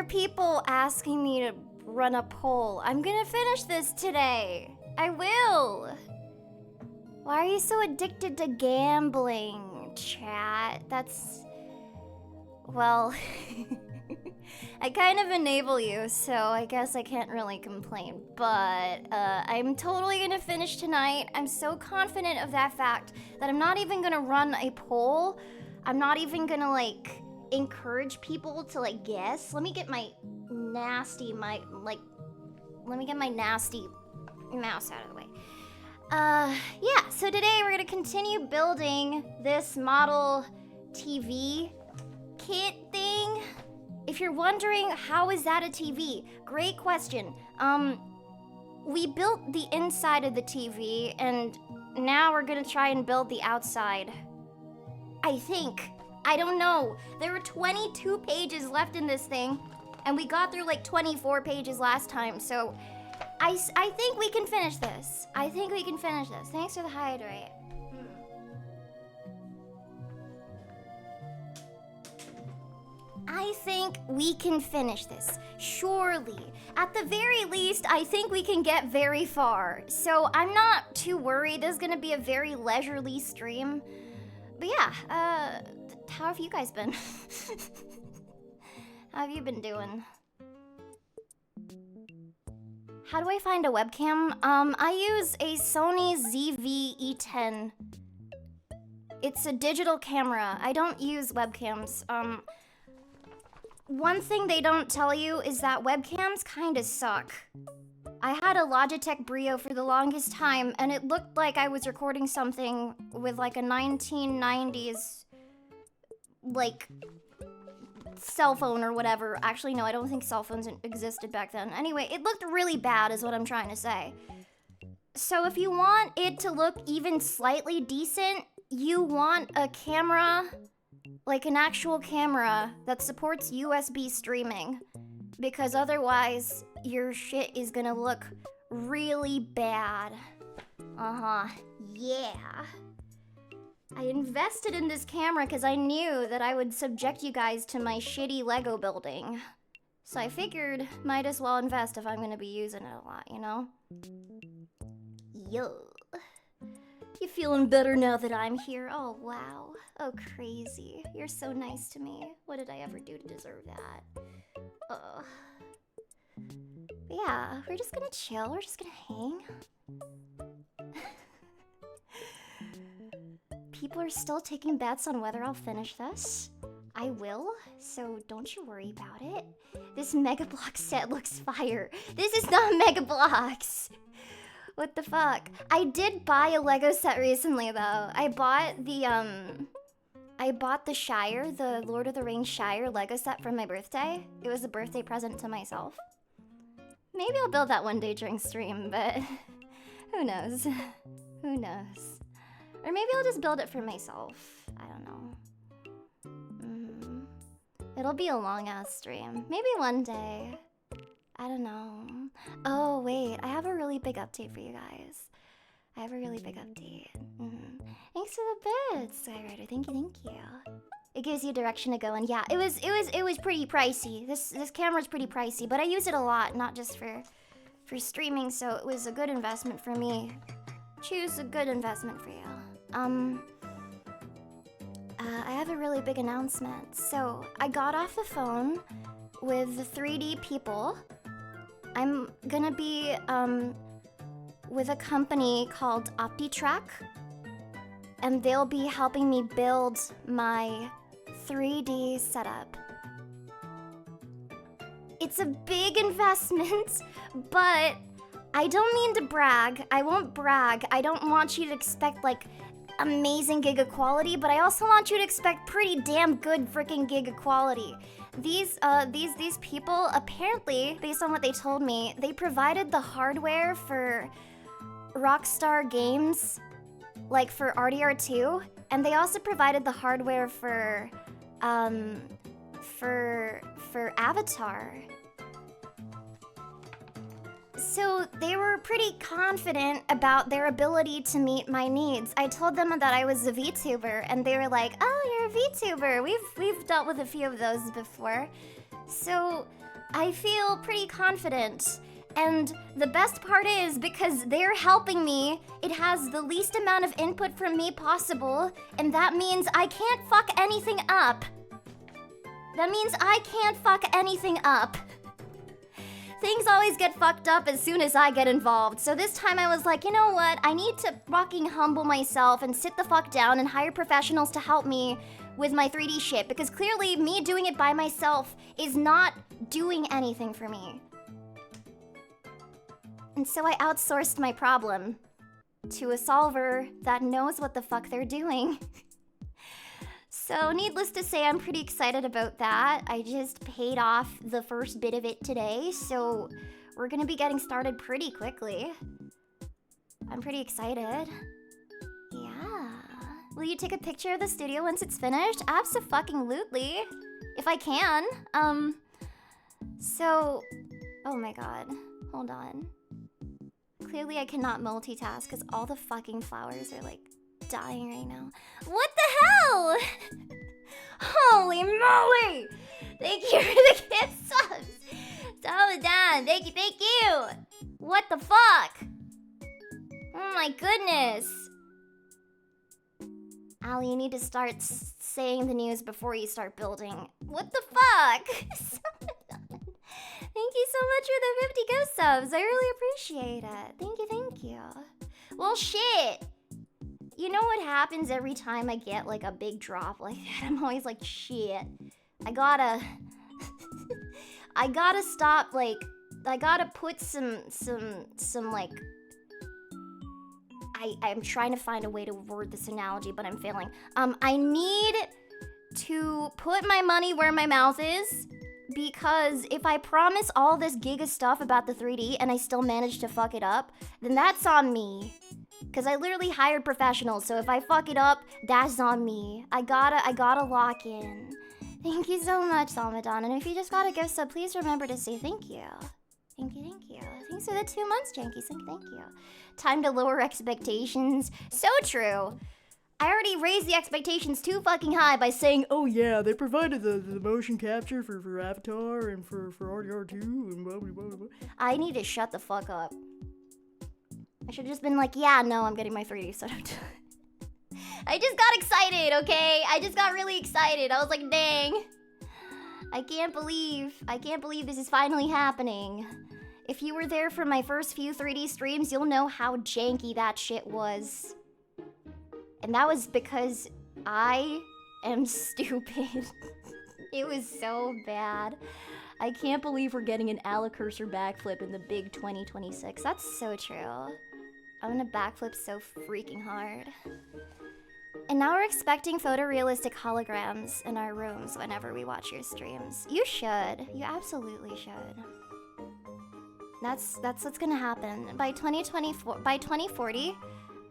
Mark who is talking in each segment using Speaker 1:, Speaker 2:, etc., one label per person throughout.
Speaker 1: people asking me to run a poll. I'm gonna finish this today. I will. Why are you so addicted to gambling, chat? That's... Well... I kind of enable you, so I guess I can't really complain. But, I'm totally gonna finish tonight. I'm so confident of that fact that I'm not even gonna run a poll. I'm not even gonna, like, encourage people to, like, guess. Let me get my nasty, let me get my nasty mouse out of the way. Yeah, so today we're gonna continue building this model TV kit thing. If you're wondering, how is that a TV? Great question. We built the inside of the TV, and now we're gonna try and build the outside. I think. I don't know. There were 22 pages left in this thing, and we got through like 24 pages last time, so I think we can finish this. I think we can finish this. Thanks for the hydrate. I think we can finish this, surely. At the very least, I think we can get very far. So I'm not too worried. This is gonna be a very leisurely stream. But yeah, how have you guys been? How have you been doing? How do I find a webcam? I use a Sony ZV-E10. It's a digital camera. I don't use webcams. One thing they don't tell you is that webcams kinda suck. I had a Logitech Brio for the longest time, and it looked like I was recording something with like a 1990s, like, cell phone or whatever. Actually, no, I don't think cell phones existed back then. Anyway, it looked really bad is what I'm trying to say. So if you want it to look even slightly decent, you want a camera, like an actual camera that supports USB streaming, because otherwise your shit is gonna look really bad. Yeah. I invested in this camera because I knew that I would subject you guys to my shitty Lego building. So I figured, might as well invest if I'm gonna be using it a lot, you know? Yo. You feeling better now that I'm here? Oh, wow. Oh, crazy. You're so nice to me. What did I ever do to deserve that? Ugh. Yeah, we're just gonna chill. We're just gonna hang. People are still taking bets on whether I'll finish this. I will, so don't you worry about it. This Mega Bloks set looks fire. This is not Mega Bloks! What the fuck? I did buy a Lego set recently, though. I bought the Shire, the Lord of the Rings Shire Lego set for my birthday. It was a birthday present to myself. Maybe I'll build that one day during stream, but who knows? Who knows? Or maybe I'll just build it for myself. I don't know. It'll be a long-ass stream. Maybe one day. I don't know. Oh, wait. I have a really big update for you guys. I have a really big update. Thanks for the bits, Skyrider. Thank you. It gives you direction to go in. Yeah, it was pretty pricey. This camera's pretty pricey, but I use it a lot, not just for streaming, so it was a good investment for me. Choose a good investment for you. I have a really big announcement. So, I got off the phone with the 3D people. I'm gonna be, with a company called OptiTrack, and they'll be helping me build my 3D setup. It's a big investment, but I don't mean to brag. I won't brag. I don't want you to expect, like, amazing giga quality, but I also want you to expect pretty damn good freaking giga quality. These people, apparently, based on what they told me, they provided the hardware for Rockstar Games, like for RDR2, and they also provided the hardware for Avatar. So they were pretty confident about their ability to meet my needs. I told them that I was a VTuber, and they were like, "Oh, you're a VTuber. We've dealt with a few of those before." So I feel pretty confident. And the best part is, because they're helping me, it has the least amount of input from me possible, and that means I can't fuck anything up. That means I can't fuck anything up. Things always get fucked up as soon as I get involved, so this time I was like, you know what? I need to fucking humble myself and sit the fuck down and hire professionals to help me with my 3D shit, because clearly me doing it by myself is not doing anything for me. And so I outsourced my problem to a solver that knows what the fuck they're doing. So needless to say, I'm pretty excited about that. I just paid off the first bit of it today, so we're gonna be getting started pretty quickly. I'm pretty excited. Yeah. Will you take a picture of the studio once it's finished? Abso-fucking-lutely. If I can. So... Oh my god. Hold on. Clearly I cannot multitask because all the fucking flowers are like dying right now. What the hell? Holy moly! Thank you for the gift subs. Ramadan, thank you. What the fuck? Oh my goodness. Ali, you need to start saying the news before you start building. What the fuck? Thank you so much for the 50 ghost subs. I really appreciate it. Thank you. Well, shit. You know what happens every time I get like a big drop like that? I'm always like, shit. I gotta stop, like, I gotta put some like, I'm trying to find a way to word this analogy, but I'm failing. I need to put my money where my mouth is. Because if I promise all this giga stuff about the 3D and I still manage to fuck it up, then that's on me. Because I literally hired professionals, so if I fuck it up, that's on me. I gotta lock in. Thank you so much, Ramadan. And if you just got a gift sub, please remember to say thank you. Thank you. Thanks for the 2 months, Janky. Thank you. Time to lower expectations. So true. I already raised the expectations too fucking high by saying, oh yeah, they provided the motion capture for Avatar and for RDR2 and blah, blah, blah, blah. I need to shut the fuck up. I should have just been like, yeah, no, I'm getting my 3D set up. I just got excited, okay? I just got really excited. I was like, dang. I can't believe this is finally happening. If you were there for my first few 3D streams, you'll know how janky that shit was. And that was because I am stupid. It was so bad. I can't believe we're getting an Alekirser backflip in the big 2026. That's so true. I'm gonna backflip so freaking hard. And now we're expecting photorealistic holograms in our rooms whenever we watch your streams. You should. You absolutely should. That's what's gonna happen. By 2040,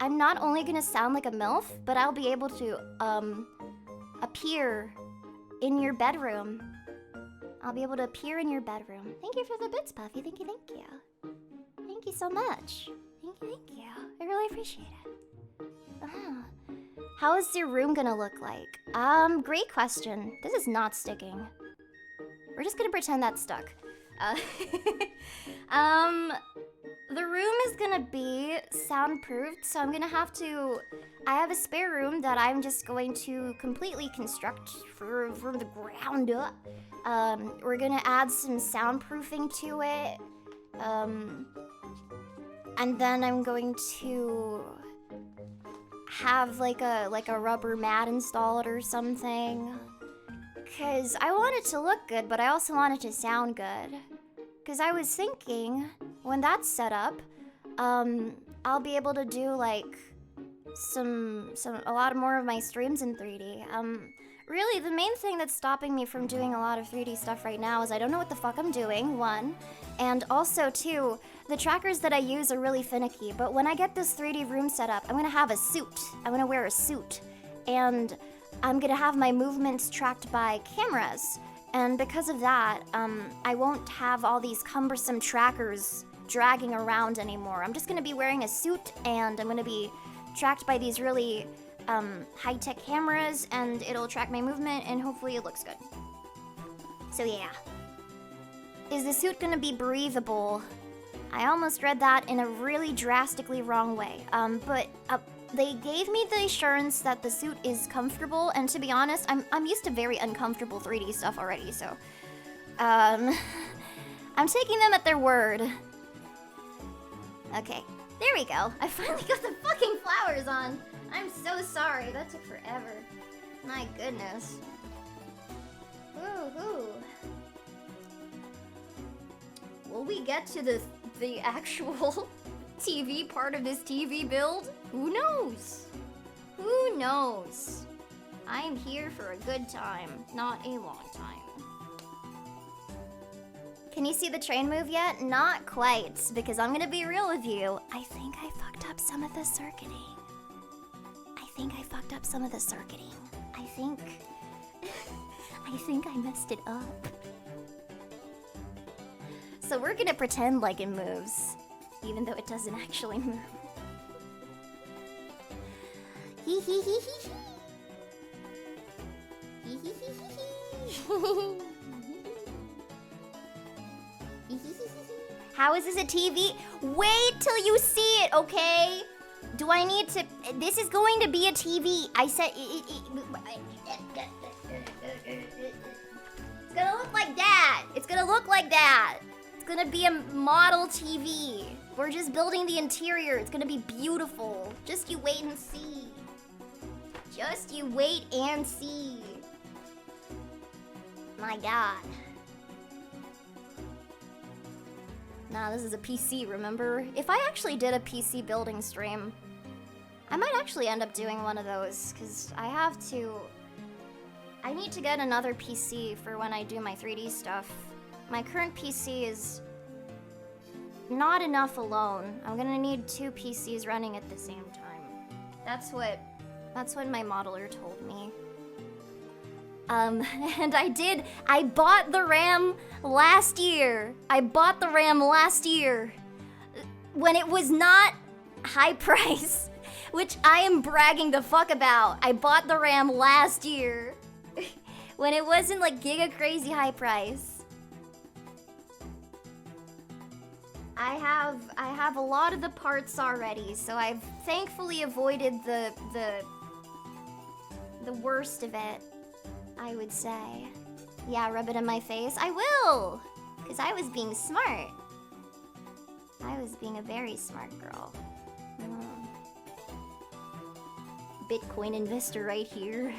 Speaker 1: I'm not only gonna sound like a MILF, but I'll be able to, appear in your bedroom. I'll be able to appear in your bedroom. Thank you for the bits, Puffy. Thank you. Thank you so much. Thank you. I really appreciate it. How is your room gonna look like? Great question. This is not sticking. We're just gonna pretend that's stuck. The room is gonna be soundproofed, so I'm gonna have to... I have a spare room that I'm just going to completely construct from the ground up. We're gonna add some soundproofing to it. And then I'm going to have like a rubber mat installed or something. Cause I want it to look good, but I also want it to sound good. Cause I was thinking, when that's set up, I'll be able to do like a lot more of my streams in 3D. Really, the main thing that's stopping me from doing a lot of 3D stuff right now is I don't know what the fuck I'm doing, 1. And also 2, the trackers that I use are really finicky, but when I get this 3D room set up, I'm gonna have a suit. I'm gonna wear a suit. And I'm gonna have my movements tracked by cameras. And because of that, I won't have all these cumbersome trackers dragging around anymore. I'm just gonna be wearing a suit, and I'm gonna be tracked by these really high-tech cameras, and it'll track my movement, and hopefully it looks good. So yeah. Is the suit gonna be breathable? I almost read that in a really drastically wrong way. But they gave me the assurance that the suit is comfortable, and to be honest, I'm used to very uncomfortable 3D stuff already, so I'm taking them at their word. Okay, there we go. I finally got the fucking flowers on. I'm so sorry, that took forever. My goodness. Woo-hoo. Will we get to the actual TV part of this TV build? Who knows? Who knows? I am here for a good time, not a long time. Can you see the train move yet? Not quite, because I'm gonna be real with you. I think I fucked up some of the circuiting. I think I messed it up. So we're gonna pretend like it moves, even though it doesn't actually move. Hee hee hee hee hee. Hee hee hee hee hee. How is this a TV? Wait till you see it, okay? Do I need to? This is going to be a TV. I said it's gonna look like that. It's gonna look like that. It's gonna be a model TV. We're just building the interior. It's gonna be beautiful. Just you wait and see. Just you wait and see. My God. Nah, this is a PC, remember? If I actually did a PC building stream, I might actually end up doing one of those, because I need to get another PC for when I do my 3D stuff. My current PC is not enough alone. I'm gonna need 2 PCs running at the same time. That's what my modeler told me. And I bought the RAM last year. When it was not high price, which I am bragging the fuck about. I bought the RAM last year. When it wasn't like giga crazy high price. I have a lot of the parts already, so I've thankfully avoided the worst of it, I would say. Yeah, rub it in my face. I will! Because I was being smart. I was being a very smart girl. Bitcoin investor right here.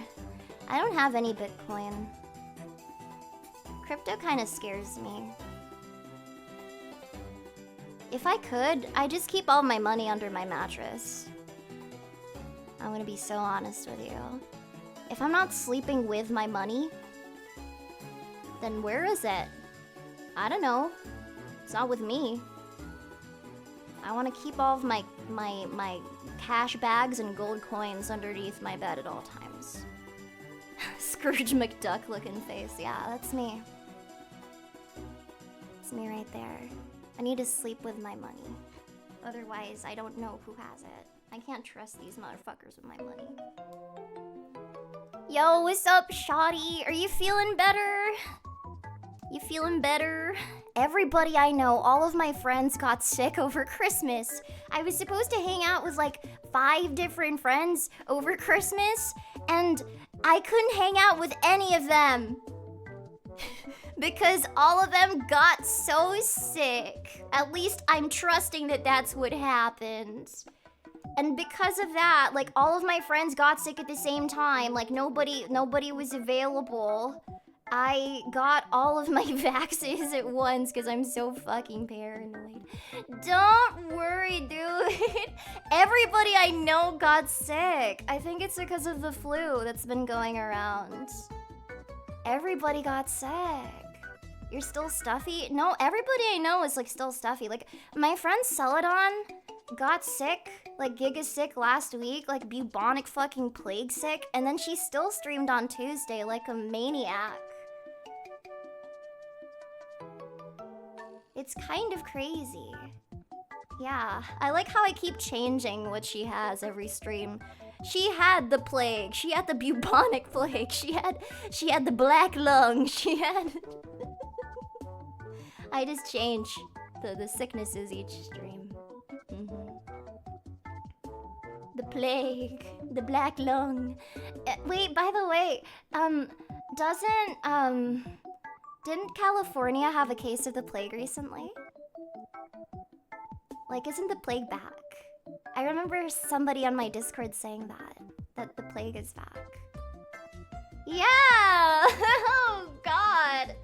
Speaker 1: I don't have any Bitcoin. Crypto kind of scares me. If I could, I'd just keep all my money under my mattress. I'm gonna be so honest with you. If I'm not sleeping with my money, then where is it? I don't know. It's not with me. I want to keep all of my cash bags and gold coins underneath my bed at all times. Scrooge McDuck looking face. Yeah, that's me. It's me right there. I need to sleep with my money. Otherwise, I don't know who has it. I can't trust these motherfuckers with my money. Yo, what's up, Shoddy? Are you feeling better? You feeling better? Everybody I know, all of my friends got sick over Christmas. I was supposed to hang out with like 5 different friends over Christmas, and I couldn't hang out with any of them. Because all of them got so sick. At least I'm trusting that that's what happened. And because of that, like, all of my friends got sick at the same time. Like, nobody was available. I got all of my vaxes at once because I'm so fucking paranoid. Don't worry, dude. Everybody I know got sick. I think it's because of the flu that's been going around. Everybody got sick. You're still stuffy? No, everybody I know is like still stuffy. Like, my friend Celadon got sick, like giga sick last week, like bubonic fucking plague sick, and then she still streamed on Tuesday like a maniac. It's kind of crazy. Yeah, I like how I keep changing what she has every stream. She had the plague, she had the bubonic plague, she had the black lung, she had... I just change the sicknesses each stream. The plague, the black lung. Wait, by the way, didn't California have a case of the plague recently? Like, isn't the plague back? I remember somebody on my Discord saying that the plague is back. Yeah! Oh, God!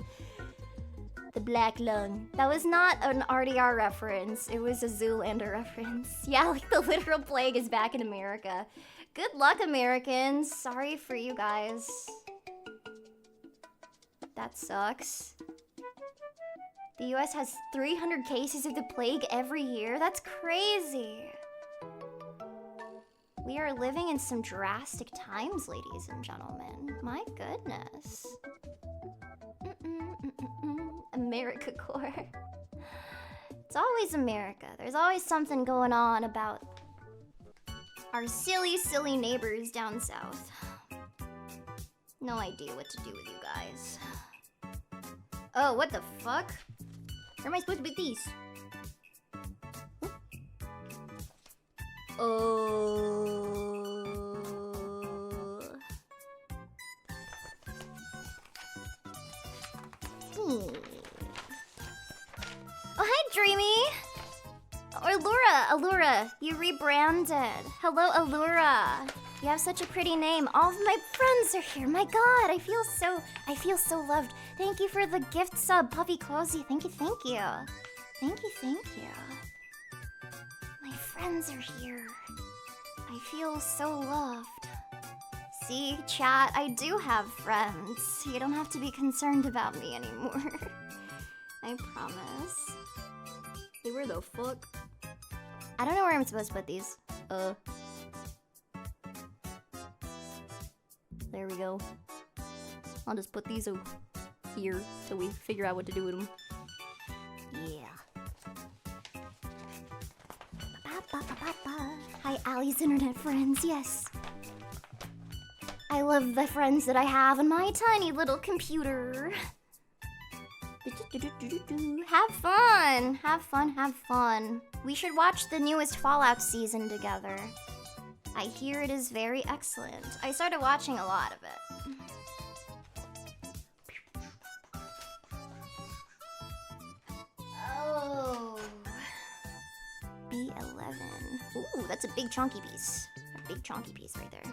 Speaker 1: The black lung. That was not an RDR reference. It was a Zoolander reference. Yeah, like the literal plague is back in America. Good luck, Americans. Sorry for you guys. That sucks. The US has 300 cases of the plague every year? That's crazy. We are living in some drastic times, ladies and gentlemen. My goodness. America core. It's always America. There's always something going on about our silly, silly neighbors down south. No idea what to do with you guys. Oh, what the fuck? Where am I supposed to put these? Oh. Oh, hi, Dreamy. Or Allura, you rebranded. Hello, Allura. You have such a pretty name. All of my friends are here. My God, I feel so loved. Thank you for the gift sub, Puffy Cozy. Thank you. Thank you. My friends are here. I feel so loved. See, chat, I do have friends. You don't have to be concerned about me anymore. I promise. Hey, where the fuck? I don't know where I'm supposed to put these. There we go. I'll just put these over here till we figure out what to do with them. Yeah. Hi, Allie's internet friends. Yes. I love the friends that I have on my tiny little computer. Have fun! Have fun. We should watch the newest Fallout season together. I hear it is very excellent. I started watching a lot of it. Oh. B11. Ooh, that's a big chunky piece. A big chunky piece right there.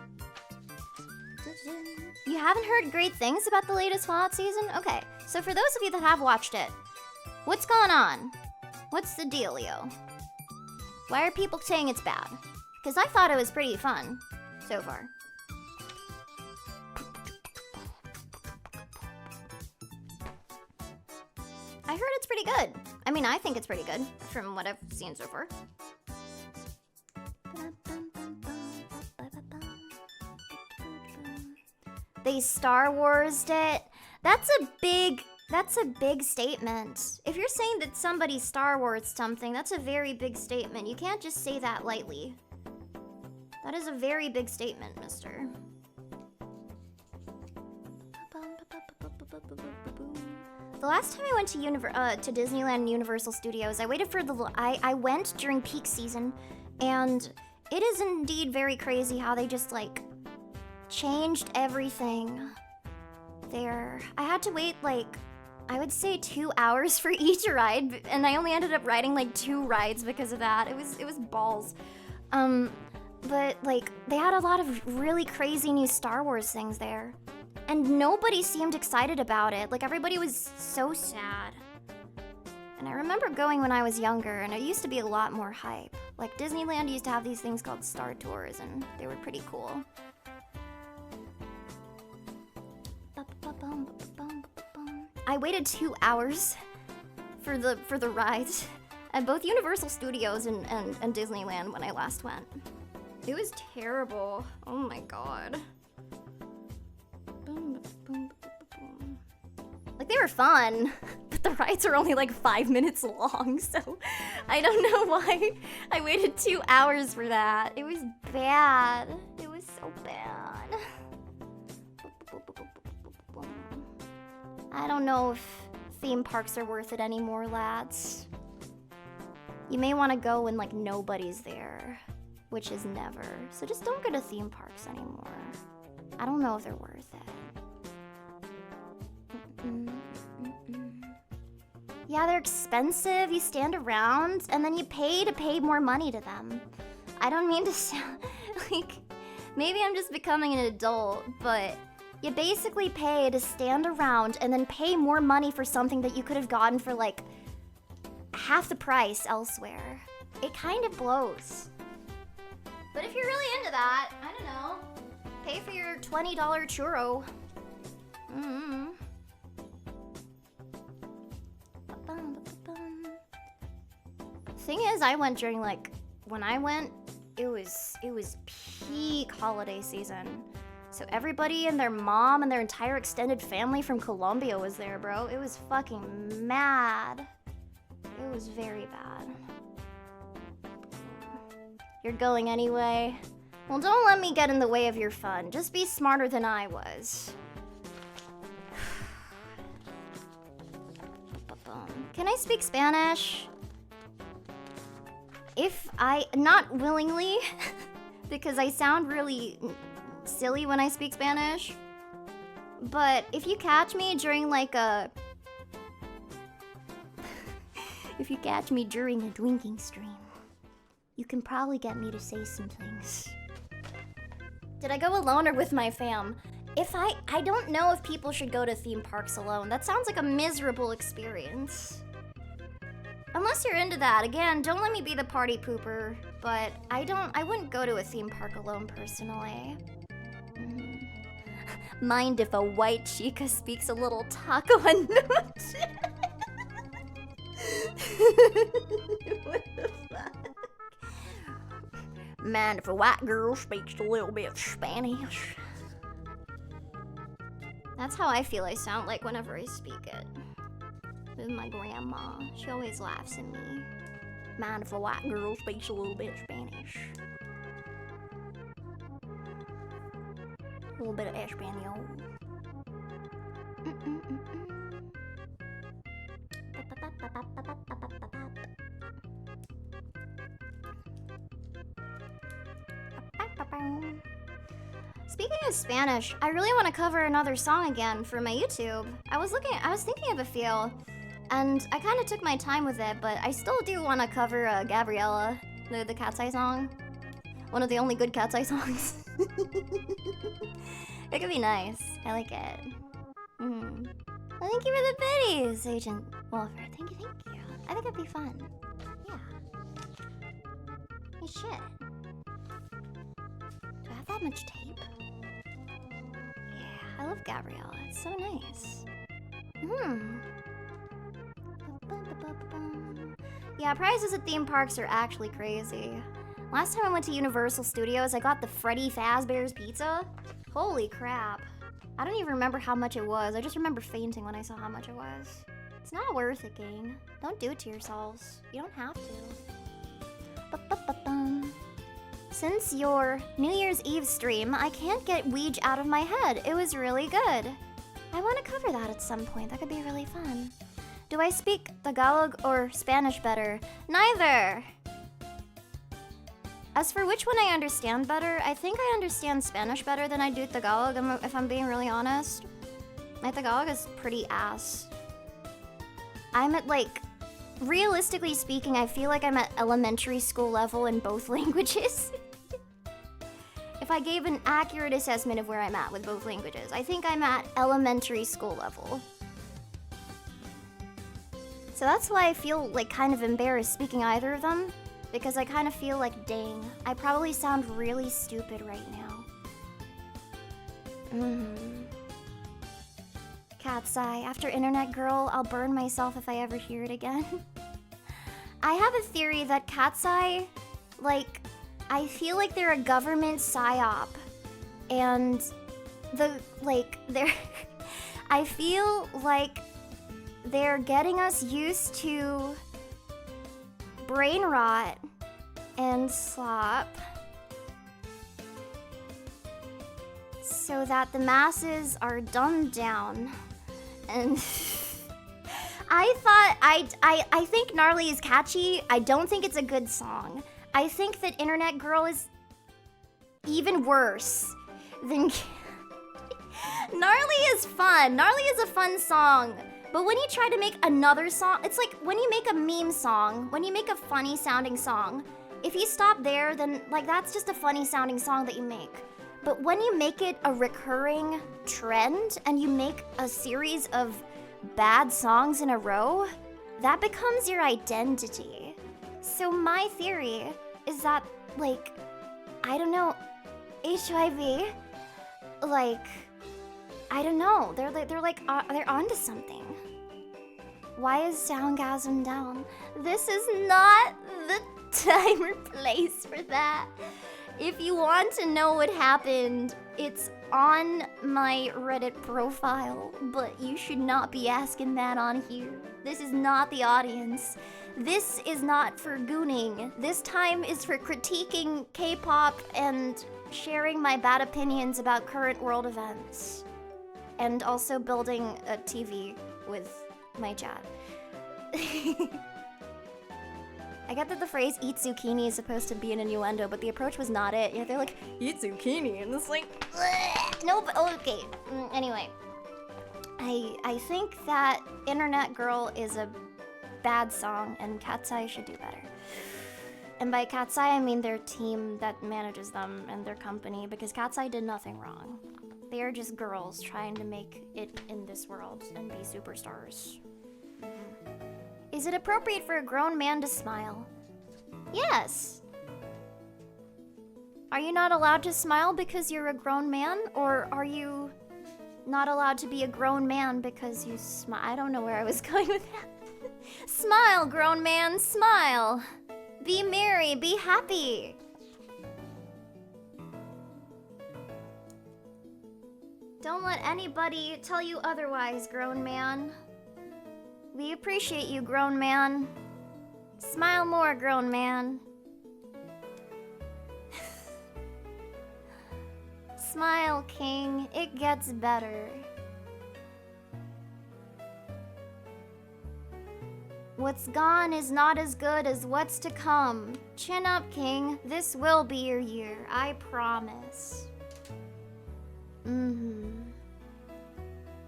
Speaker 1: You haven't heard great things about the latest Fallout season? Okay, so for those of you that have watched it, what's going on? What's the dealio? Why are people saying it's bad? Because I thought it was pretty fun so far. I heard it's pretty good. I mean, I think it's pretty good from what I've seen so far. They Star Wars'd it. That's a big statement. If you're saying that somebody Star Wars something, that's a very big statement. You can't just say that lightly. That is a very big statement, mister. The last time I went to Disneyland and Universal Studios, I waited for I went during peak season, and it is indeed very crazy how they just like changed everything there. I had to wait like, I would say 2 hours for each ride, and I only ended up riding like 2 rides because of that. It was balls. But like, they had a lot of really crazy new Star Wars things there, and nobody seemed excited about it. Like, everybody was so sad. And I remember going when I was younger, and it used to be a lot more hype. Like, Disneyland used to have these things called Star Tours, and they were pretty cool. I waited 2 hours for the rides at both Universal Studios and Disneyland when I last went. It was terrible. Oh my god. Like, they were fun, but the rides are only like 5 minutes long, so I don't know why I waited 2 hours for that. It was bad. It was so bad. I don't know if theme parks are worth it anymore, lads. You may want to go when like nobody's there, which is never. So just don't go to theme parks anymore. I don't know if they're worth it. Yeah, they're expensive. You stand around and then you pay to pay more money to them. I don't mean to sound like, maybe I'm just becoming an adult, but you basically pay to stand around and then pay more money for something that you could have gotten for like half the price elsewhere. It kind of blows. But if you're really into that, I don't know, pay for your $20 churro. Thing is, I went during like, when I went, it was peak holiday season. So everybody and their mom and their entire extended family from Colombia was there, bro. It was fucking mad. It was very bad. You're going anyway? Well, don't let me get in the way of your fun. Just be smarter than I was. Can I speak Spanish? Not willingly, because I sound really silly when I speak Spanish. But if you catch me during like if you catch me during a drinking stream, you can probably get me to say some things. Did I go alone or with my fam? I don't know if people should go to theme parks alone. That sounds like a miserable experience. Unless you're into that. Again, don't let me be the party pooper, but I wouldn't go to a theme park alone personally. Mind if a white chica speaks a little taco and what the fuck? Mind if a white girl speaks a little bit of Spanish? That's how I feel I sound like whenever I speak it. With my grandma. She always laughs at me. Mind if a white girl speaks a little bit of Spanish? A little bit of Espanol. Speaking of Spanish, I really want to cover another song again for my YouTube. I was thinking of a few, and I kind of took my time with it, but I still do want to cover Gabriella, the Cat's Eye song. One of the only good Cat's Eye songs. It could be nice. I like it. Well, thank you for the biddies, Agent Wolfer. Thank you. I think it'd be fun. Yeah. You should. Do I have that much tape? Yeah, I love Gabriella. It's so nice. Yeah, prices at theme parks are actually crazy. Last time I went to Universal Studios, I got the Freddy Fazbear's Pizza. Holy crap. I don't even remember how much it was. I just remember fainting when I saw how much it was. It's not worth it, gang. Don't do it to yourselves. You don't have to. Since your New Year's Eve stream, I can't get Ouija out of my head. It was really good. I want to cover that at some point. That could be really fun. Do I speak Tagalog or Spanish better? Neither. As for which one I understand better, I think I understand Spanish better than I do Tagalog, if I'm being really honest. My Tagalog is pretty ass. I'm at realistically speaking, I feel like I'm at elementary school level in both languages. If I gave an accurate assessment of where I'm at with both languages, I think I'm at elementary school level. So that's why I feel kind of embarrassed speaking either of them. Because I kind of feel like, dang, I probably sound really stupid right now. Cat's Eye. After Internet Girl, I'll burn myself if I ever hear it again. I have a theory that Cat's Eye, I feel like they're a government psyop. And I feel like they're getting us used to brain rot and slop so that the masses are dumbed down. And I think Gnarly is catchy. I don't think it's a good song. I think that Internet Girl is even worse than... Gnarly is fun. Gnarly is a fun song. But when you try to make another song, it's like when you make a meme song, when you make a funny sounding song, if you stop there, then like that's just a funny sounding song that you make. But when you make it a recurring trend and you make a series of bad songs in a row, that becomes your identity. So my theory is that, like, I don't know, HIV, like, I don't know, they're onto something. Why is Soundgasm down? This is not the time or place for that. If you want to know what happened, it's on my Reddit profile, but you should not be asking that on here. This is not the audience. This is not for gooning. This time is for critiquing K-pop and sharing my bad opinions about current world events. And also building a TV with my chat. I get that the phrase eat zucchini is supposed to be an innuendo, but the approach was not it. Yeah, they're like, eat zucchini, and it's like, bleh. No, but okay. Anyway, I think that Internet Girl is a bad song, and Cat's Eye should do better. And by Cat's Eye, I mean their team that manages them and their company, because Cat's Eye did nothing wrong. They are just girls trying to make it in this world and be superstars. Is it appropriate for a grown man to smile? Yes. Are you not allowed to smile because you're a grown man? Or are you not allowed to be a grown man because you smile? I don't know where I was going with that. Smile, grown man, smile. Be merry, be happy. Don't let anybody tell you otherwise, grown man. We appreciate you, grown man. Smile more, grown man. Smile, king. It gets better. What's gone is not as good as what's to come. Chin up, king. This will be your year. I promise.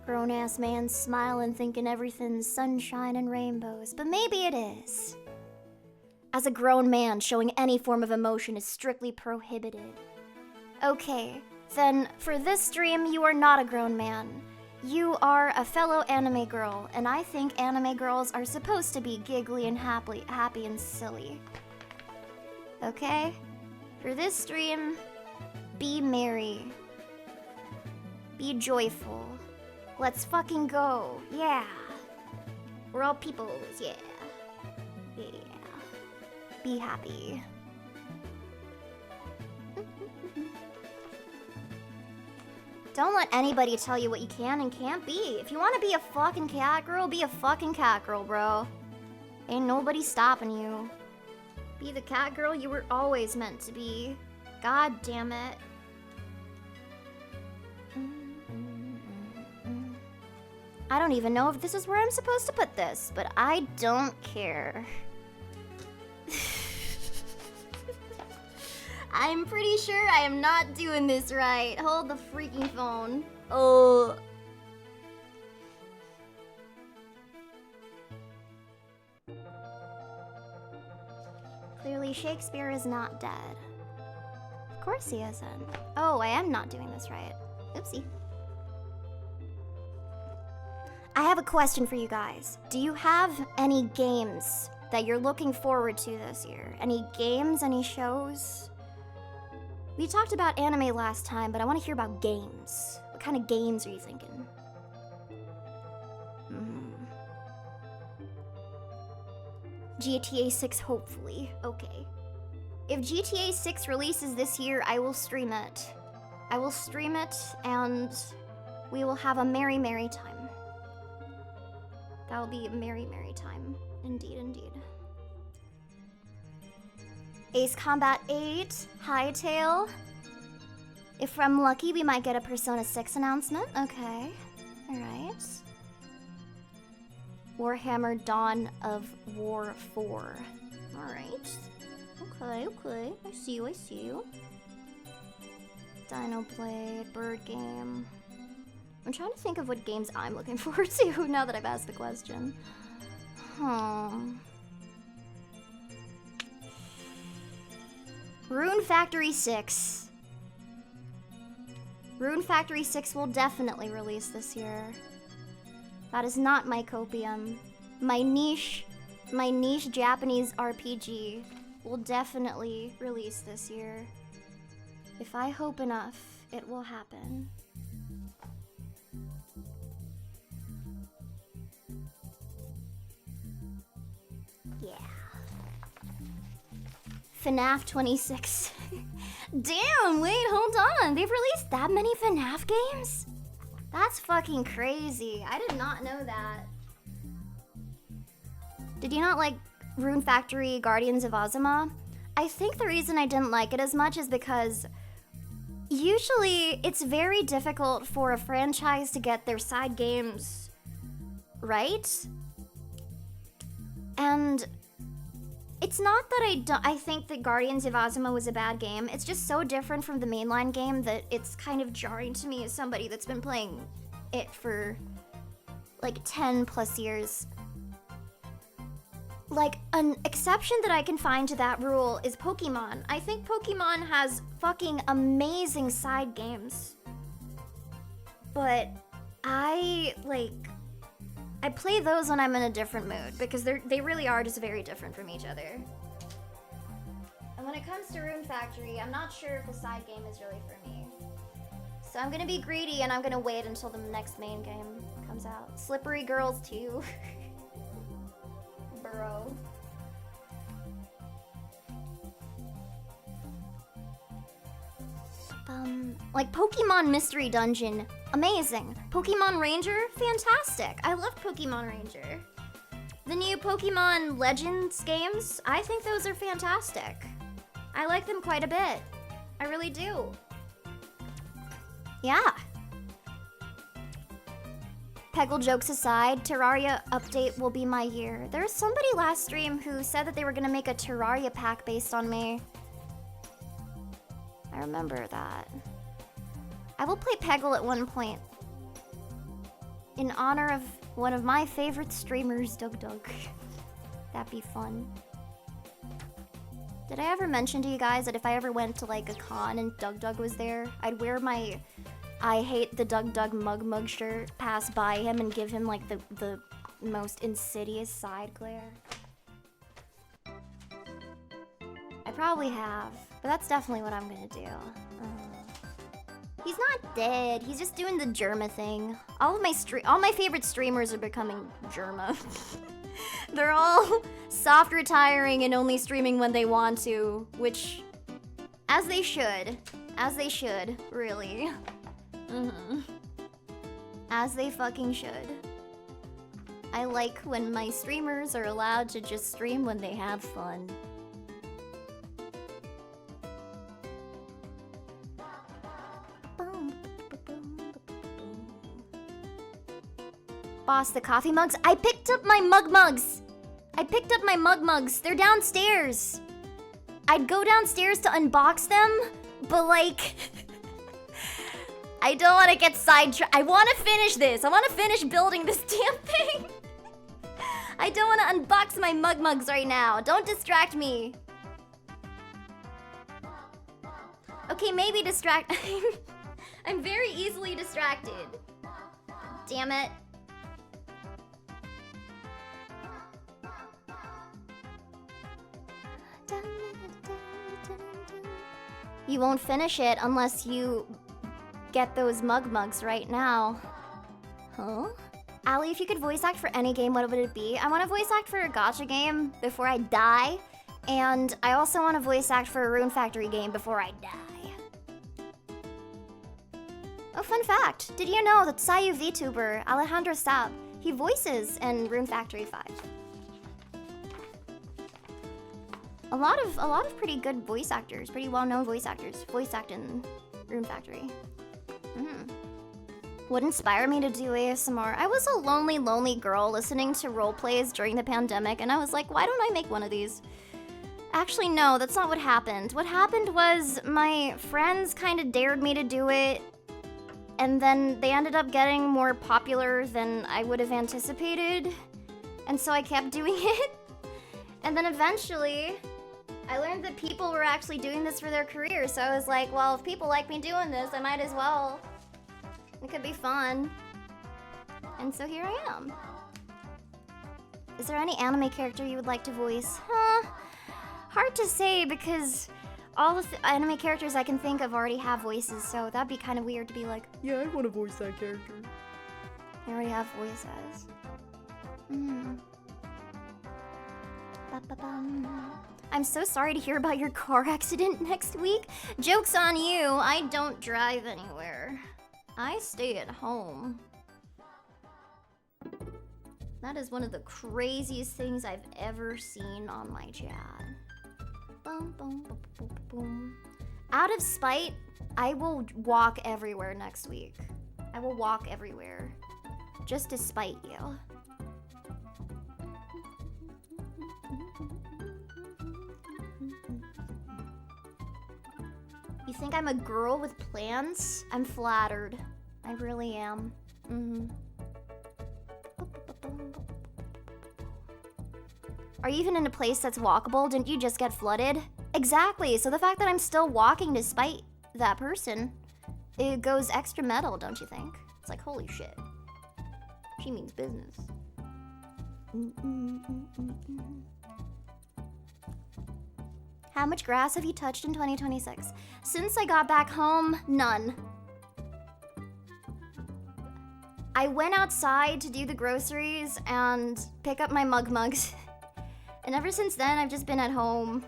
Speaker 1: Grown-ass man smiling thinking everything's sunshine and rainbows, but maybe it is. As a grown man, showing any form of emotion is strictly prohibited. Okay, then for this stream, you are not a grown man. You are a fellow anime girl, and I think anime girls are supposed to be giggly and happy and silly. Okay? For this stream, be merry. Be joyful. Let's fucking go. Yeah. We're all peoples. Yeah. Yeah. Be happy. Don't let anybody tell you what you can and can't be. If you want to be a fucking cat girl, be a fucking cat girl, bro. Ain't nobody stopping you. Be the cat girl you were always meant to be. God damn it. I don't even know if this is where I'm supposed to put this, but I don't care. I'm pretty sure I am not doing this right. Hold the freaking phone. Oh. Clearly Shakespeare is not dead. Of course he isn't. Oh, I am not doing this right. Oopsie. I have a question for you guys. Do you have any games that you're looking forward to this year? Any games, any shows? We talked about anime last time, but I want to hear about games. What kind of games are you thinking? GTA 6, hopefully. Okay. If GTA 6 releases this year, I will stream it. I will stream it, and we will have a merry, merry time. That'll be a merry, merry time. Indeed, indeed. Ace Combat 8, Hightail. If I'm lucky, we might get a Persona 6 announcement. Okay. Alright. Warhammer Dawn of War 4. Alright. Okay. I see you. Dino Blade, Bird Game. I'm trying to think of what games I'm looking forward to now that I've asked the question. Rune Factory 6. Rune Factory 6 will definitely release this year. That is not my copium. My niche Japanese RPG will definitely release this year. If I hope enough, it will happen. Yeah. FNAF 26. Damn, wait, hold on. They've released that many FNAF games? That's fucking crazy. I did not know that. Did you not like Rune Factory Guardians of Ozma? I think the reason I didn't like it as much is because usually it's very difficult for a franchise to get their side games right. And it's not that I think that Guardians of Ozma was a bad game. It's just so different from the mainline game that it's kind of jarring to me as somebody that's been playing it for like 10 plus years. Like, an exception that I can find to that rule is Pokemon. I think Pokemon has fucking amazing side games. But I play those when I'm in a different mood because they really are just very different from each other. And when it comes to Rune Factory, I'm not sure if the side game is really for me. So I'm gonna be greedy and I'm gonna wait until the next main game comes out. Slippery Girls 2. Bro. Like Pokemon Mystery Dungeon, amazing. Pokemon Ranger, fantastic. I love Pokemon Ranger. The new Pokemon Legends games, I think those are fantastic. I like them quite a bit. I really do. Yeah. Peggle jokes aside, Terraria update will be my year. There was somebody last stream who said that they were gonna make a Terraria pack based on me. I remember that. I will play Peggle at one point. In honor of one of my favorite streamers, Doug. That'd be fun. Did I ever mention to you guys that if I ever went to like a con and Doug was there, I'd wear my I hate the Doug mug shirt, pass by him and give him like the most insidious side glare? I probably have, but that's definitely what I'm gonna do. He's not dead. He's just doing the Germa thing. All my favorite streamers are becoming Germa. They're all soft retiring and only streaming when they want to, which, as they should, really. As they fucking should. I like when my streamers are allowed to just stream when they have fun. Boss, the coffee mugs? I picked up my mugs! They're downstairs! I'd go downstairs to unbox them, but like... I don't want to get sidetracked. I want to finish this. I want to finish building this damn thing. I don't want to unbox my mugs right now. Don't distract me. Okay, maybe distract. I'm very easily distracted. Damn it. You won't finish it unless you get those mugs right now. Huh? Ali, if you could voice act for any game, what would it be? I want to voice act for a gacha game before I die. And I also want to voice act for a Rune Factory game before I die. Oh, fun fact. Did you know that Sayu VTuber, Alejandro Sab, he voices in Rune Factory 5. A lot of pretty good voice actors, pretty well-known voice actors voice act in Rune Factory. Would inspire me to do ASMR. I was a lonely, lonely girl listening to role plays during the pandemic, and I was like, why don't I make one of these? Actually, no, that's not what happened. What happened was my friends kind of dared me to do it, and then they ended up getting more popular than I would have anticipated, and so I kept doing it. And then eventually, I learned that people were actually doing this for their career, so I was like, well, if people like me doing this, I might as well. It could be fun. And so here I am. Is there any anime character you would like to voice? Hard to say because all the anime characters I can think of already have voices, so that'd be kind of weird to be like, yeah, I want to voice that character. They already have voices. I'm so sorry to hear about your car accident next week. Joke's on you, I don't drive anywhere. I stay at home. That is one of the craziest things I've ever seen on my chat. Boom, boom, boom, boom, boom. Out of spite, I will walk everywhere next week. I will walk everywhere. Just to spite you. You think I'm a girl with plans? I'm flattered. I really am. Are you even in a place that's walkable? Didn't you just get flooded? Exactly, so the fact that I'm still walking despite that person, it goes extra metal, don't you think? It's like, holy shit. She means business. How much grass have you touched in 2026? Since I got back home, none. I went outside to do the groceries and pick up my mugs. And ever since then, I've just been at home.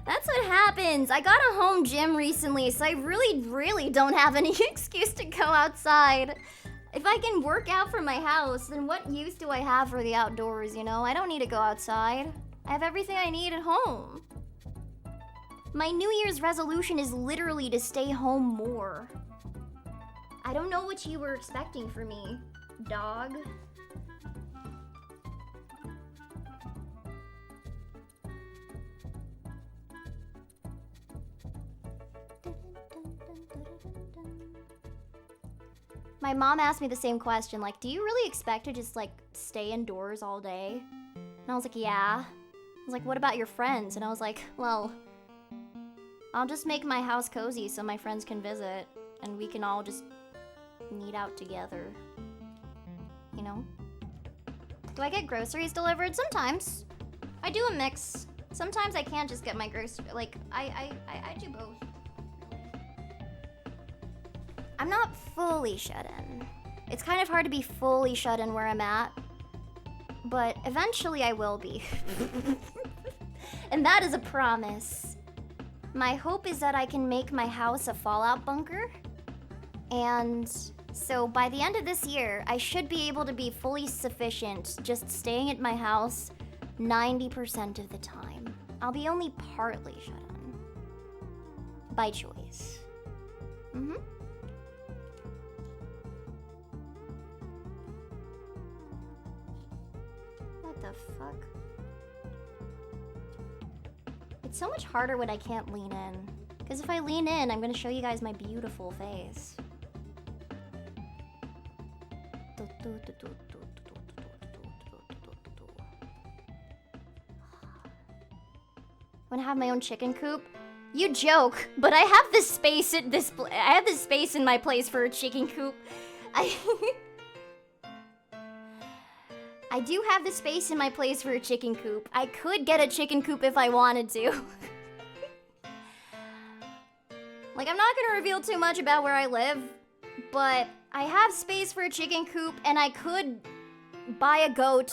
Speaker 1: That's what happens. I got a home gym recently, so I really don't have any excuse to go outside. If I can work out from my house, then what use do I have for the outdoors, you know? I don't need to go outside. I have everything I need at home. My New Year's resolution is literally to stay home more. I don't know what you were expecting from me, dog. My mom asked me the same question, like, do you really expect to just, like, stay indoors all day? And I was like, yeah. I was like, what about your friends? And I was like, well, I'll just make my house cozy so my friends can visit, and we can all just meet out together. You know? Do I get groceries delivered? Sometimes. I do a mix. Sometimes I can't just get my groceries, like, I do both. I'm not fully shut in. It's kind of hard to be fully shut in where I'm at, but eventually I will be. And that is a promise. My hope is that I can make my house a fallout bunker, and so by the end of this year, I should be able to be fully sufficient just staying at my house 90% of the time. I'll be only partly shut in. By choice. What the fuck? It's so much harder when I can't lean in. Because if I lean in, I'm gonna show you guys my beautiful face. Wanna have my own chicken coop? You joke, but I have this space at this. I have this space in my place for a chicken coop. I do have the space in my place for a chicken coop. I could get a chicken coop if I wanted to. Like, I'm not gonna reveal too much about where I live, but I have space for a chicken coop, and I could buy a goat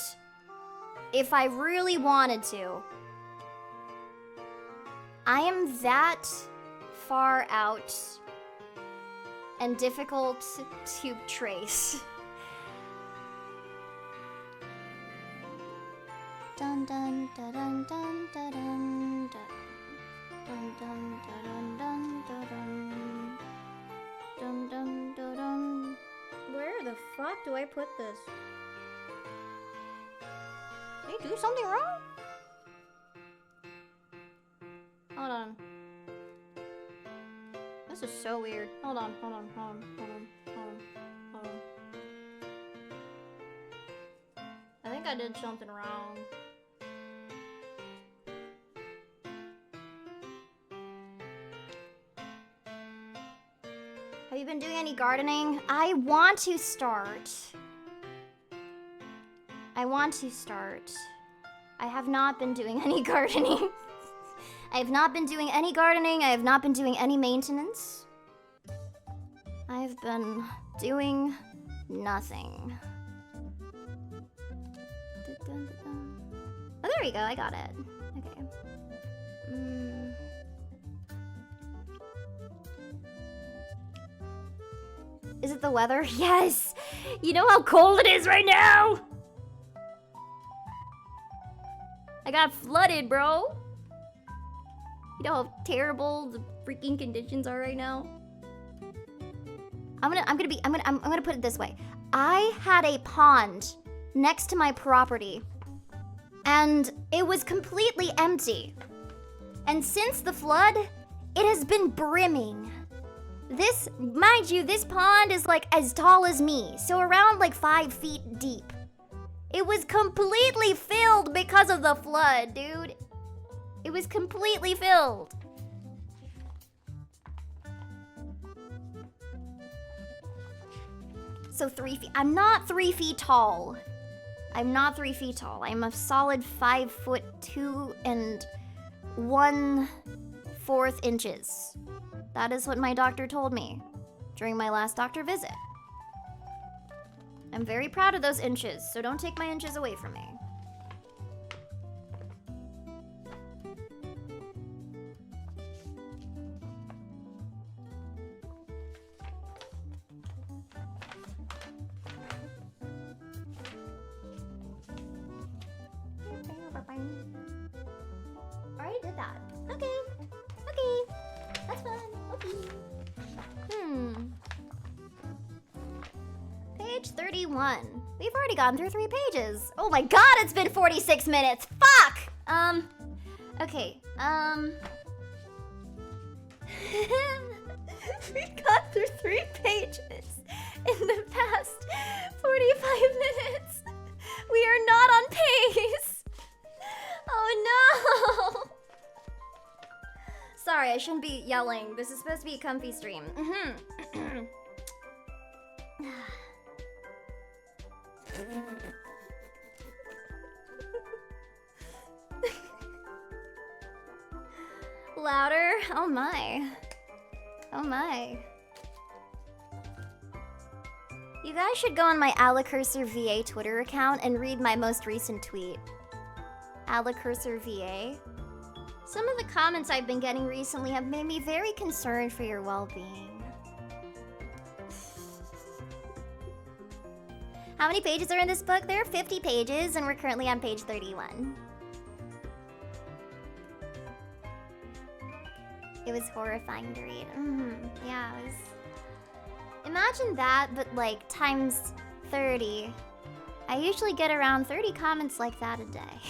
Speaker 1: if I really wanted to. I am that far out and difficult to trace. Dun dun dun dun dun dun dun dun dun dun dun dun dun. fuck do I put this? Did I do something wrong? Hold on. This is so weird. Hold on. I think I did something wrong. Have you been doing any gardening? I want to start. I have not been doing any gardening. I have not been doing any gardening. I have not been doing any maintenance. I've been doing nothing. Oh, there we go. I got it. Okay. Is it the weather? Yes! You know how cold it is right now? I got flooded, bro. You know how terrible the freaking conditions are right now? I'm gonna put it this way. I had a pond next to my property, and it was completely empty. And since the flood, it has been brimming. Mind you, this pond is like as tall as me, so around like 5 feet deep. It was completely filled because of the flood, dude. It was completely filled. So 3 feet. I'm not 3 feet tall. I'm a solid 5'2" and 1/4 inches. That is what my doctor told me during my last doctor visit. I'm very proud of those inches, so don't take my inches away from me. Already did that. Okay. That's fun. Okay. Page 31. We've already gone through 3 pages. Oh my god, it's been 46 minutes. Fuck! Okay. We've gone through 3 pages in the past 45 minutes. We are not on pace. Oh no! Sorry, I shouldn't be yelling. This is supposed to be a comfy stream. Louder? Oh my. You guys should go on my Alekirser VA Twitter account and read my most recent tweet. Alekirser VA. Some of the comments I've been getting recently have made me very concerned for your well-being. How many pages are in this book? There are 50 pages, and we're currently on page 31. It was horrifying to read. Yeah, it was... Imagine that, but like times 30. I usually get around 30 comments like that a day.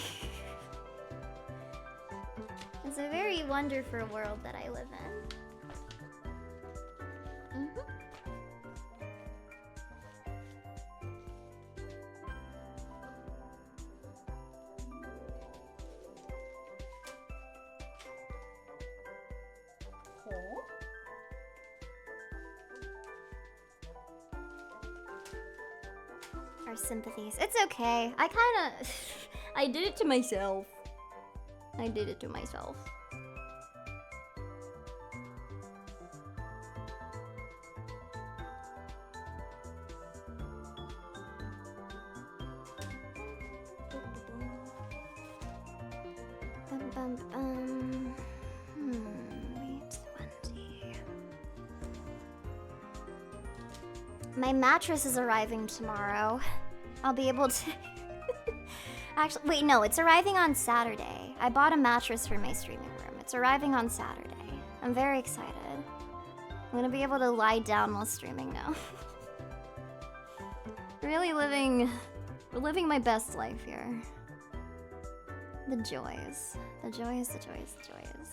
Speaker 1: It's a very wonderful world that I live in. Cool. Our sympathies. It's okay. I kinda... I did it to myself. My mattress is arriving tomorrow. I'll be able to... Actually, wait, no, it's arriving on Saturday. I bought a mattress for my streaming room. It's arriving on Saturday. I'm very excited. I'm gonna be able to lie down while streaming now. really we're living my best life here. The joys. The joys, the joys, the joys.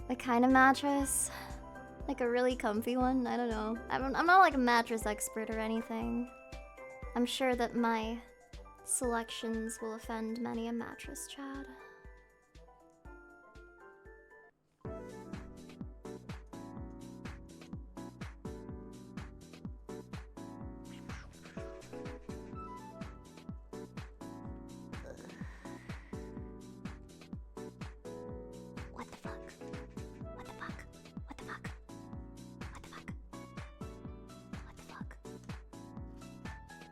Speaker 1: The kind of mattress. Like a really comfy one, I don't know. I'm not like a mattress expert or anything. I'm sure that my selections will offend many a mattress Chad. What the fuck? What the fuck? What the fuck? What the fuck? What the fuck?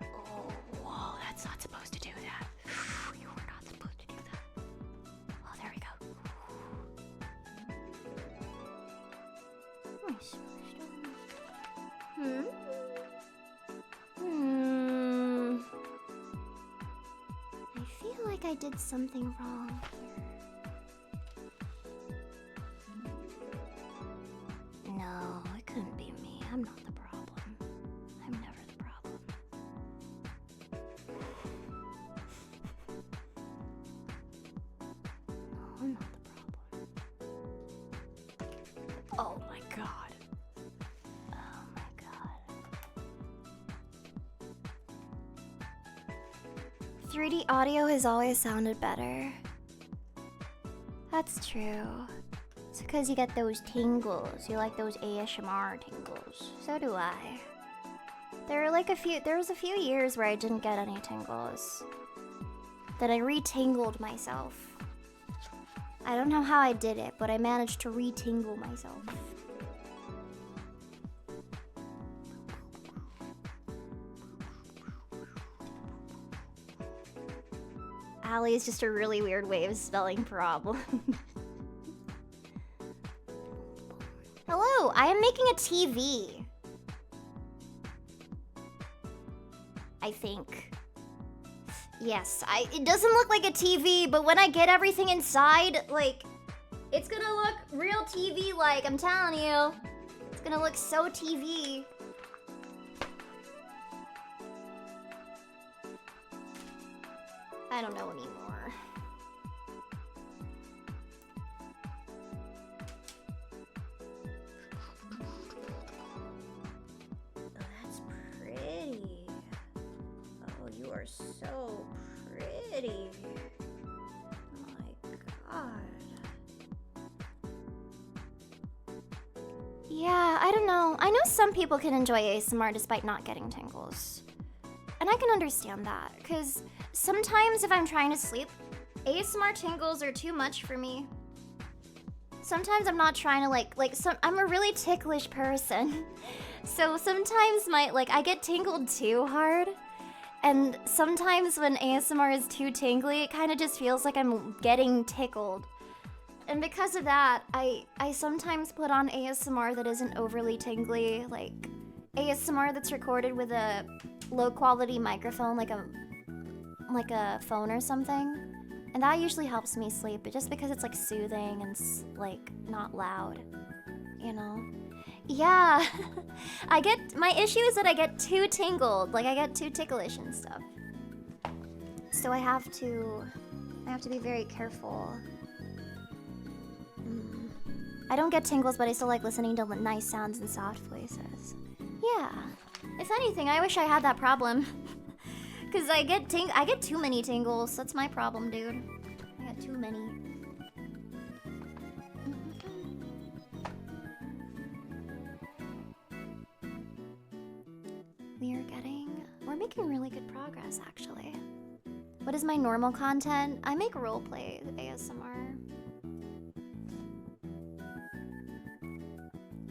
Speaker 2: Oh, whoa, that's not supposed to do that. You were not supposed to do that. Oh, there we go.
Speaker 1: I feel like I did something wrong. No, it couldn't be me. I'm not the problem. I'm never the problem. No, I'm not the problem.
Speaker 2: Oh my god.
Speaker 1: Oh my god. 3D audio has always sounded better. That's true. It's because you get those tingles. You like those ASMR tingles. So do I. There was a few years where I didn't get any tingles. Then I re-tingled myself. I don't know how I did it, but I managed to re-tingle myself. Ali is just a really weird way of spelling problem. Hello, I am making a TV. I think. Yes, it doesn't look like a TV, but when I get everything inside, like, it's gonna look real TV-like, I'm telling you. It's gonna look so TV. I don't know anymore. Oh, that's pretty. Oh, you are so pretty. Oh my god. Yeah, I don't know. I know some people can enjoy ASMR despite not getting tingles. And I can understand that, because sometimes if I'm trying to sleep, ASMR tingles are too much for me. Sometimes I'm not trying to I'm a really ticklish person. So sometimes I get tingled too hard. And sometimes when ASMR is too tingly, it kind of just feels like I'm getting tickled. And because of that, I sometimes put on ASMR that isn't overly tingly, like ASMR that's recorded with a low quality microphone, like a phone or something. And that usually helps me sleep, but just because it's like soothing and like not loud, you know? Yeah, my issue is that I get too tingled, like I get too ticklish and stuff. So I have to be very careful. I don't get tingles, but I still like listening to nice sounds and soft voices. Yeah, if anything, I wish I had that problem. Cause I get too many tingles. That's my problem, dude. I got too many. We're making really good progress, actually. What is my normal content? I make roleplay ASMR.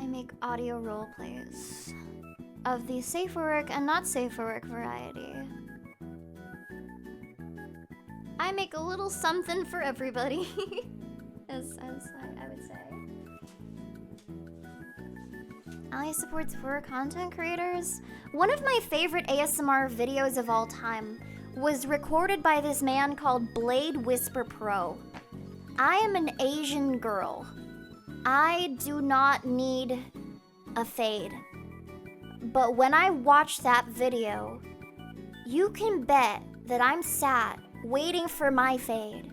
Speaker 1: I make audio roleplays of the safe for work and not safe for work variety. I make a little something for everybody, as I would say. Ali supports horror content creators. One of my favorite ASMR videos of all time was recorded by this man called Blade Whisper Pro. I am an Asian girl. I do not need a fade. But when I watched that video, You can bet that I'm sat waiting for my fade.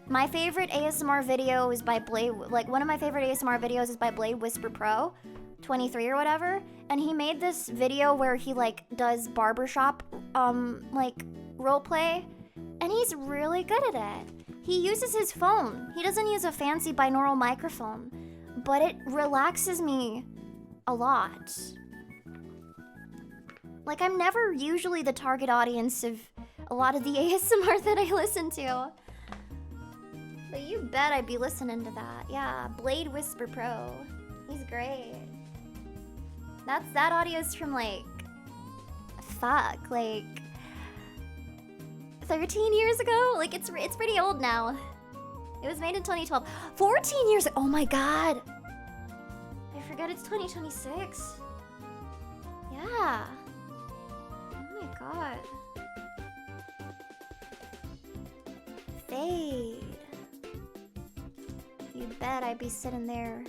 Speaker 1: My favorite ASMR video is by Blade, like one of my favorite ASMR videos is by Blade Whisper Pro 23 or whatever, and he made this video where he like does barbershop like role play, and he's really good at it. He uses his phone. He doesn't use a fancy binaural microphone, but it relaxes me a lot. Like, I'm never usually the target audience of a lot of the ASMR that I listen to. But you bet I'd be listening to that. Yeah, Blade Whisper Pro. He's great. That audio's from like, like 13 years ago? Like, it's pretty old now. It was made in 2012. 14 years, oh my god. I forgot it's 2026. Yeah. Oh my god. Fade. You bet I'd be sitting there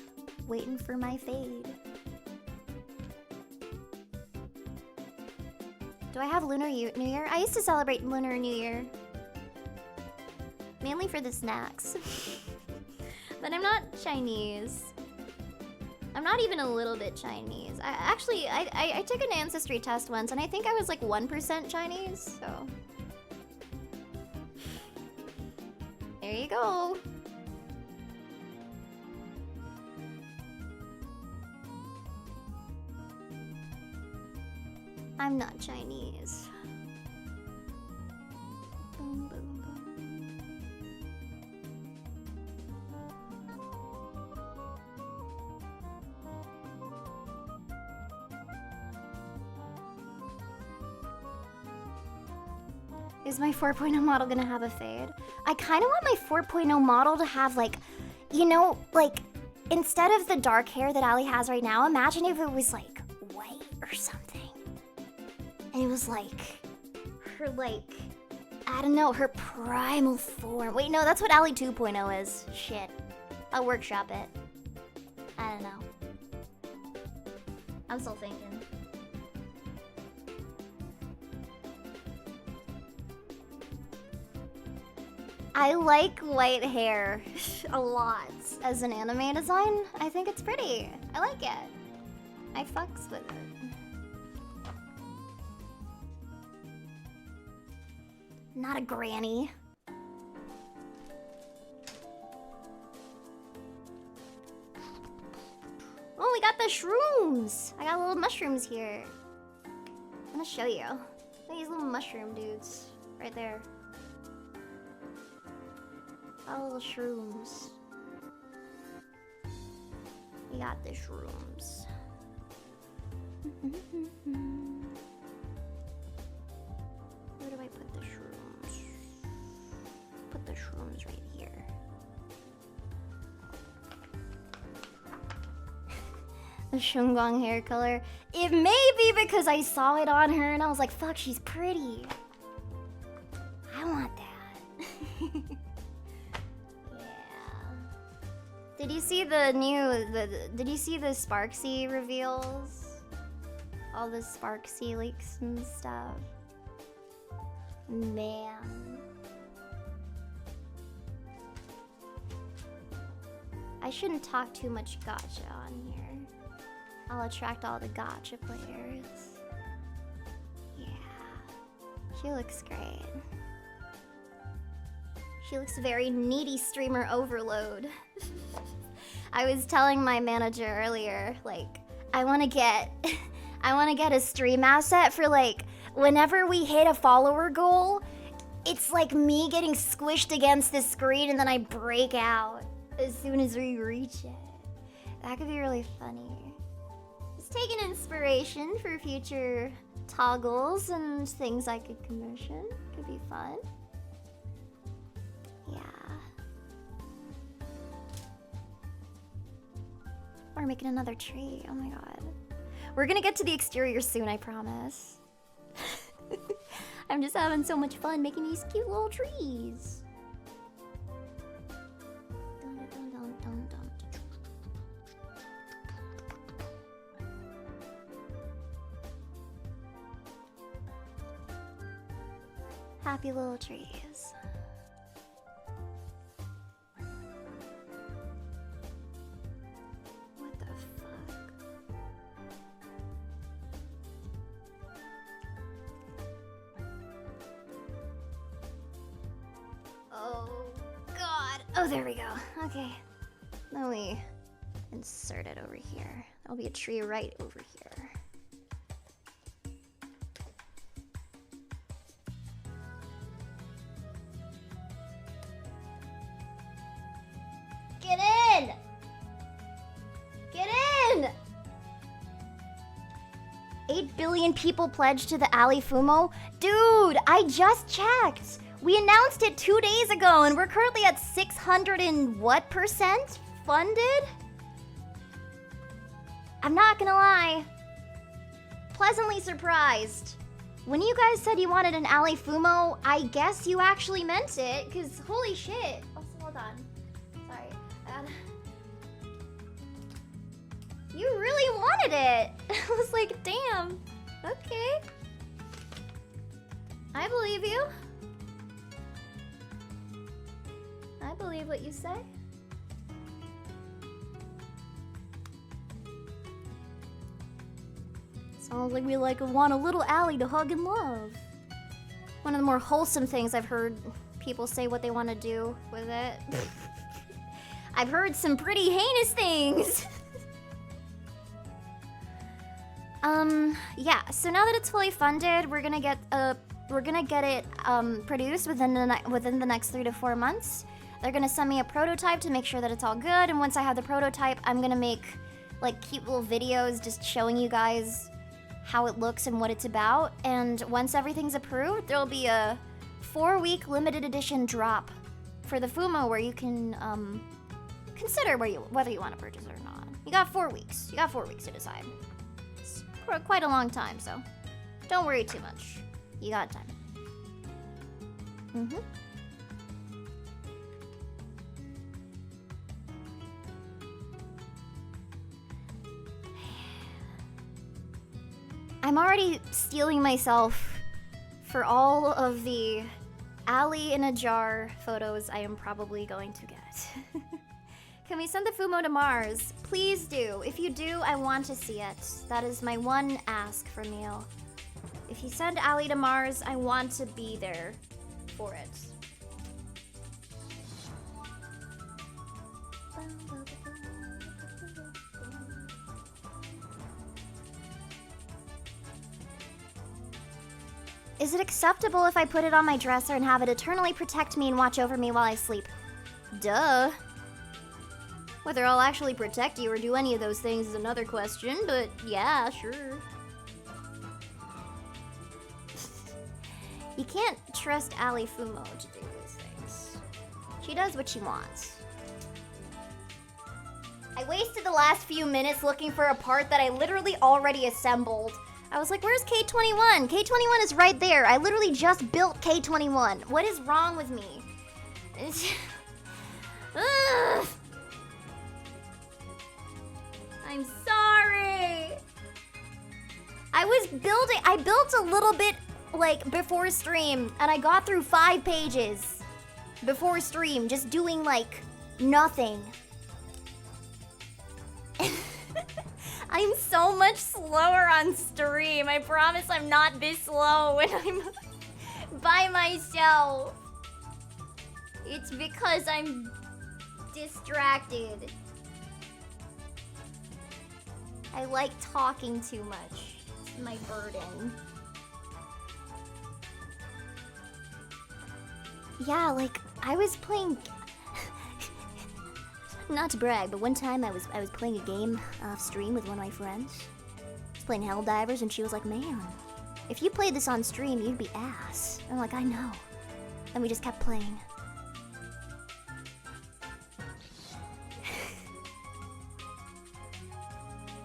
Speaker 1: waiting for my fade. Do I have Lunar New Year? I used to celebrate Lunar New Year. Mainly for the snacks. But I'm not Chinese. I'm not even a little bit Chinese. I took an ancestry test once and I think I was like 1% Chinese, so. There you go. I'm not Chinese. Boom, boom, boom. Is my 4.0 model gonna have a fade? I kind of want my 4.0 model to have like, you know, like, instead of the dark hair that Ali has right now, imagine if it was like white or something. And it was like, her like, I don't know, her primal form. Wait, no, that's what Ali 2.0 is. Shit. I'll workshop it. I don't know. I'm still thinking. I like white hair a lot as an anime design. I think it's pretty. I like it. I fucks with it. Not a granny. Oh, we got the shrooms. I got little mushrooms here. I'm gonna show you. These little mushroom dudes right there. Got little shrooms. We got the shrooms. Where do I put the shrooms? Put the shrooms right here. The Shunguang hair color. It may be because I saw it on her and I was like, fuck, she's pretty. I want that. Yeah. Did you see the new, did you see the Sparksy reveals? All the Sparksy leaks and stuff. Man. I shouldn't talk too much gacha on here. I'll attract all the gacha players. Yeah. She looks great. She looks very needy streamer overload. I was telling my manager earlier, like, I wanna get a stream asset for like, whenever we hit a follower goal, it's like me getting squished against the screen and then I break out as soon as we reach it. That could be really funny. Just taking inspiration for future toggles and things I could commission. Could be fun. Yeah. We're making another tree. Oh my god. We're gonna get to the exterior soon, I promise. I'm just having so much fun making these cute little trees. Happy little trees. What the fuck? Oh god. Oh, there we go. Okay. Let me insert it over here. There'll be a tree right over here. Get in! Get in! 8 billion people pledged to the Fumo? Dude, I just checked! We announced it 2 days ago and we're currently at 600 and what percent funded? I'm not gonna lie. Pleasantly surprised. When you guys said you wanted an Fumo, I guess you actually meant it, cause holy shit. Oh, hold on. Sorry. You really wanted it. I was like, damn. Okay. I believe you. I believe what you say. Sounds like we want a little Allie to hug and love. One of the more wholesome things I've heard people say what they want to do with it. I've heard some pretty heinous things. Yeah, so now that it's fully funded, we're gonna get it produced within the next 3 to 4 months. They're gonna send me a prototype to make sure that it's all good, and once I have the prototype, I'm gonna make like cute little videos just showing you guys how it looks and what it's about. And once everything's approved, there'll be a 4-week limited edition drop for the Fumo where you can consider whether you want to purchase it or not. You got 4 weeks. You got 4 weeks to decide. It's quite a long time, so don't worry too much. You got time. I'm already stealing myself for all of the Allie in a jar photos I am probably going to get. Can we send the Fumo to Mars? Please do. If you do, I want to see it. That is my one ask from you. If you send Allie to Mars, I want to be there for it. Is it acceptable if I put it on my dresser and have it eternally protect me and watch over me while I sleep? Duh. Whether I'll actually protect you or do any of those things is another question, but yeah, sure. You can't trust Ali Fumo to do these things. She does what she wants. I wasted the last few minutes looking for a part that I literally already assembled. I was like, where's K21? K21 is right there. I literally just built K21. What is wrong with me? Ugh. I'm sorry. I built a little bit like before stream and I got through 5 pages before stream just doing like nothing. I'm so much slower on stream. I promise I'm not this slow when I'm by myself. It's because I'm distracted. I like talking too much. It's my burden. Yeah, like I was playing. Not to brag, but one time I was playing a game off stream with one of my friends. I was playing Helldivers, and she was like, "Man, if you played this on stream, you'd be ass." And I'm like, "I know." And we just kept playing.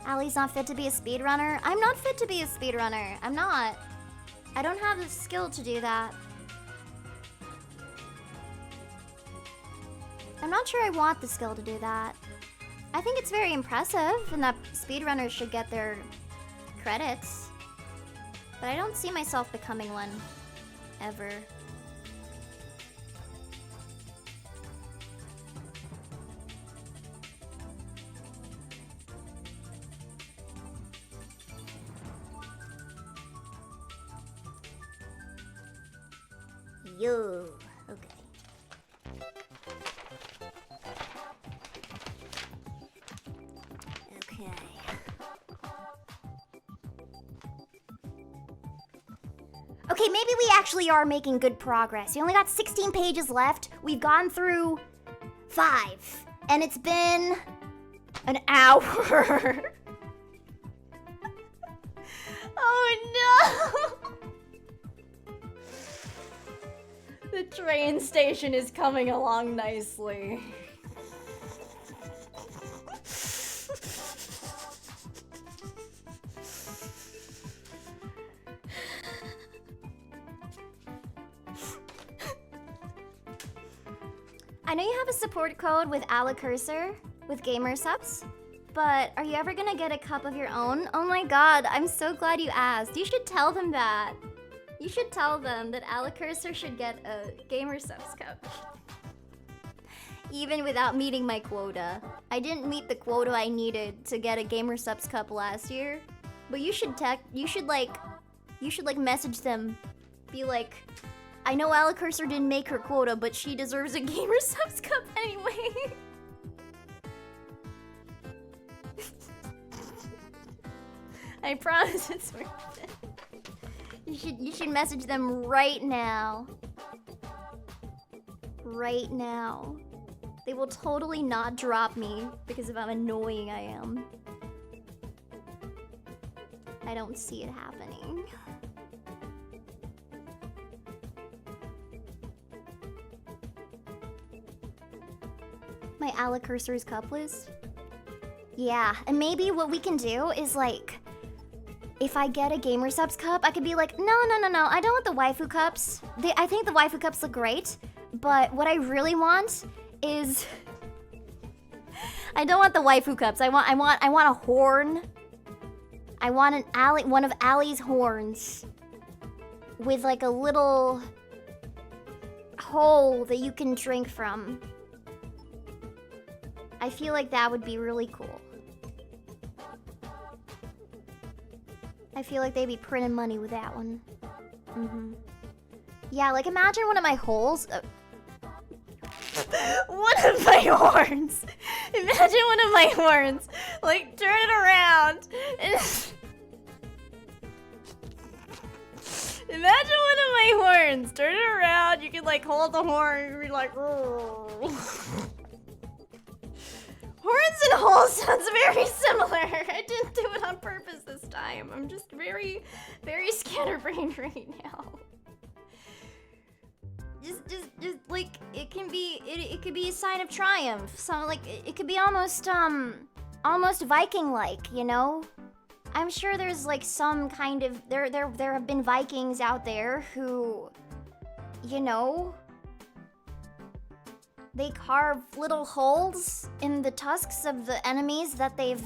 Speaker 1: Allie's not fit to be a speedrunner. I'm not fit to be a speedrunner. I'm not. I don't have the skill to do that. I'm not sure I want the skill to do that. I think it's very impressive and that speedrunners should get their credits. But I don't see myself becoming one. Ever. Yo. Okay. Okay. Okay, maybe we actually are making good progress. We only got 16 pages left. We've gone through 5. And it's been an hour. Oh no! The train station is coming along nicely. I know you have a support code with Alekirser with gamer subs, but are you ever gonna get a cup of your own? Oh my god, I'm so glad you asked. You should tell them that. You should tell them that Alekirser should get a gamer subs cup. Even without meeting my quota. I didn't meet the quota I needed to get a gamer subs cup last year. But you should message them. Be like, I know Alekirser didn't make her quota, but she deserves a gamer subs cup anyway. I promise it's worth it. You should message them right now. Right now. They will totally not drop me because of how annoying I am. I don't see it happening. My Alekirser's cup list? Yeah, and maybe what we can do is like, if I get a gamer subs cup, I could be like, no, I don't want the waifu cups. I think the waifu cups look great, but what I really want is, I don't want the waifu cups. I want a horn. I want one of Allie's horns with like a little hole that you can drink from. I feel like that would be really cool. I feel like they'd be printing money with that one. Yeah, like imagine one of my holes. One of my horns. Imagine one of my horns. Like turn it around. Imagine one of my horns. Turn it around. You can like hold the horn and be like. Horns and holes sounds very similar. I didn't do it on purpose this time. I'm just very, very scatterbrained right now. Just like it can be. It could be a sign of triumph. So like it could be almost Viking-like, you know. I'm sure there's like some kind of there have been Vikings out there who, you know. They carve little holes in the tusks of the enemies that they've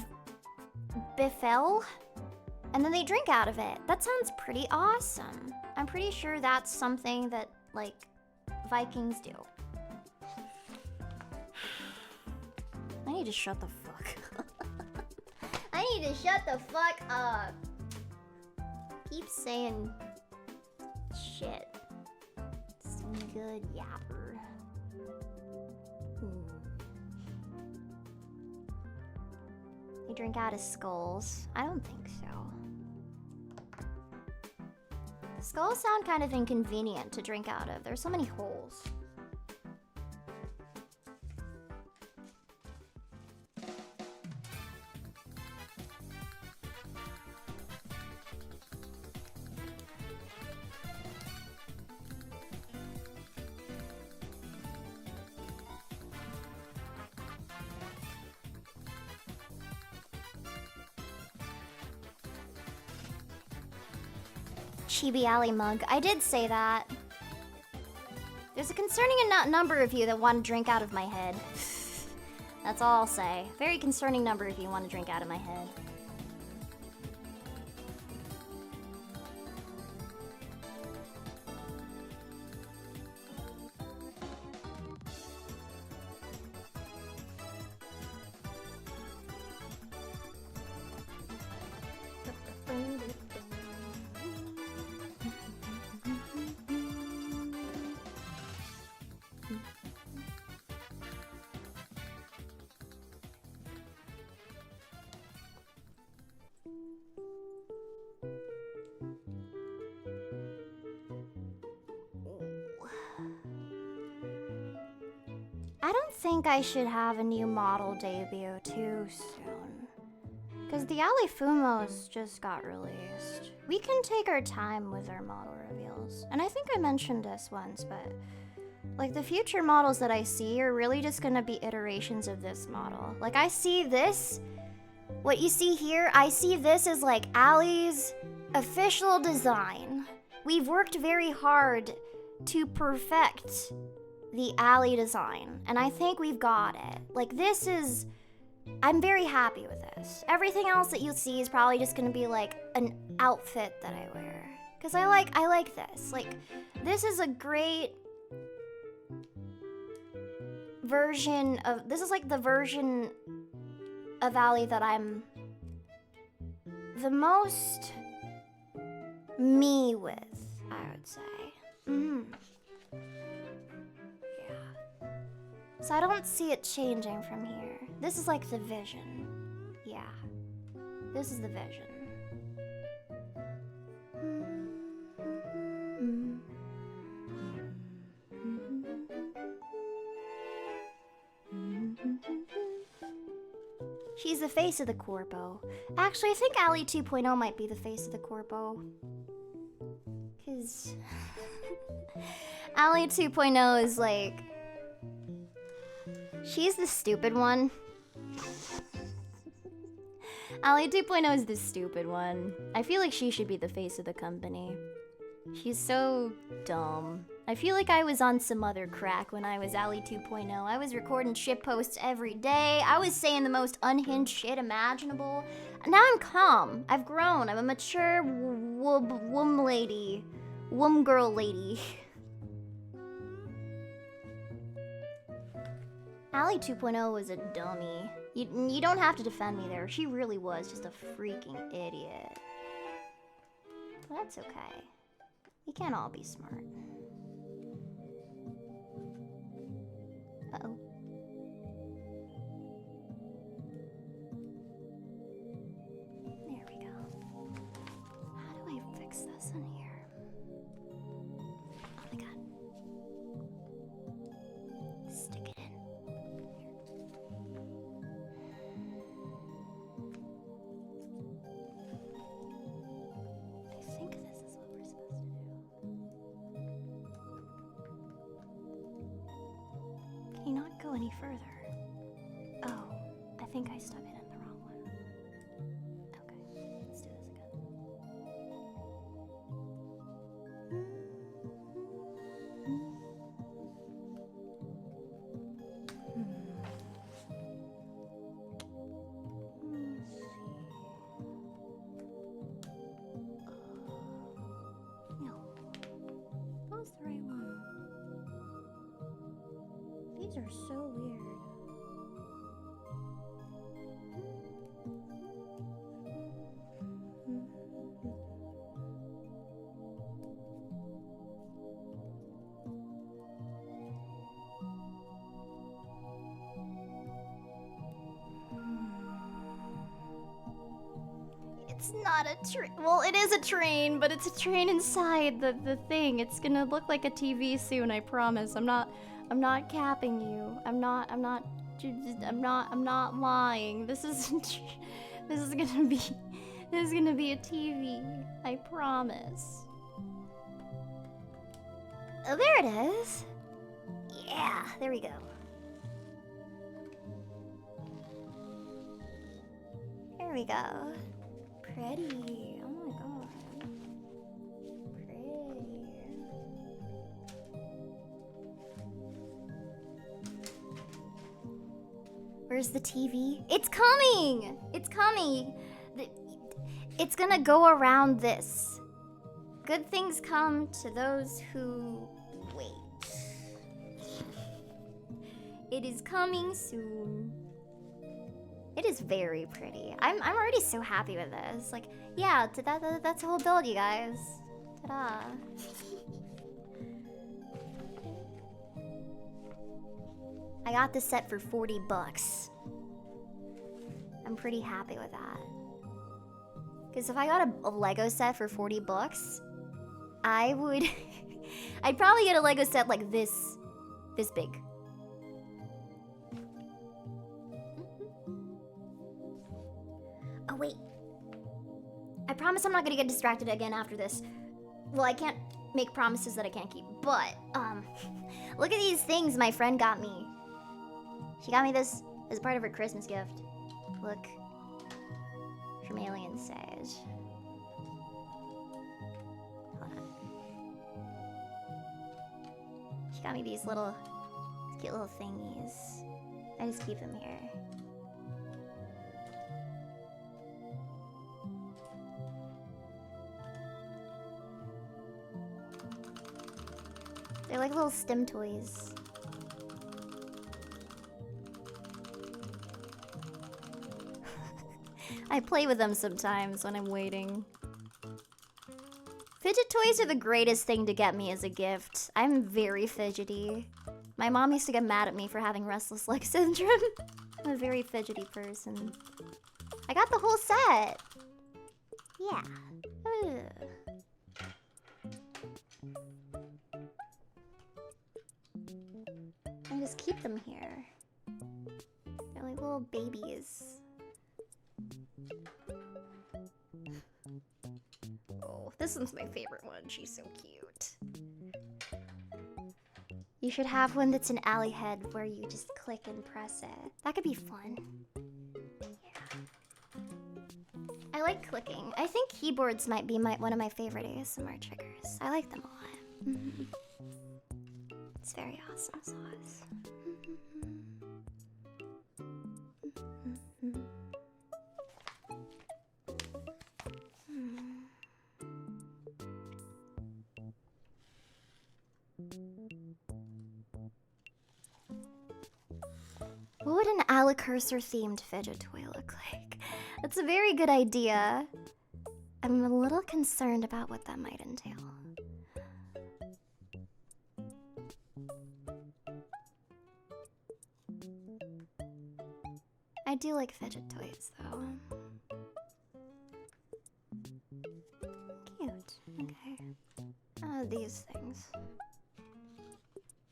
Speaker 1: befell, and then they drink out of it. That sounds pretty awesome. I'm pretty sure that's something that, like, Vikings do. I need to shut the fuck up. I need to shut the fuck up. Keep saying shit. Some good yapper. They drink out of skulls. I don't think so. Skulls sound kind of inconvenient to drink out of. There's so many holes. Chibi Alley mug. I did say that. There's a concerning number of you that want to drink out of my head. That's all I'll say. Very concerning number of you want to drink out of my head. I don't think I should have a new model debut too soon. Because the Ali Fumos just got released. We can take our time with our model reveals. And I think I mentioned this once, but like the future models that I see are really just gonna be iterations of this model. Like I see this, what you see here, I see this as like Ali's official design. We've worked very hard to perfect the Ali design, and I think we've got it. Like this is, I'm very happy with this. Everything else that you'll see is probably just gonna be like an outfit that I wear. Cause I like this. Like, this is a great version of, this is like the version of Ali that I'm the most me with, I would say. Yeah. So I don't see it changing from here. This is like the vision. Yeah. This is the vision. She's the face of the corpo. Actually, I think Ali 2.0 might be the face of the corpo. Cause Ali 2.0 is like, she's the stupid one. Ali 2.0 is the stupid one. I feel like she should be the face of the company. She's so dumb. I feel like I was on some other crack when I was Ali 2.0. I was recording shit posts every day. I was saying the most unhinged shit imaginable. Now I'm calm. I've grown. I'm a mature womb lady. Womb girl lady. Ali 2.0 was a dummy. You don't have to defend me there. She really was just a freaking idiot. But that's okay. You can't all be smart. Uh-oh. There we go. How do I fix this in here? Oh my god. Stick it in. I think this is what we're supposed to do. Can you not go any further? Oh, I think I stuck it in the wrong one. Okay, let's do this again. No. That was the right one. These are so weird. It's not a train. Well, it is a train, but it's a train inside the thing. It's gonna look like a TV soon, I promise. I'm not capping you. I'm not lying. This is gonna be a TV. I promise. Oh, there it is. Yeah, there we go. There we go. Pretty. Oh my god. Pretty. Where's the TV? It's coming! It's coming! It's gonna go around this. Good things come to those who wait. It is coming soon. It is very pretty. I'm already so happy with this. Like, yeah, that's the whole build, you guys. Ta-da. I got this set for 40 bucks. I'm pretty happy with that. Because if I got a Lego set for 40 bucks, I would... I'd probably get a Lego set like this big. wait. I promise I'm not gonna get distracted again after this. Well, I can't make promises that I can't keep, but, look at these things my friend got me. She got me this as part of her Christmas gift. Look. From Alien Sage. Hold on. She got me these little, cute little thingies. I just keep them here. They're like little stem toys. I play with them sometimes when I'm waiting. Fidget toys are the greatest thing to get me as a gift. I'm very fidgety. My mom used to get mad at me for having restless leg syndrome. I'm a very fidgety person. I got the whole set. Yeah. Ugh. And just keep them here. They're like little babies. Oh, this one's my favorite one. She's so cute. You should have one that's an alley head where you just click and press it. That could be fun. Yeah. I like clicking. I think keyboards might be one of my favorite ASMR triggers. I like them a lot. It's very awesome sauce. What would an Alekirser themed fidget toy look like? That's a very good idea. I'm a little concerned about what that might entail. I do like fidget toys, though. Cute. Okay. These things.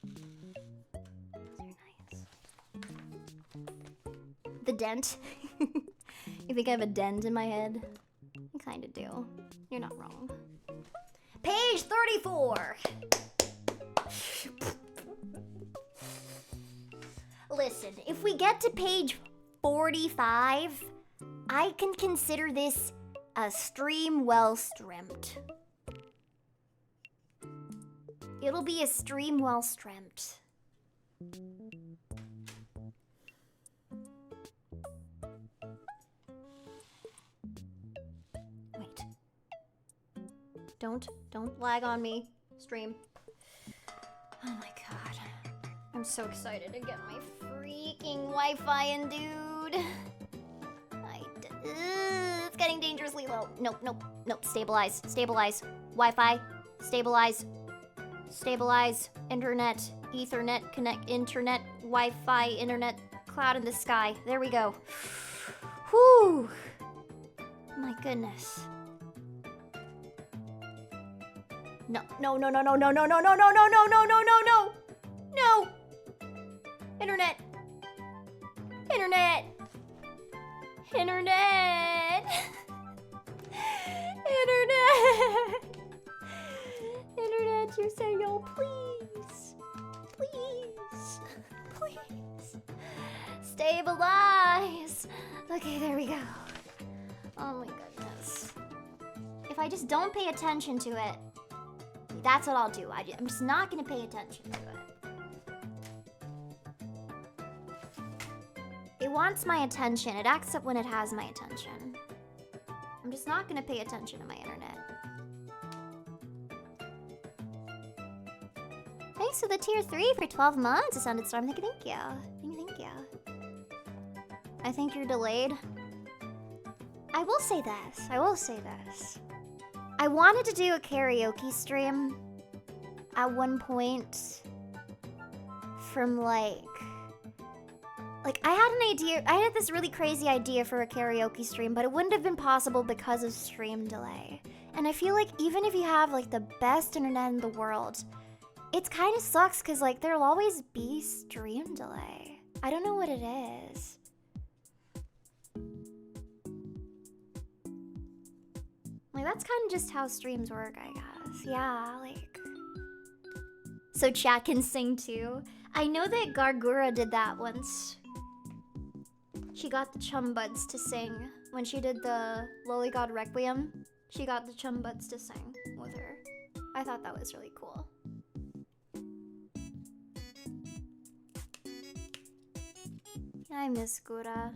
Speaker 1: Those are nice. The dent. You think I have a dent in my head? I kinda do. You're not wrong. Page 34! Listen, if we get to page 45, I can consider this a stream well streamed. It'll be a stream well streamed. Wait. Don't lag on me, stream. Oh my god. I'm so excited to get my freaking Wi-Fi in, dude. It's getting dangerously low. Nope. Stabilize. Wi-Fi. Stabilize. Internet. Ethernet. Connect. Internet. Wi-Fi. Internet. Cloud in the sky. There we go. Whew. My goodness. No. No. Internet. Internet, you say yo, please. Stabilize. Okay, there we go. Oh my goodness. If I just don't pay attention to it, that's what I'll do. I'm just not gonna pay attention to it. It wants my attention. It acts up when it has my attention. I'm just not gonna pay attention to my internet. Thanks for the tier 3 for 12 months, Ascended Storm. Thank you. Thank you. I think you're delayed. I will say this. I wanted to do a karaoke stream at one point from like I had an idea. I had this really crazy idea for a karaoke stream, but it wouldn't have been possible because of stream delay. And I feel like even if you have like the best internet in the world, it kind of sucks because like there'll always be stream delay. I don't know what it is. that's kind of just how streams work, I guess. Yeah, like... So chat can sing too. I know that Gargura did that once. She got the Chum Buds to sing. When she did the Lowly God Requiem, she got the Chum Buds to sing with her. I thought that was really cool. I miss Gura.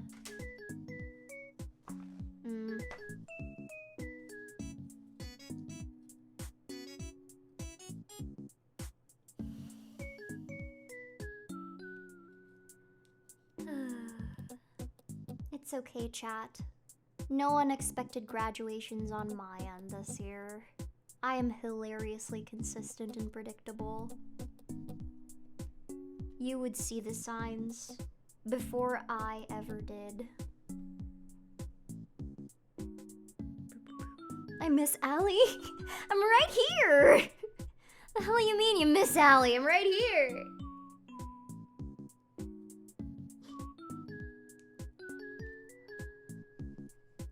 Speaker 1: It's okay, chat. No unexpected graduations on my end this year. I am hilariously consistent and predictable. You would see the signs before I ever did. I miss Allie. I'm right here. The hell you mean you miss Allie? I'm right here.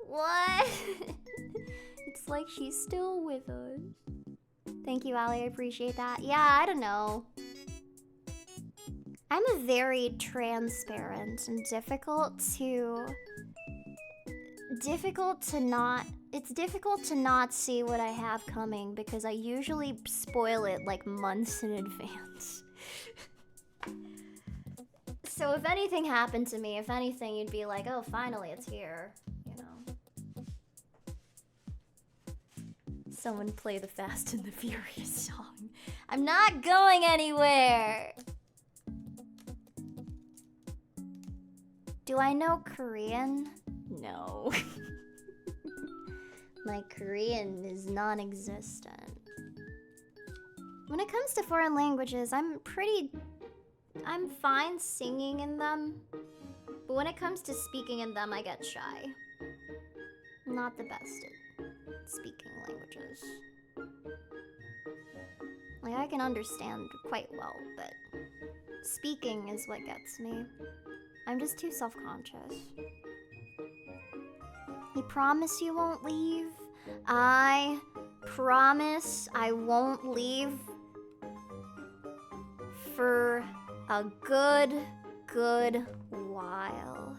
Speaker 1: What? It's like she's still with us. Thank you, Allie. I appreciate that. Yeah, I don't know. I'm a very transparent and difficult to not see what I have coming because I usually spoil it like months in advance. So if anything happened to me, if anything, you'd be like, oh, finally it's here, you know. Someone play the Fast and the Furious song. I'm not going anywhere. Do I know Korean? No. My Korean is non-existent. When it comes to foreign languages, I'm fine singing in them. But when it comes to speaking in them, I get shy. I'm not the best at speaking languages. Like, I can understand quite well, but speaking is what gets me. I'm just too self-conscious. You promise you won't leave? I promise I won't leave for a good while.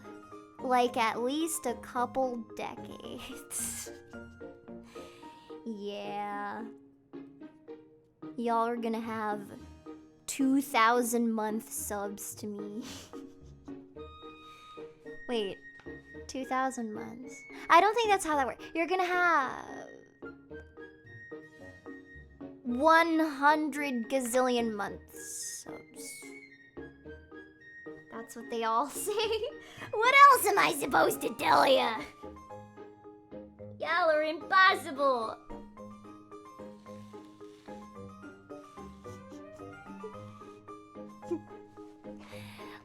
Speaker 1: Like at least a couple decades. Yeah. Y'all are gonna have 2,000-month subs to me. Wait, 2,000 months? I don't think that's how that works. You're gonna have 100 gazillion months subs. That's what they all say. What else am I supposed to tell ya? Y'all are impossible.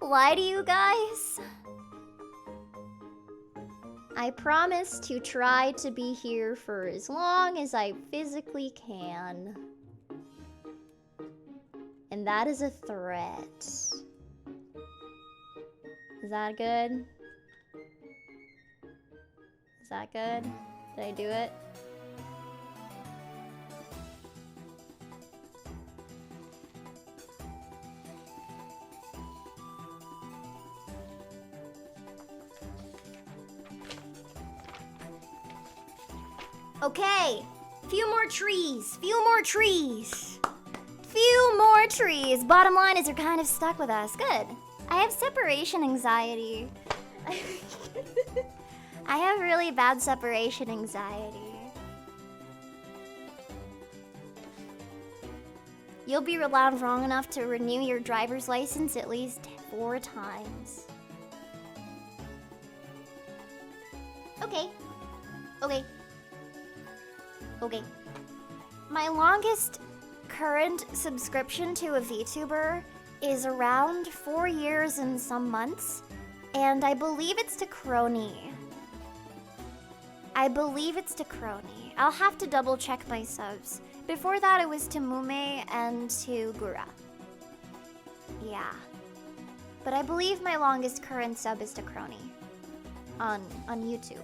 Speaker 1: Lie to you guys? I promise to try to be here for as long as I physically can. And that is a threat. Is that good? Is that good? Did I do it? Okay, few more trees. Bottom line is you're kind of stuck with us. Good. I have separation anxiety. I have really bad separation anxiety. You'll be allowed long enough to renew your driver's license at least 4 times. Okay. My longest current subscription to a VTuber is around 4 years and some months, and I believe it's to Crony. I'll have to double check my subs. Before that, it was to Mume and to Gura. Yeah. But I believe my longest current sub is to Crony. On YouTube.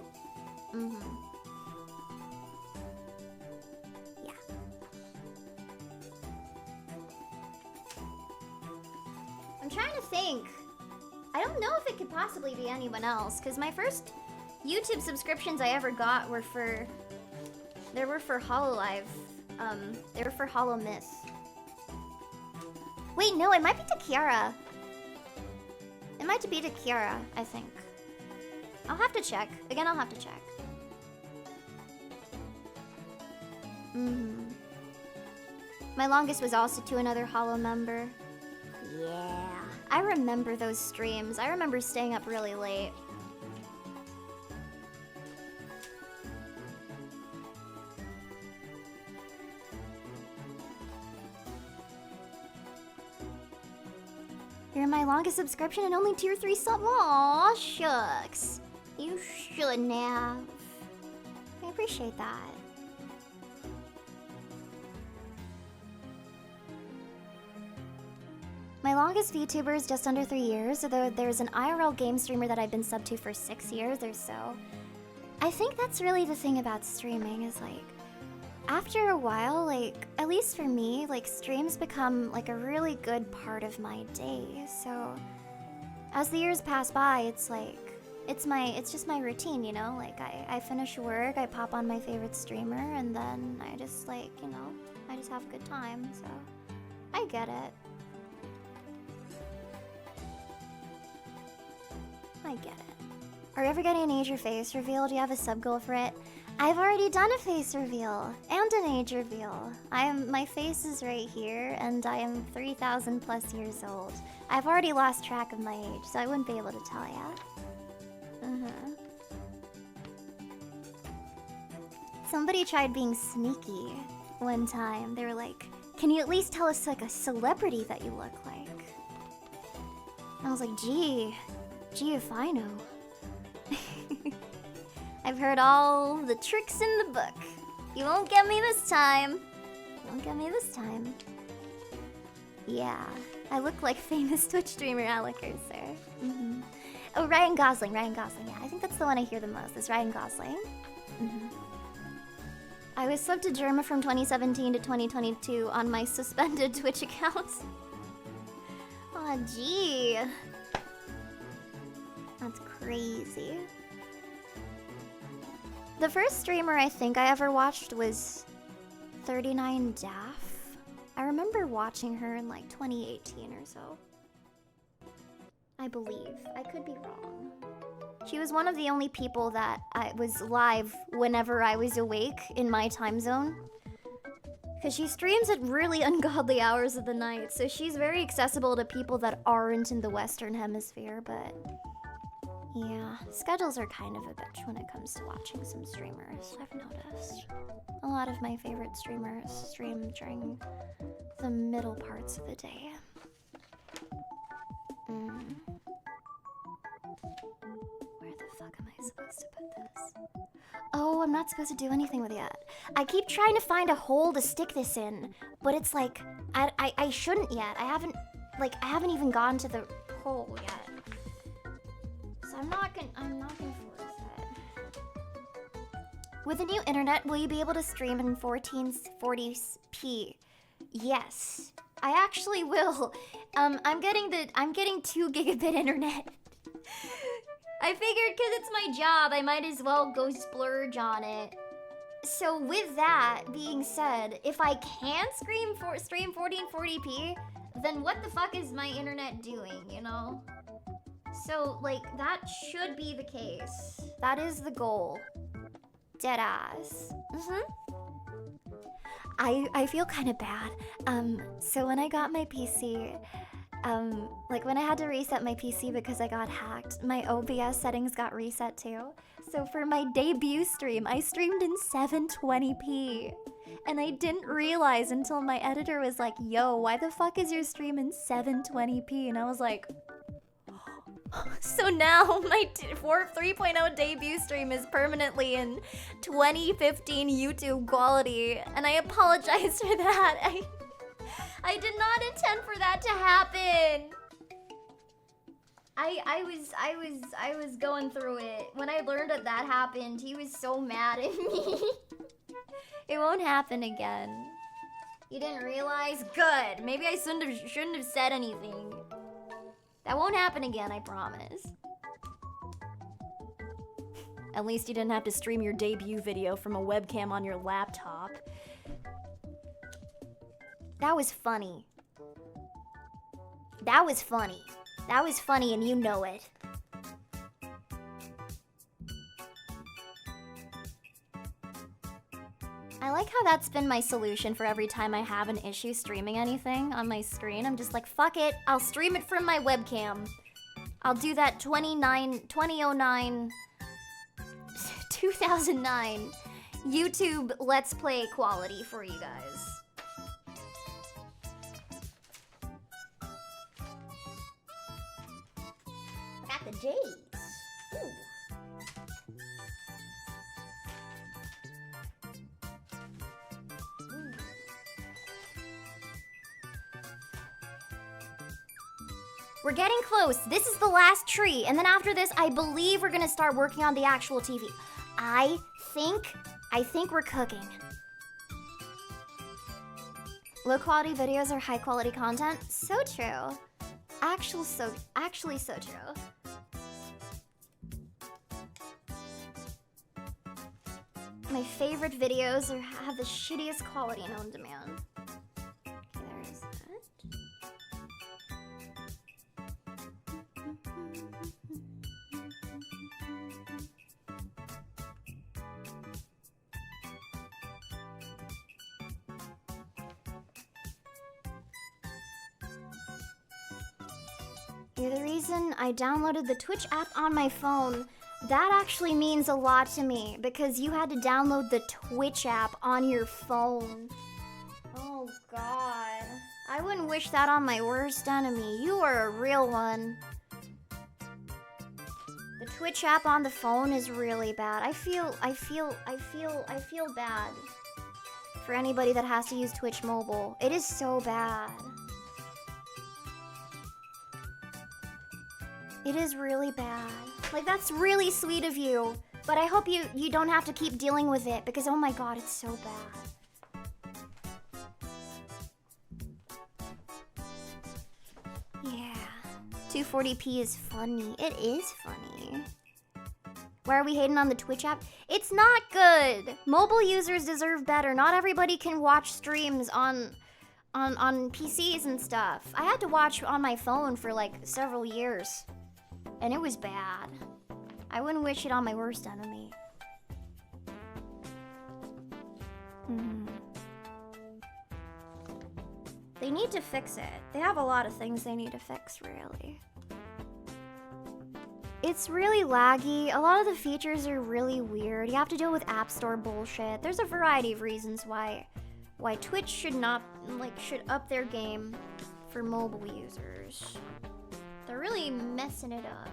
Speaker 1: don't know if it could possibly be anyone else, because my first YouTube subscriptions I ever got were for... They were for Hololive. They were for Hollow Myth. Wait, no, it might be to Kiara. It might be to Kiara, I think. I'll have to check. Again, I'll have to check. My longest was also to another Hollow member. Yeah. I remember those streams. I remember staying up really late. You're my longest subscription and only tier 3 sub. Aw, shucks. You shouldn't have. I appreciate that. My longest VTuber is just under 3 years, although there's an IRL game streamer that I've been sub to for 6 years or so. I think that's really the thing about streaming is like, after a while, like, at least for me, like, streams become like a really good part of my day. So as the years pass by, it's like, it's just my routine, you know? Like, I finish work, I pop on my favorite streamer, and then I just, like, you know, I just have a good time, so I get it. I get it. Are you ever gonna age your face reveal? Do you have a sub goal for it? I've already done a face reveal and an age reveal. My face is right here, and I am 3,000 plus years old. I've already lost track of my age, so I wouldn't be able to tell ya. Somebody tried being sneaky one time. They were like, "Can you at least tell us like a celebrity that you look like?" And I was like, "Gee, if I know." I've heard all the tricks in the book. You won't get me this time. You won't get me this time. Yeah, I look like famous Twitch streamer Alekirser. Oh, Ryan Gosling. Yeah, I think that's the one I hear the most, is Ryan Gosling. I was subbed to Germa from 2017 to 2022 on my suspended Twitch account. Aw, gee. That's crazy. The first streamer I think I ever watched was 39 Daff. I remember watching her in like 2018 or so. I believe. I could be wrong. She was one of the only people that I was live whenever I was awake in my time zone. Because she streams at really ungodly hours of the night, so she's very accessible to people that aren't in the Western Hemisphere, but... yeah, schedules are kind of a bitch when it comes to watching some streamers, I've noticed. A lot of my favorite streamers stream during the middle parts of the day. Where the fuck am I supposed to put this? Oh, I'm not supposed to do anything with it yet. I keep trying to find a hole to stick this in, but it's like, I shouldn't yet. I haven't even gone to the hole yet. So I'm not gonna force it. With the new internet, will you be able to stream in 1440p? Yes, I actually will. I'm getting 2 gigabit internet. I figured because it's my job, I might as well go splurge on it. So with that being said, if I can't stream 1440p, then what the fuck is my internet doing, you know? So, like, that should be the case. That is the goal. Deadass. I feel kind of bad. So when I got my PC, like when I had to reset my PC because I got hacked, my OBS settings got reset too. So for my debut stream, I streamed in 720p. And I didn't realize until my editor was like, "Yo, why the fuck is your stream in 720p?" And I was like... So now my 3.0 debut stream is permanently in 2015 YouTube quality, and I apologize for that. I did not intend for that to happen. I was going through it. When I learned that happened, he was so mad at me. It won't happen again. You didn't realize? Good. Maybe I shouldn't have said anything. That won't happen again, I promise. At least you didn't have to stream your debut video from a webcam on your laptop. That was funny. That was funny. That was funny and you know it. I like how that's been my solution for every time I have an issue streaming anything on my screen. I'm just like, fuck it, I'll stream it from my webcam. I'll do that 2009 YouTube Let's Play quality for you guys. Got the J's. Ooh. We're getting close. This is the last tree. And then after this, I believe we're gonna start working on the actual TV. I think we're cooking. Low quality videos are high quality content. So true. Actually so true. My favorite videos have the shittiest quality and on demand. Okay, there is that. You're the reason I downloaded the Twitch app on my phone. That actually means a lot to me because you had to download the Twitch app on your phone. Oh god. I wouldn't wish that on my worst enemy. You are a real one. The Twitch app on the phone is really bad. I feel bad for anybody that has to use Twitch mobile. It is so bad. It is really bad. Like, that's really sweet of you. But I hope you don't have to keep dealing with it because, oh my god, it's so bad. Yeah. 240p is funny. It is funny. Why are we hating on the Twitch app? It's not good. Mobile users deserve better. Not everybody can watch streams on PCs and stuff. I had to watch on my phone for like several years. And it was bad. I wouldn't wish it on my worst enemy. They need to fix it. They have a lot of things they need to fix, really. It's really laggy. A lot of the features are really weird. You have to deal with App Store bullshit. There's a variety of reasons why Twitch should up their game for mobile users. They're really messing it up.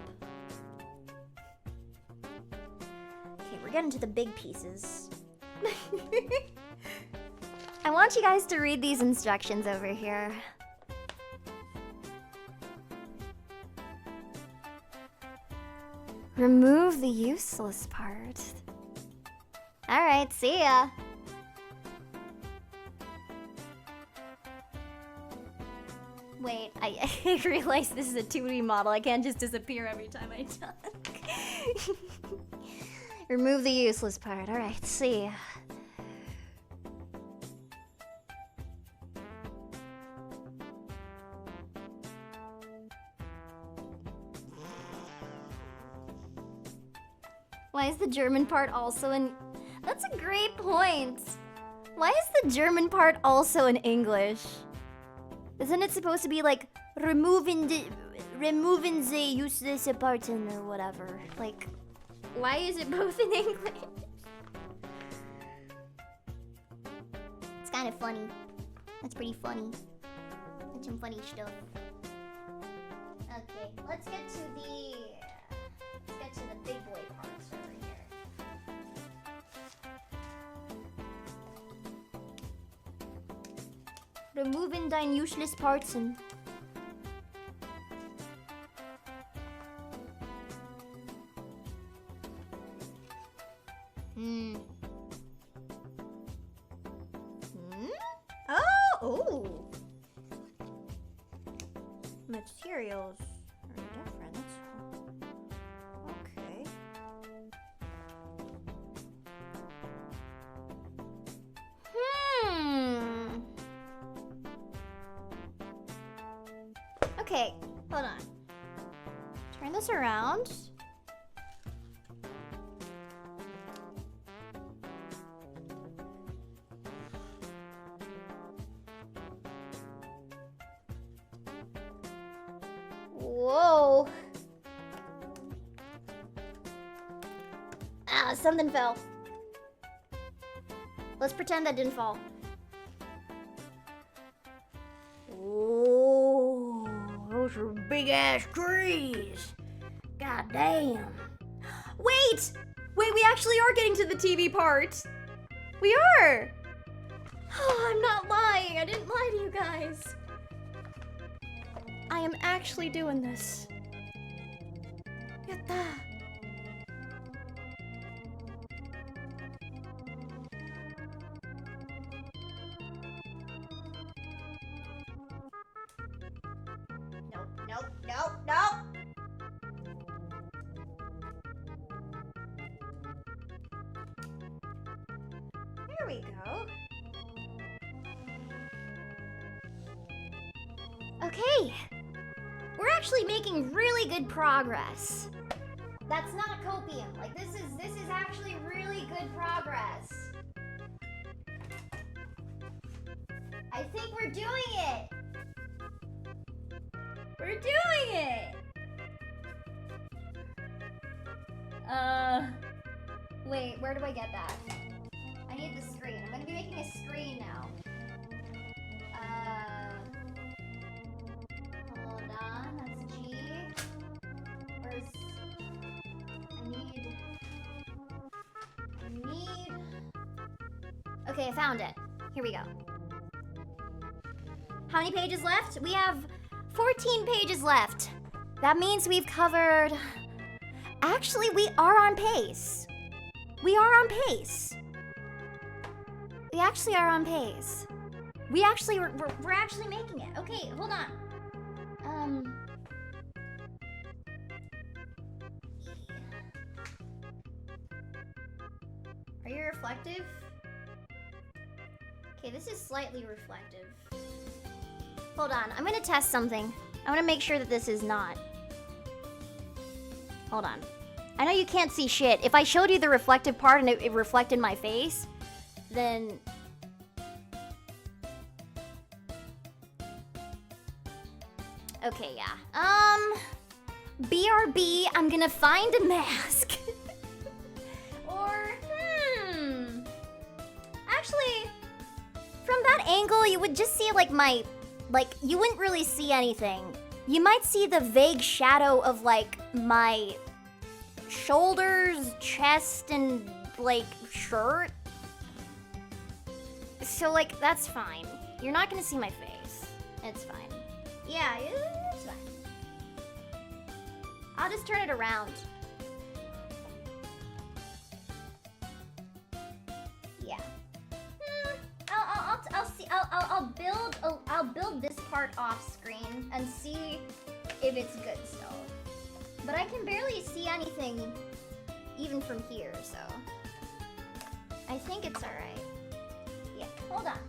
Speaker 1: Okay, we're getting to the big pieces. I want you guys to read these instructions over here. Remove the useless part. Alright, see ya. Wait, I realized this is a 2D model. I can't just disappear every time I talk. Remove the useless part. Alright, see ya. Why is the German part also in... That's a great point. Why is the German part also in English? Isn't it supposed to be like removing the useless part or whatever? Like, why is it both in English? It's kind of funny. That's pretty funny. That's some funny stuff. Okay, let's get to the big boy parts over here. Removing thine useless parts and... Oh! Materials. Okay, hold on. Turn this around. Whoa. Ah, something fell. Let's pretend that didn't fall. Oh, those are big ass trees. God damn. Wait! Wait, we actually are getting to the TV part. We are. Oh, I'm not lying. I didn't lie to you guys. I am actually doing this. Yatta. Nope. There we go. Okay. We're actually making really good progress. That's not copium. Like this is actually really good progress. I think we're doing it. We're doing it. Wait, where do I get that? I need the screen. I'm gonna be making a screen now. Hold on, that's G. Where's, I need, okay, I found it. Here we go. How many pages left? We have 14 pages left. That means we've covered, actually we are on pace. We are on pace. We actually are on pace. We're actually making it. Okay, hold on. Are you reflective? Okay, this is slightly reflective. Hold on, I'm gonna test something. I wanna make sure that this is not. Hold on. I know you can't see shit. If I showed you the reflective part and it reflected my face, then... Okay, yeah. BRB, I'm gonna find a mask. Or, actually, from that angle, you would just see, like, you wouldn't really see anything. You might see the vague shadow of, like, my shoulders, chest, and, like, shirt. So, like, that's fine. You're not gonna see my face. It's fine. Yeah, it's fine. I'll just turn it around. Yeah. I'll build this part off screen and see if it's good still. But I can barely see anything even from here, so I think it's alright. Yeah, hold on.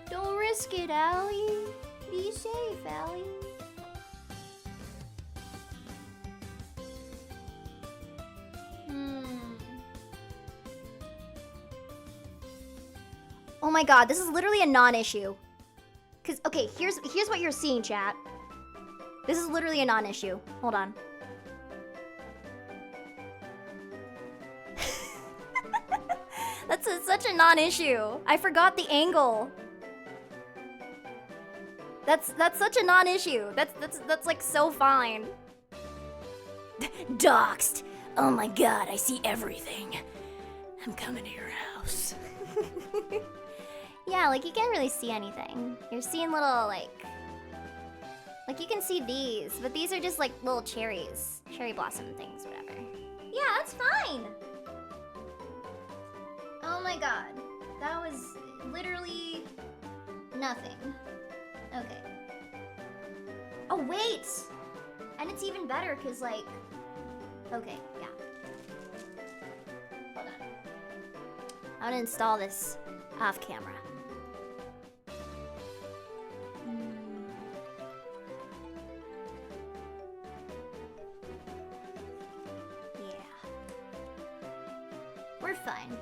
Speaker 1: Don't risk it, Allie. Be safe, Allie. Oh my god, this is literally a non-issue. Cause, okay, here's what you're seeing, chat. This is literally a non-issue. Hold on. That's such a non-issue. I forgot the angle. That's such a non-issue. That's like so fine. Doxed. Oh my god, I see everything. I'm coming to your house. Yeah, like you can't really see anything. You're seeing little like you can see these, but these are just like little cherries, cherry blossom things, whatever. Yeah, that's fine. Oh my god, that was literally nothing. Okay. Oh wait, and it's even better because like, okay, yeah. Hold on. I'm gonna install this off camera. fine.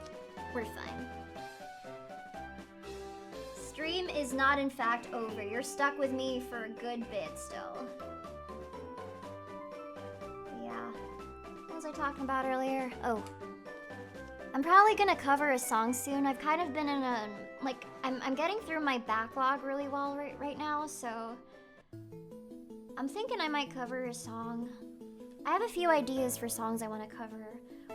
Speaker 1: We're fine. Stream is not in fact over. You're stuck with me for a good bit still. Yeah. What was I talking about earlier? Oh. I'm probably gonna cover a song soon. I've kind of been in a, like, I'm getting through my backlog really well right now, so I'm thinking I might cover a song. I have a few ideas for songs I want to cover.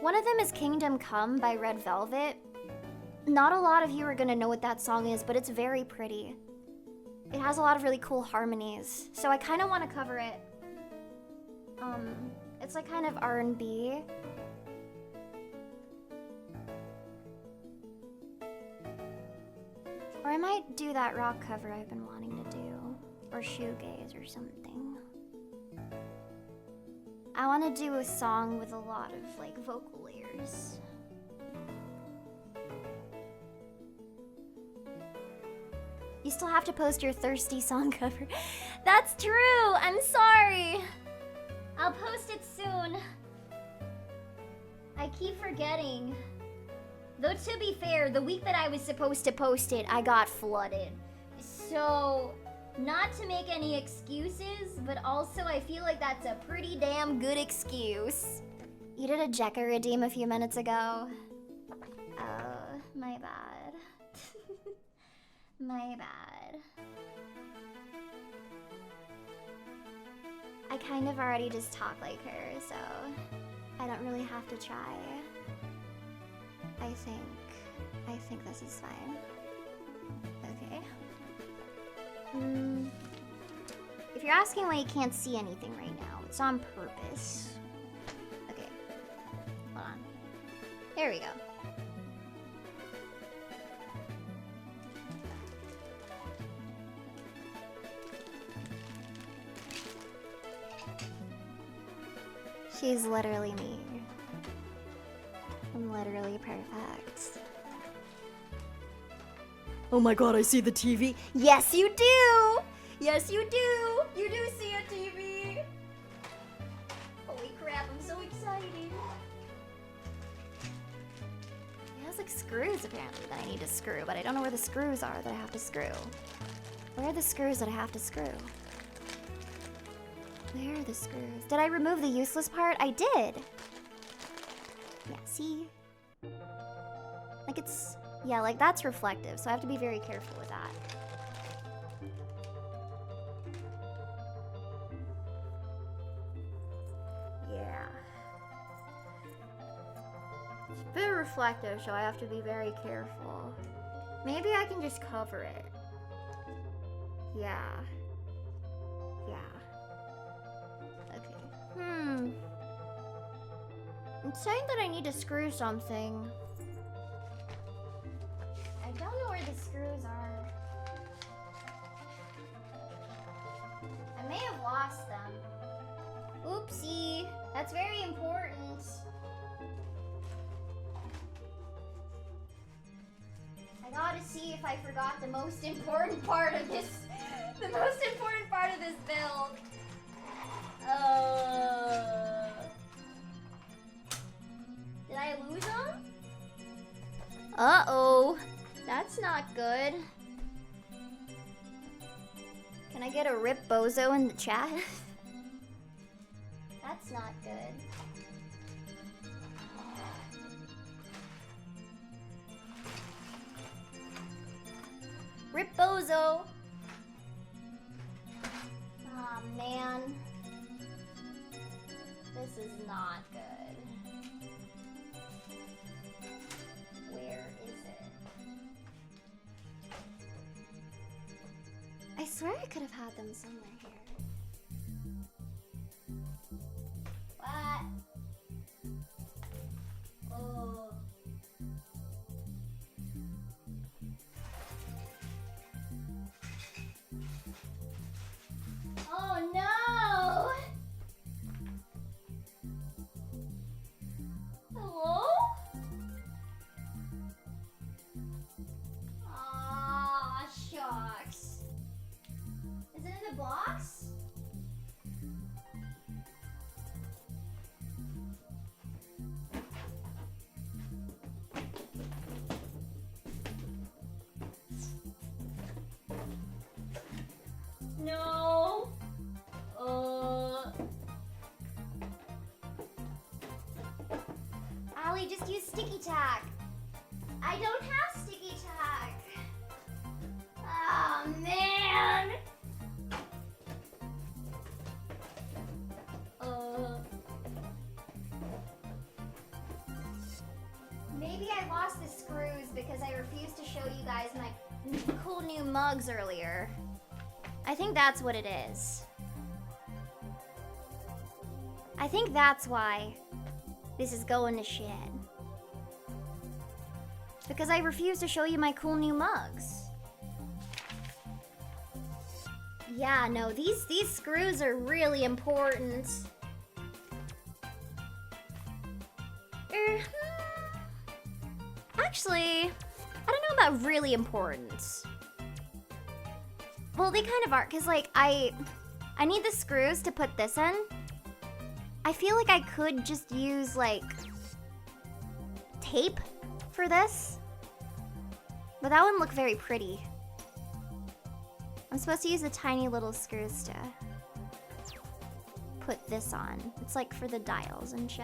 Speaker 1: One of them is Kingdom Come by Red Velvet. Not a lot of you are gonna know what that song is, but it's very pretty. It has a lot of really cool harmonies, so I kind of want to cover it. It's like kind of R&B. Or I might do that rock cover I've been wanting to do. Or shoegaze or something. I want to do a song with a lot of, like, vocal layers. You still have to post your thirsty song cover. That's true! I'm sorry! I'll post it soon. I keep forgetting. Though to be fair, the week that I was supposed to post it, I got flooded. So, not to make any excuses, but also I feel like that's a pretty damn good excuse. You did a Jekka redeem a few minutes ago. Oh, my bad. My bad. I kind of already just talk like her, so I don't really have to try. I think this is fine. Okay. If you're asking why you can't see anything right now, it's on purpose. Okay. Hold on. There we go. She's literally me. I'm literally perfect. Oh my god, I see the TV. Yes, you do! Yes, you do! You do see a TV! Holy crap, I'm so excited. It has like screws apparently that I need to screw, but I don't know where the screws are that I have to screw. Where are the screws that I have to screw? Where are the screws? Did I remove the useless part? I did! Yeah, see? Like it's... Yeah, like that's reflective, so I have to be very careful with that. Yeah. It's a bit reflective, so I have to be very careful. Maybe I can just cover it. Yeah. Yeah. Okay. It's saying that I need to screw something. I don't know where the screws are. I may have lost them. Oopsie. That's very important. I gotta see if I forgot the most important part of this. The most important part of this build. Did I lose them? Uh-oh. That's not good. Can I get a rip bozo in the chat? That's not good. Rip bozo! Aw, man. This is not good. Where is it? I swear I could have had them somewhere here. What? Oh. Oh no! Hello? Aw, shucks. Is it in the box? just use sticky tack. I don't have sticky tack. Oh, man. Maybe I lost the screws because I refused to show you guys my cool new mugs earlier. I think that's what it is. I think that's why this is going to shit. Because I refuse to show you my cool new mugs. Yeah, no, these screws are really important. Actually, I don't know about really important. Well, they kind of are, because like I need the screws to put this in. I feel like I could just use like tape for this. But that wouldn't look very pretty. I'm supposed to use the tiny little screws to put this on. It's like for the dials and shit.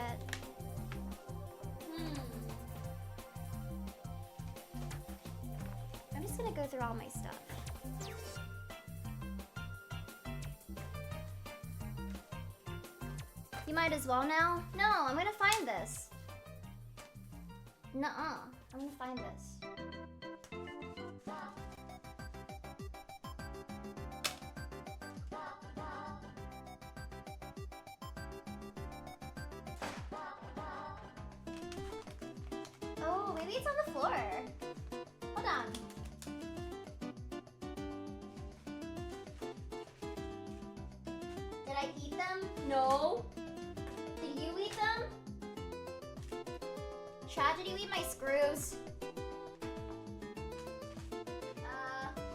Speaker 1: I'm just gonna go through all my stuff. You might as well now? No, I'm gonna find this. Nuh-uh, I'm gonna find this. Oh, maybe it's on the floor. Hold on. Did I eat them? No. Did you eat them? Chad, did you eat my screws?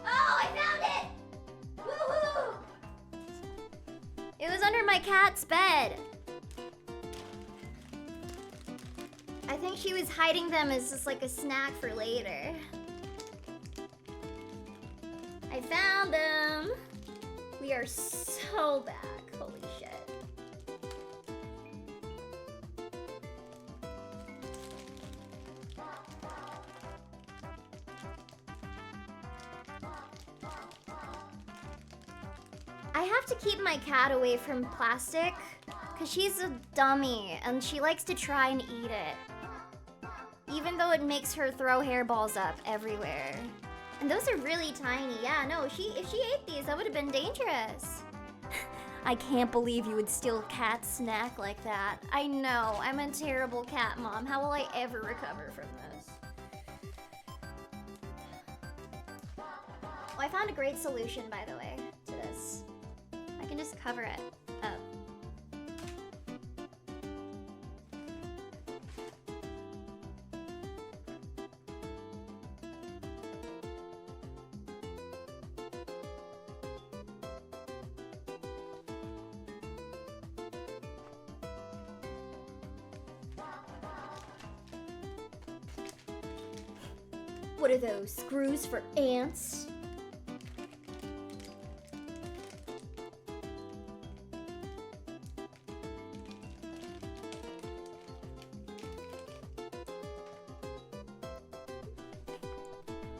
Speaker 1: Oh, I found it! Woohoo! It was under my cat's bed. I think she was hiding them as just like a snack for later. I found them. We are so back. Holy shit. I have to keep my cat away from plastic because she's a dummy and she likes to try and eat it. Even though it makes her throw hairballs up everywhere. And those are really tiny. Yeah, no, if she ate these, that would have been dangerous. I can't believe you would steal a cat snack like that. I know, I'm a terrible cat mom. How will I ever recover from this? Oh, I found a great solution, by the way, to this. I can just cover it up. What are those, screws for ants?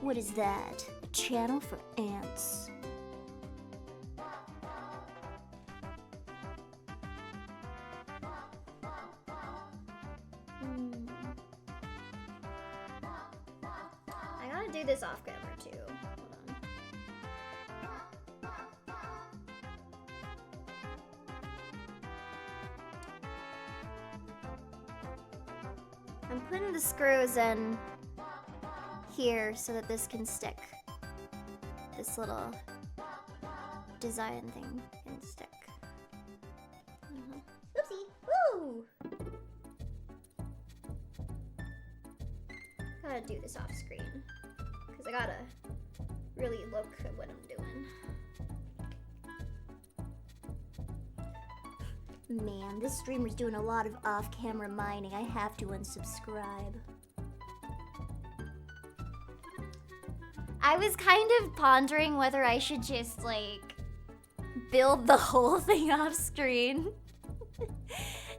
Speaker 1: What is that? A channel for ants. I gotta do this off camera too. Hold on. I'm putting the screws in here so that this can stick. This little design thing can stick. Oopsie! Woo! Gotta do this off screen because I gotta really look at what I'm doing. Man, this streamer's doing a lot of off-camera mining. I have to unsubscribe. I was kind of pondering whether I should just, like, build the whole thing off screen.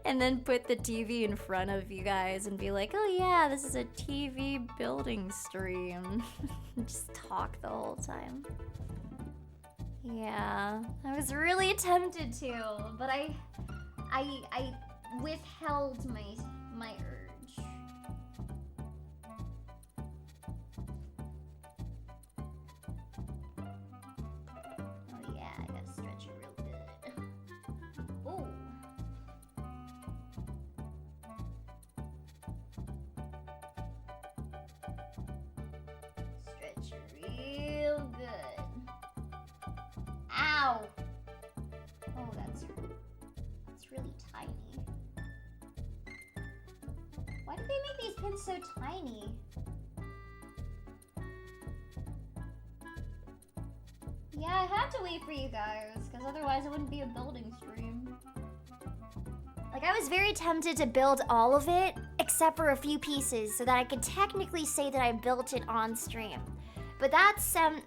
Speaker 1: And then put the TV in front of you guys and be like, oh yeah, this is a TV building stream. Just talk the whole time. Yeah, I was really tempted to, but I withheld my urge. Oh yeah, I gotta stretch it real good. Ooh. Stretch it real good. Ow! Oh, that's really tiny. Why did they make these pins so tiny? Yeah, I had to wait for you guys, because otherwise it wouldn't be a building stream. Like, I was very tempted to build all of it, except for a few pieces, so that I could technically say that I built it on stream. But that seemed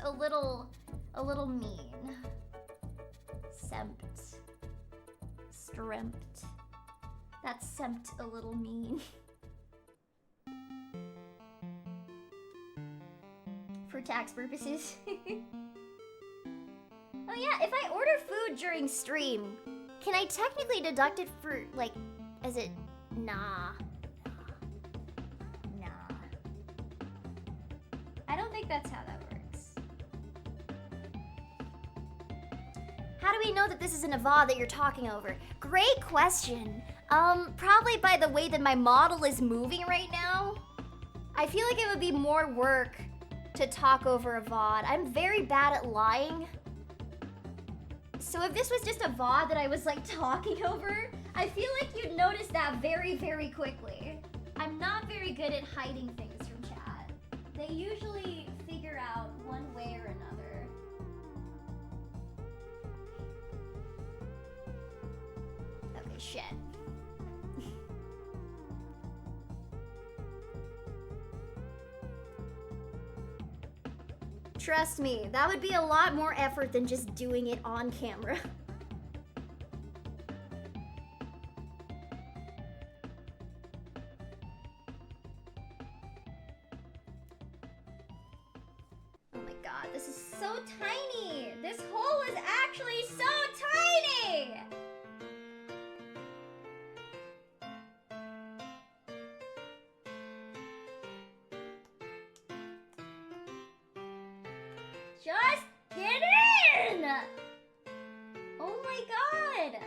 Speaker 1: a little mean. Stremped. That seemed a little mean. For tax purposes. Oh yeah, if I order food during stream, can I technically deduct it for, like, is it? Nah. I don't think that's how that works. How do we know that this isn't a VOD that you're talking over? Great question. Probably by the way that my model is moving right now. I feel like it would be more work to talk over a VOD. I'm very bad at lying. So if this was just a VOD that I was like talking over, I feel like you'd notice that very, very quickly. I'm not very good at hiding things from chat. They usually figure out one way or another. Okay, shit. Trust me, that would be a lot more effort than just doing it on camera. Oh my god, this is so tiny! This hole is actually so tiny! Just get in! Oh my god!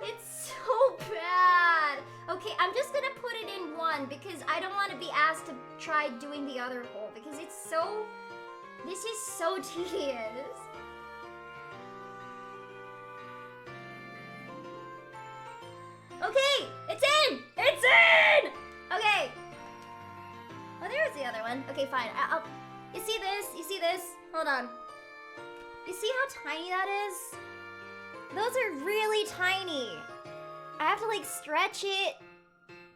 Speaker 1: It's so bad! Okay, I'm just gonna put it in one because I don't want to be asked to try doing the other hole because it's so... This is so tedious. Okay, it's in! It's in! Okay. Oh, there's the other one. Okay, fine. You see this? You see this? Hold on. You see how tiny that is? Those are really tiny. I have to like stretch it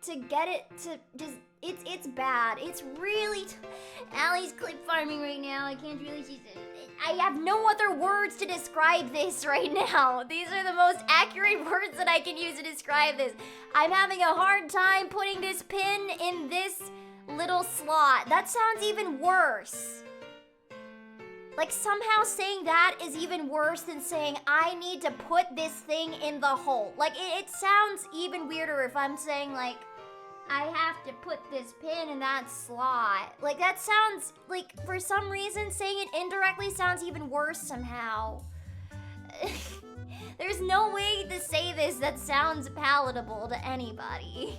Speaker 1: to get it to just... It's bad. It's really... Allie's clip farming right now. I can't really... I have no other words to describe this right now. These are the most accurate words that I can use to describe this. I'm having a hard time putting this pin in this little slot. That sounds even worse. Like somehow saying that is even worse than saying I need to put this thing in the hole. Like it sounds even weirder if I'm saying like I have to put this pin in that slot. Like that sounds like for some reason saying it indirectly sounds even worse somehow. There's no way to say this that sounds palatable to anybody.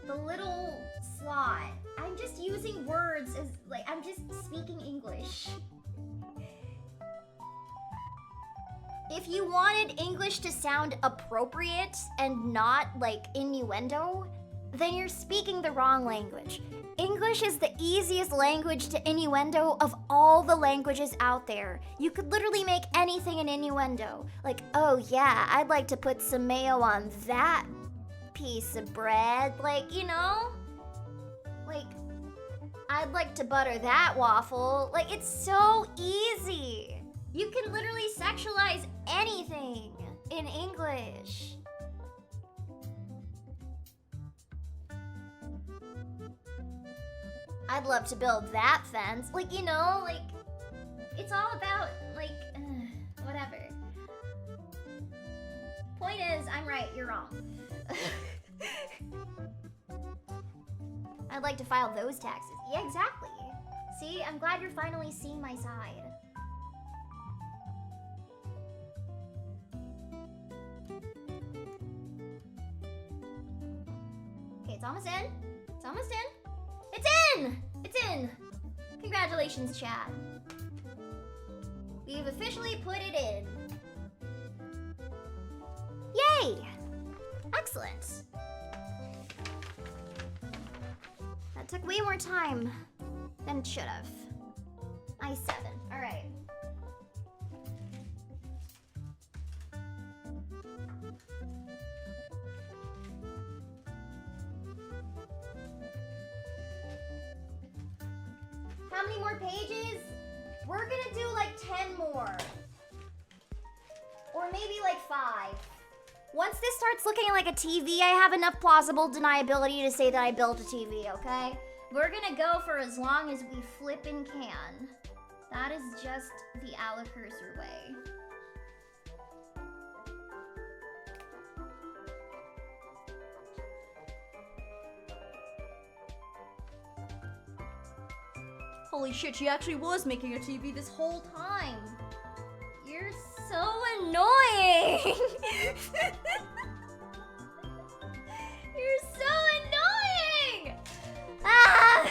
Speaker 1: The little slot. I'm just using words as, like, I'm just speaking English. If you wanted English to sound appropriate and not, like, innuendo, then you're speaking the wrong language. English is the easiest language to innuendo of all the languages out there. You could literally make anything an innuendo. Like, oh yeah, I'd like to put some mayo on that piece of bread. Like, you know? Like, I'd like to butter that waffle. Like, it's so easy. You can literally sexualize anything in English. I'd love to build that fence. Like, you know, like, it's all about, like, whatever. Point is, I'm right, you're wrong. I'd like to file those taxes. Yeah, exactly. See, I'm glad you're finally seeing my side. Okay, it's almost in. It's almost in. It's in! It's in! Congratulations, chat. We've officially put it in. Yay! Excellent. That took way more time than it should have. I7. All right. How many more pages? We're gonna do like 10 more. Or maybe like 5. Once this starts looking like a TV, I have enough plausible deniability to say that I built a TV, okay? We're gonna go for as long as we flippin' can. That is just the Alekirser way. Holy shit, she actually was making a TV this whole time. You're so annoying. You're so annoying. Ah!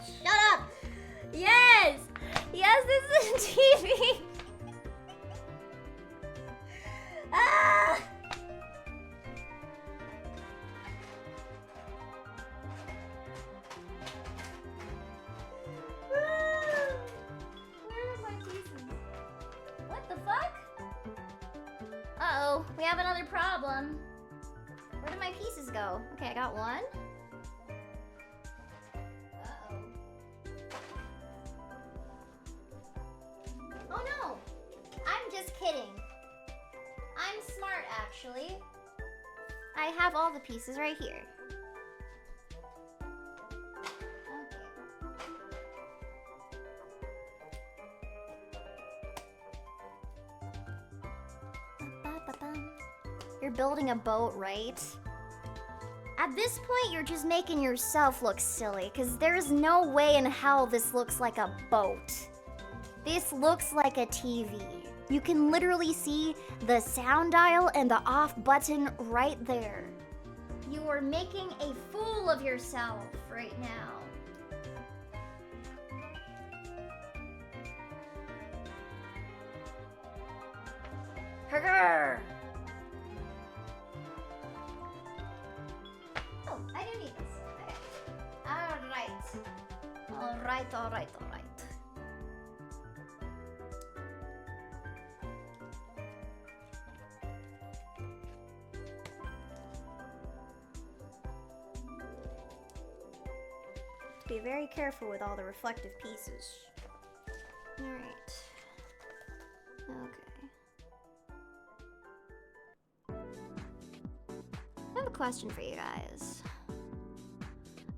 Speaker 1: Shut up. Yes. Yes, this is a TV. Ah! Uh-oh, we have another problem. Where did my pieces go? Okay, I got one. Uh-oh. Oh no! I'm just kidding. I'm smart, actually. I have all the pieces right here. You're building a boat, right? At this point, you're just making yourself look silly, because there's no way in hell this looks like a boat. This looks like a TV. You can literally see the sound dial and the off button right there. You are making a fool of yourself right now. Grr. Oh, I do need this. Okay. Alright. Alright. Be very careful with all the reflective pieces. Alright. Okay. I have a question for you guys.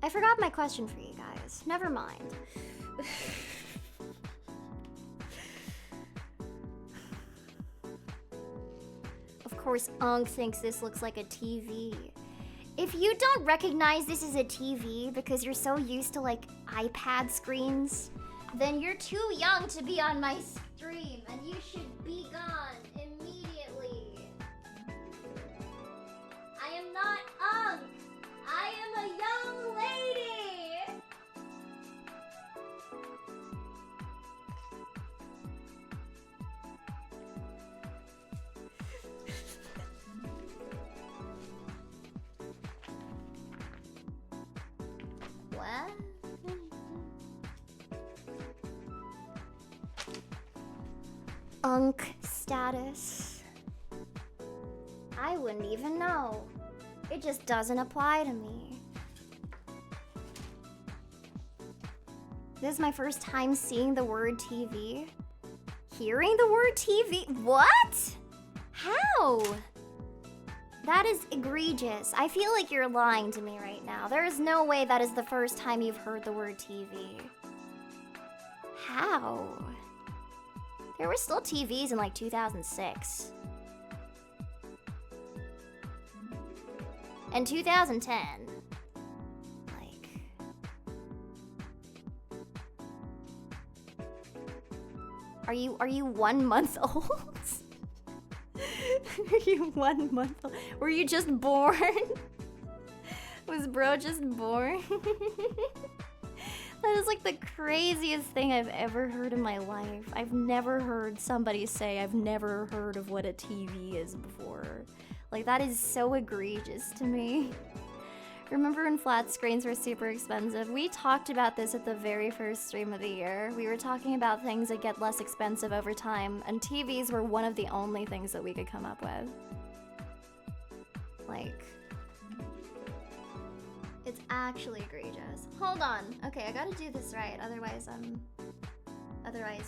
Speaker 1: I forgot my question for you guys. Never mind. Of course, Unk thinks this looks like a TV. If you don't recognize this as a TV because you're so used to like iPad screens, then you're too young to be on my stream and you should be gone immediately. I am not Unk. I am a young lady. What? Unk status. I wouldn't even know. It just doesn't apply to me. This is my first time seeing the word TV. Hearing the word TV? What? How? That is egregious. I feel like you're lying to me right now. There is no way that is the first time you've heard the word TV. How? There were still TVs in like 2006. And 2010. Like... Are you 1 month old? Are you 1 month old? Were you just born? Was bro just born? That is like the craziest thing I've ever heard in my life. I've never heard somebody say I've never heard of what a TV is before. Like, that is so egregious to me. Remember when flat screens were super expensive? We talked about this at the very first stream of the year. We were talking about things that get less expensive over time, and TVs were one of the only things that we could come up with. Like... It's actually egregious. Hold on. Okay, I gotta do this right. Otherwise,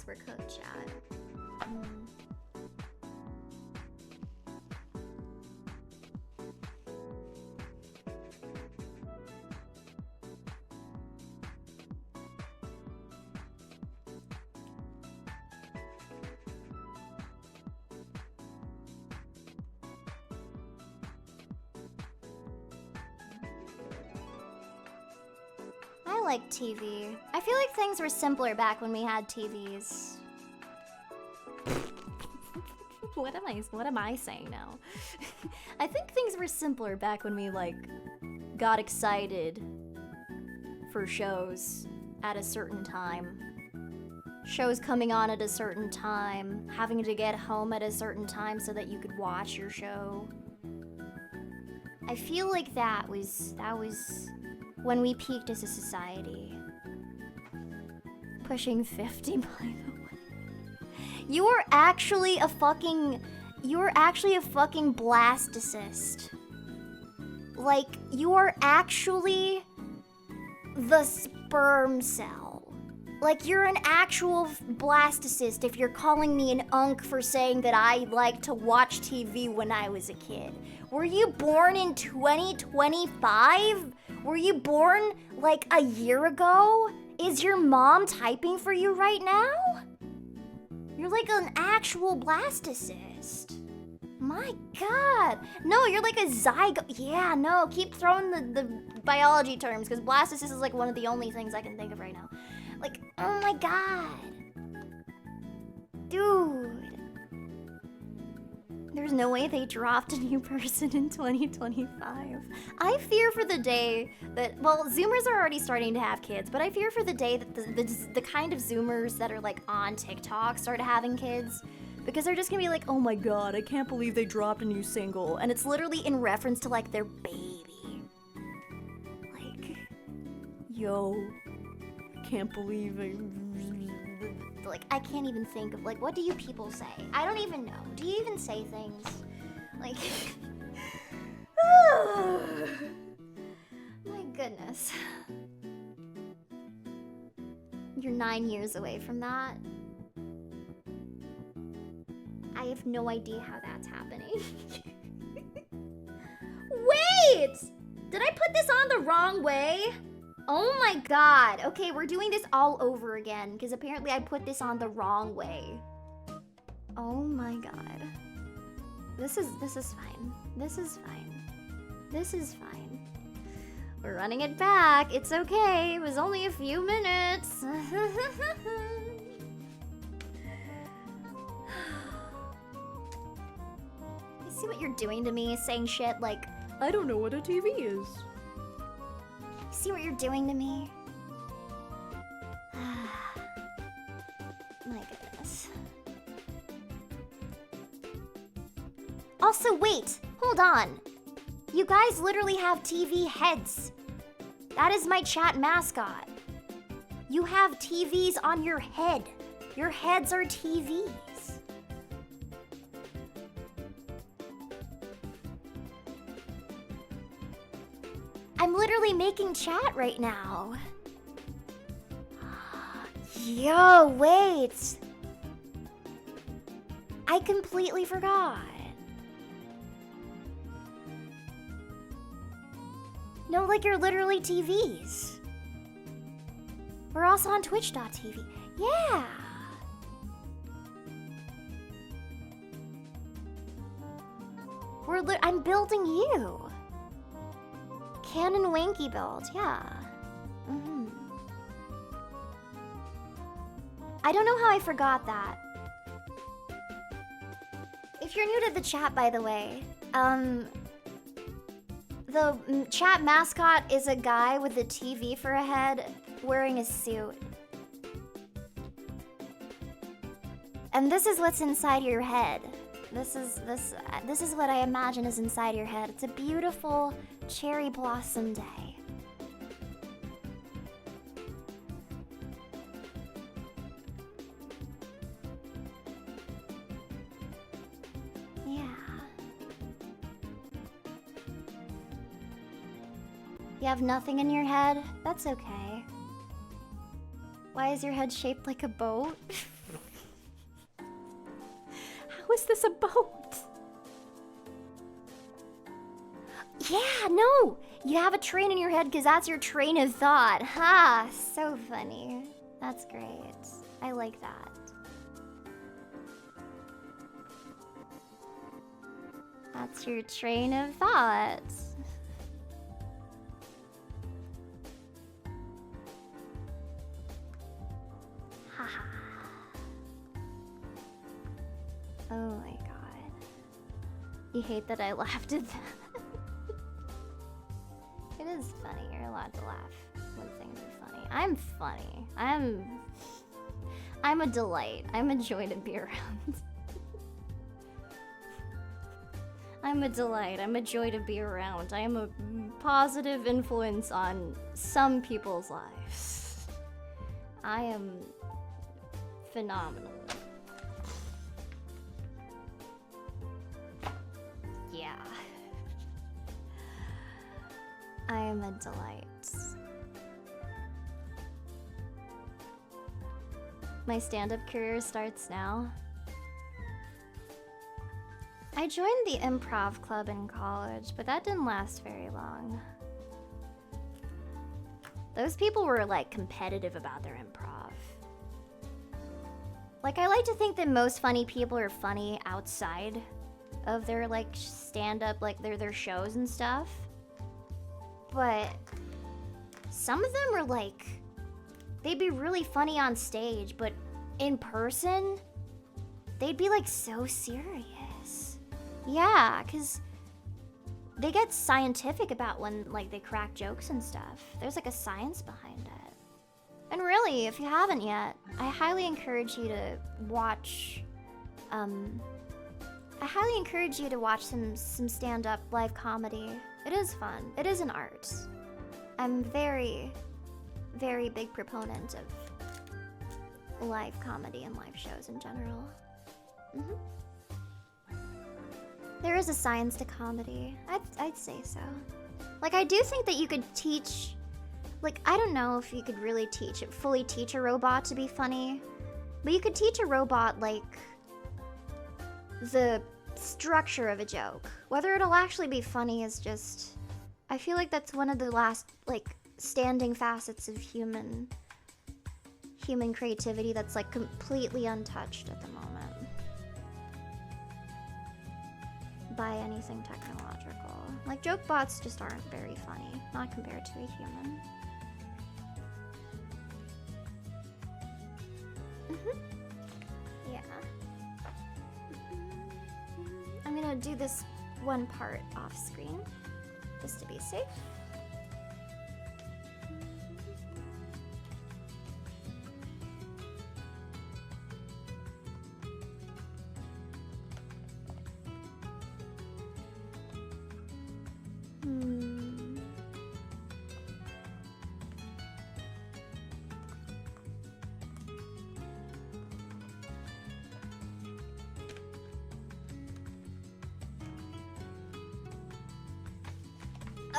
Speaker 1: we're cooked, chat. I like TV. I feel like things were simpler back when we had TVs. What am I saying now? I think things were simpler back when we like got excited for shows at a certain time. Shows coming on at a certain time, having to get home at a certain time so that you could watch your show. I feel like that was when we peaked as a society. Pushing 50, by the way. You're actually a fucking blastocyst. Like, you are actually the sperm cell. Like, you're an actual blastocyst if you're calling me an unk for saying that I like to watch TV when I was a kid. Were you born in 2025? Were you born like a year ago? Is your mom typing for you right now? You're like an actual blastocyst. My god. No, you're like a zygote. Yeah, no, keep throwing the biology terms because blastocyst is like one of the only things I can think of right now. Like, oh my god. Dude. There's no way they dropped a new person in 2025. I fear for the day that, well, Zoomers are already starting to have kids, but I fear for the day that the kind of Zoomers that are like on TikTok start having kids, because they're just gonna be like, oh my god, I can't believe they dropped a new single, and it's literally in reference to like their baby. Like, yo, I can't believe I... Like, I can't even think of, like, what do you people say? I don't even know. Do you even say things? Like, my goodness. You're 9 years away from that. I have no idea how that's happening. Wait! Did I put this on the wrong way? Oh my god. Okay, we're doing this all over again because apparently I put this on the wrong way. Oh my god. This is fine. This is fine. This is fine. We're running it back. It's okay. It was only a few minutes. You see what you're doing to me? Saying shit like, I don't know what a TV is. See what you're doing to me? My goodness. Also, wait! Hold on! You guys literally have TV heads. That is my chat mascot. You have TVs on your head. Your heads are TVs. I'm literally making chat right now. Yo, wait. I completely forgot. No, like you're literally TVs. We're also on twitch.tv. Yeah. I'm building you. Canon Wanky build, yeah. I don't know how I forgot that. If you're new to the chat, by the way, the chat mascot is a guy with a TV for a head wearing a suit. And this is what's inside your head. This is what I imagine is inside your head. It's a beautiful cherry blossom day. Yeah. You have nothing in your head? That's okay. Why is your head shaped like a boat? How is this a boat? Yeah, no! You have a train in your head because that's your train of thought. Ha! So funny. That's great. I like that. That's your train of thought. Haha. Oh my god. You hate that I laughed at that. It is funny. You're allowed to laugh when things are funny. I'm funny. I'm a delight. I'm a joy to be around. I'm a delight. I'm a joy to be around. I am a positive influence on some people's lives. I am phenomenal. Yeah. I am a delight. My stand-up career starts now. I joined the improv club in college, but that didn't last very long. Those people were like competitive about their improv. Like, I like to think that most funny people are funny outside of their like stand-up, like their shows and stuff. But some of them are like, they'd be really funny on stage, but in person, they'd be like so serious. Yeah, because they get scientific about when like they crack jokes and stuff. There's like a science behind it. And really, if you haven't yet, I highly encourage you to watch some stand-up live comedy. It is fun. It is an art. I'm very, very big proponent of live comedy and live shows in general. There is a science to comedy. I'd say so. Like, I do think that you could teach, like, I don't know if you could really fully teach a robot to be funny, but you could teach a robot, like, the structure of a joke. Whether it'll actually be funny is just, I feel like that's one of the last, like, standing facets of human creativity that's, like, completely untouched at the moment by anything technological. Like, joke bots just aren't very funny, not compared to a human. Yeah. I'm gonna do this one part off screen, just to be safe.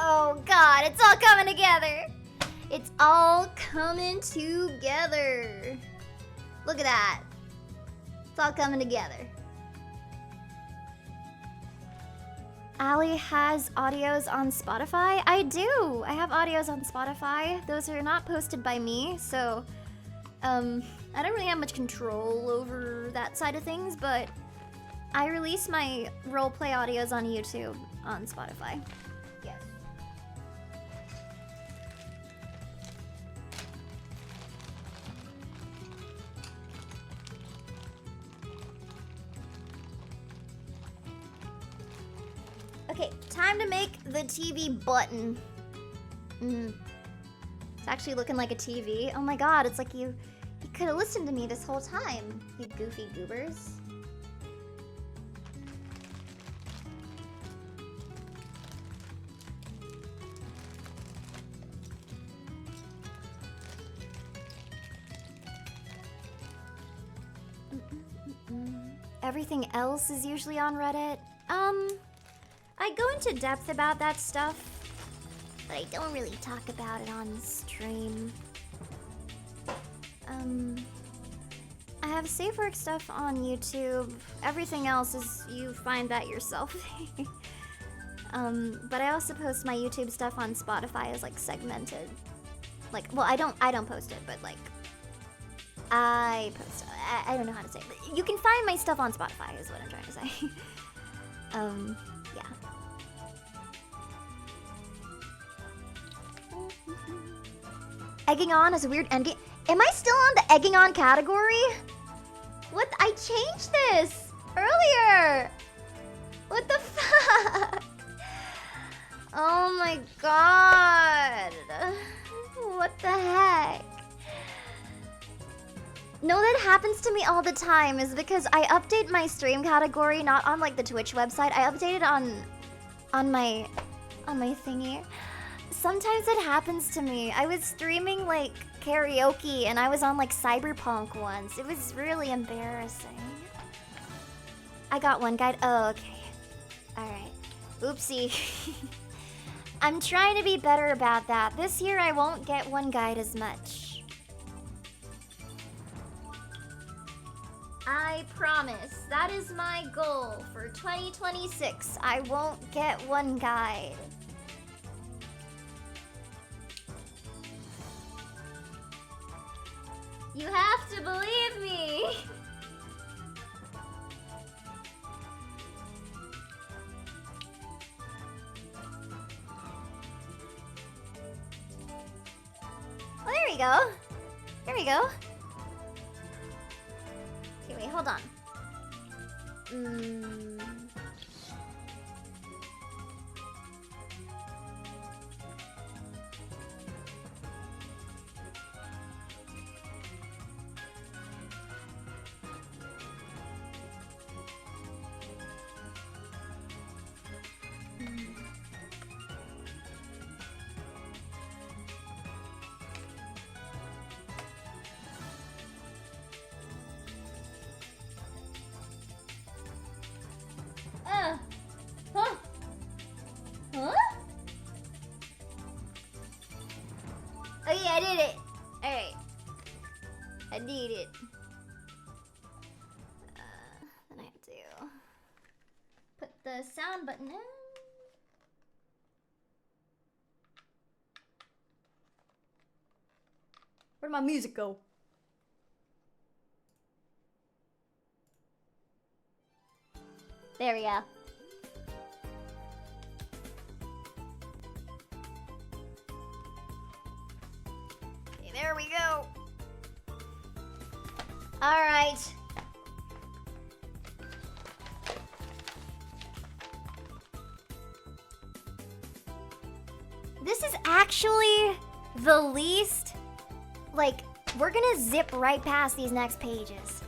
Speaker 1: Oh god, it's all coming together. It's all coming together. Look at that. It's all coming together. Allie has audios on Spotify. I do. I have audios on Spotify. Those are not posted by me, so I don't really have much control over that side of things, but I release my roleplay audios on YouTube on Spotify. Yes. Okay, time to make the TV button. It's actually looking like a TV. Oh my god, it's like you could have listened to me this whole time, you goofy goobers. Everything else is usually on Reddit. I go into depth about that stuff, but I don't really talk about it on stream. I have safe work stuff on YouTube. Everything else is, you find that yourself. But I also post my YouTube stuff on Spotify as like segmented. Like, well, I don't post it, but like, I post it. I don't know how to say it, but you can find my stuff on Spotify is what I'm trying to say. Yeah. Egging on is a weird endgame. Am I still on the egging on category? What? I changed this earlier. What the fuck? Oh my god. What the heck? No, that happens to me all the time is because I update my stream category not on like the Twitch website. I update it on my thingy. Sometimes it happens to me. I was streaming like karaoke and I was on like Cyberpunk once. It was really embarrassing. I got one guide. Oh, okay. Alright. Oopsie. I'm trying to be better about that. This year I won't get one guide as much. I promise. That is my goal for 2026. I won't get one guide. You have to believe me. Oh, there we go. There we go. Okay, wait, hold on. Huh? Huh? Oh yeah, I did it. Alright. I did it. Then I have to put the sound button in. Where'd my music go? There we go. Okay, there we go. All right. This is actually the least, like, we're gonna zip right past these next pages.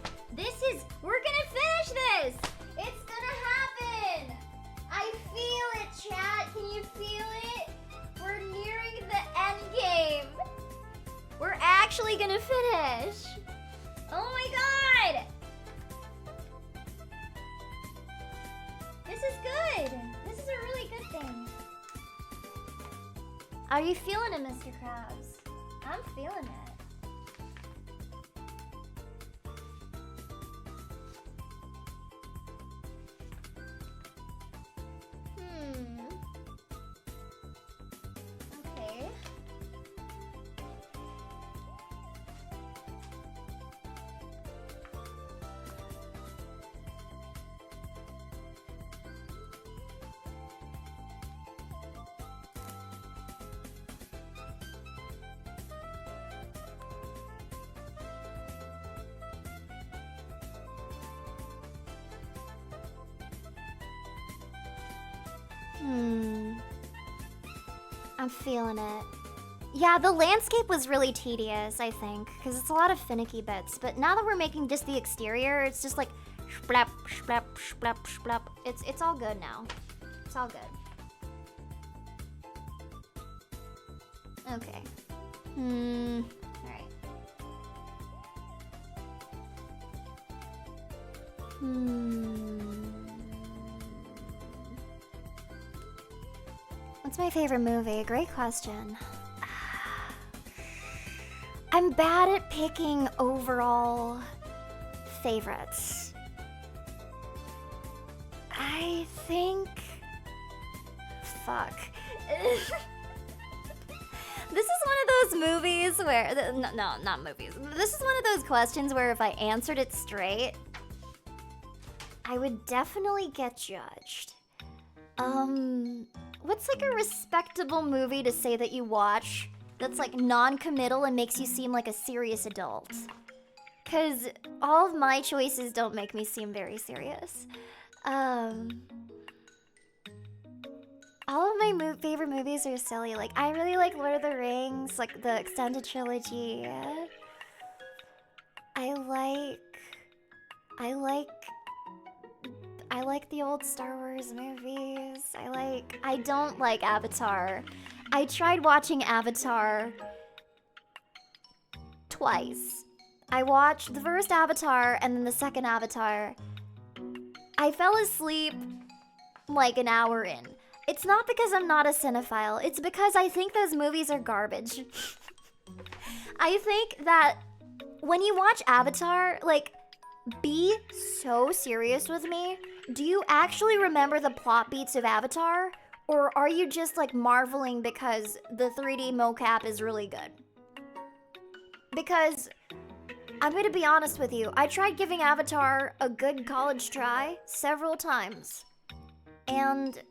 Speaker 1: We're gonna finish this. It's gonna happen. I feel it, chat. Can you feel it? We're nearing the end game. We're actually gonna finish. Oh my god. This is good. This is a really good thing. Are you feeling it, Mr. Krabs? I'm feeling it. Okay. I'm feeling it. Yeah, the landscape was really tedious, I think, because it's a lot of finicky bits. But now that we're making just the exterior, it's just like splap, splap, splap, splap. It's all good now. It's all good. Okay. Alright. What's my favorite movie? Great question. I'm bad at picking overall favorites. I think... Fuck. This is one of those movies where... No, not movies. This is one of those questions where if I answered it straight, I would definitely get judged. What's like a respectable movie to say that you watch that's like non-committal and makes you seem like a serious adult? Cause all of my choices don't make me seem very serious. All of my favorite movies are silly. Like, I really like Lord of the Rings, like the extended trilogy. I like the old Star Wars movies. I don't like Avatar. I tried watching Avatar twice. I watched the first Avatar and then the second Avatar. I fell asleep like an hour in. It's not because I'm not a cinephile. It's because I think those movies are garbage. I think that when you watch Avatar, like, be so serious with me. Do you actually remember the plot beats of Avatar? Or are you just like marveling because the 3D mocap is really good? Because I'm gonna be honest with you, I tried giving Avatar a good college try several times. And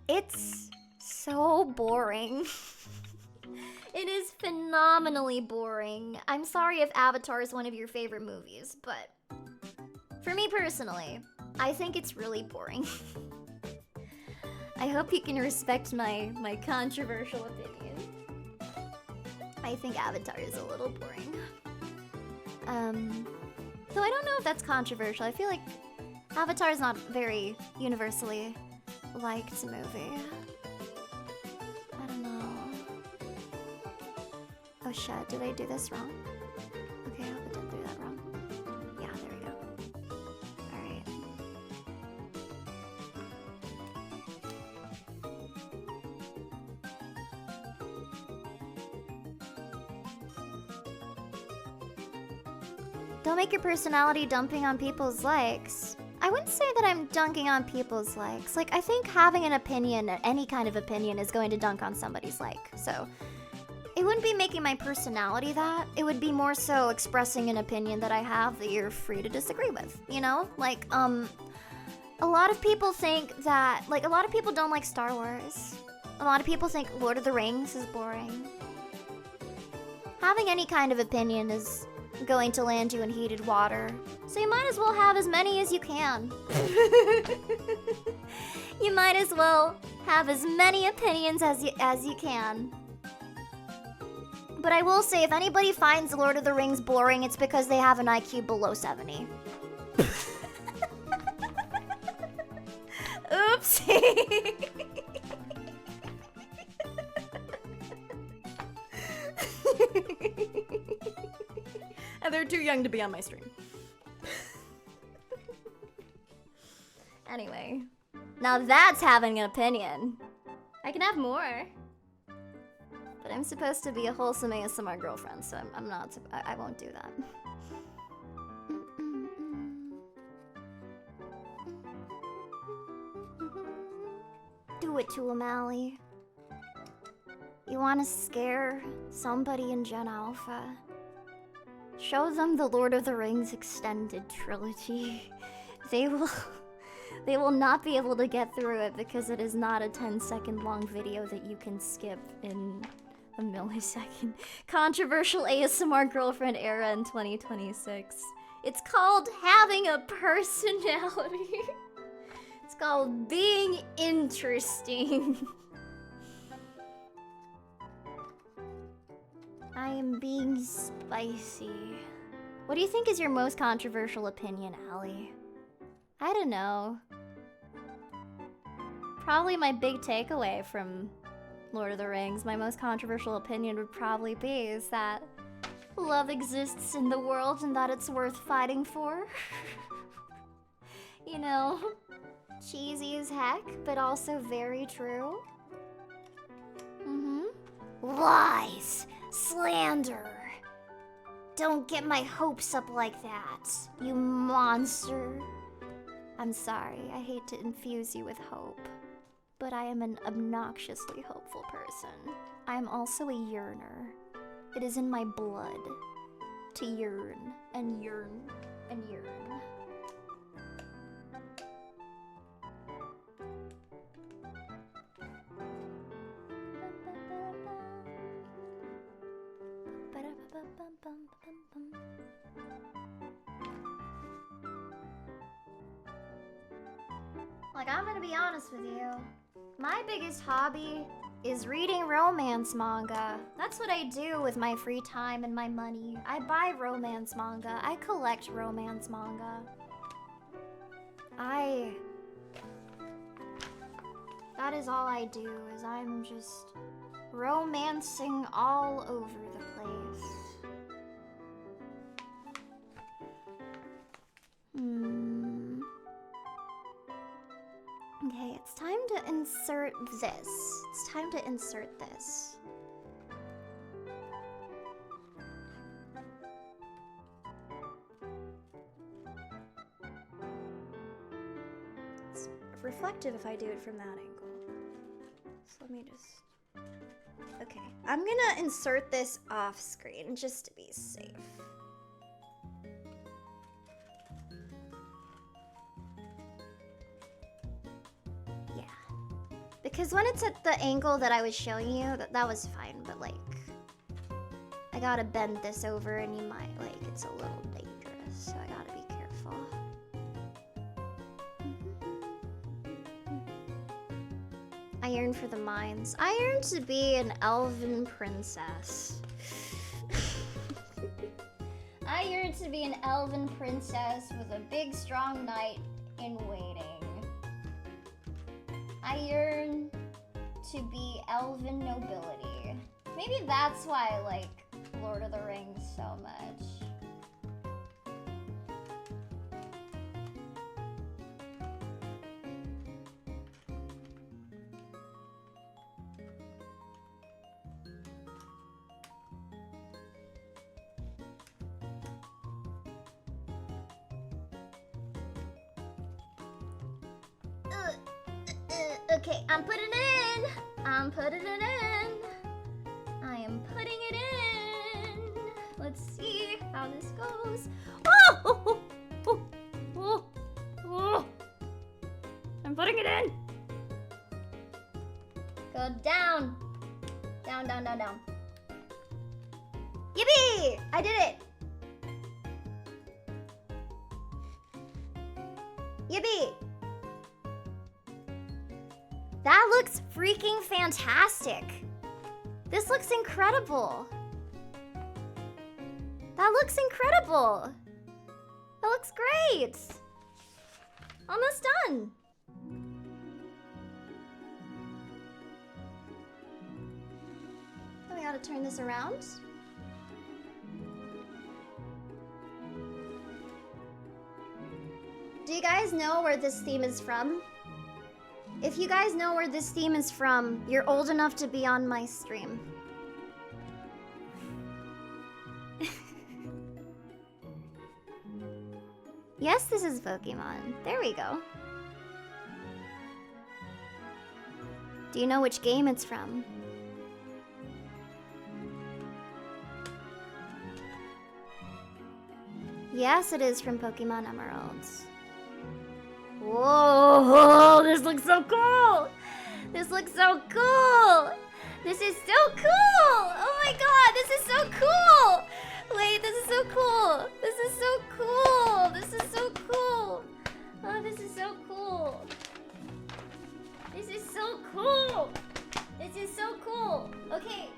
Speaker 1: it's so boring. It is phenomenally boring. I'm sorry if Avatar is one of your favorite movies, but for me personally, I think it's really boring. I hope you can respect my controversial opinion. I think Avatar is a little boring. Though I don't know if that's controversial. I feel like Avatar is not very universally liked movie. I don't know. Oh shit, did I do this wrong? Okay, I hope I didn't do that wrong. Yeah, there we go. Alright. Don't make your personality dumping on people's likes. I wouldn't say that I'm dunking on people's likes. Like, I think having an opinion, any kind of opinion, is going to dunk on somebody's like. So, it wouldn't be making my personality that. It would be more so expressing an opinion that I have that you're free to disagree with. You know? Like, a lot of people think that, like, a lot of people don't like Star Wars. A lot of people think Lord of the Rings is boring. Having any kind of opinion is going to land you in heated water. So you might as well have as many as you can. You might as well have as many opinions as you can. But I will say, if anybody finds Lord of the Rings boring, it's because they have an IQ below 70. Oopsie. And they're too young to be on my stream. Anyway, now that's having an opinion. I can have more. But I'm supposed to be a wholesome ASMR girlfriend, so I'm not. I won't do that. Do it to him, Allie. You want to scare somebody in Gen Alpha? Show them the Lord of the Rings extended trilogy. They will not be able to get through it because it is not a 10-second long video that you can skip in a millisecond. Controversial ASMR girlfriend era in 2026. It's called having a personality. It's called being interesting. I am being spicy. What do you think is your most controversial opinion, Allie? I don't know. Probably my big takeaway from Lord of the Rings, my most controversial opinion would probably be is that love exists in the world and that it's worth fighting for. You know, cheesy as heck, but also very true. Lies! Slander! Don't get my hopes up like that, you monster. I'm sorry, I hate to infuse you with hope, but I am an obnoxiously hopeful person. I am also a yearner. It is in my blood to yearn and yearn and yearn. Like, I'm gonna be honest with you. My biggest hobby is reading romance manga. That's what I do with my free time and my money. I buy romance manga. I collect romance manga. That is all I do, is I'm just romancing all over the place. Okay, it's time to insert this. It's time to insert this. It's reflective if I do it from that angle. So let me just... Okay, I'm gonna insert this off screen just to be safe. Because when it's at the angle that I was showing you, that was fine, but like, I gotta bend this over and you might, like, it's a little dangerous, so I gotta be careful. I yearn for the mines. I yearn to be an elven princess. I yearn to be an elven princess with a big, strong knight in waiting. I yearn to be elven nobility. Maybe that's why I like Lord of the Rings so much. Okay, I'm putting it in. I'm putting it in. I am putting it in. Let's see how this goes. Oh! Oh! Oh! Oh! I'm putting it in. Go down. Down, down, down, down. Yippee! I did it. Yippee! That looks freaking fantastic. This looks incredible. That looks incredible. That looks great. Almost done. Then we gotta turn this around. Do you guys know where this theme is from? If you guys know where this theme is from, you're old enough to be on my stream. Yes, this is Pokemon. There we go. Do you know which game it's from? Yes, it is from Pokemon Emeralds. Whoa, this looks so cool! This looks so cool! This is so cool! Oh my god, this is so cool! Wait, this is so cool! This is so cool! This is so cool! Oh, this is so cool! This is so cool! This is so cool! Okay.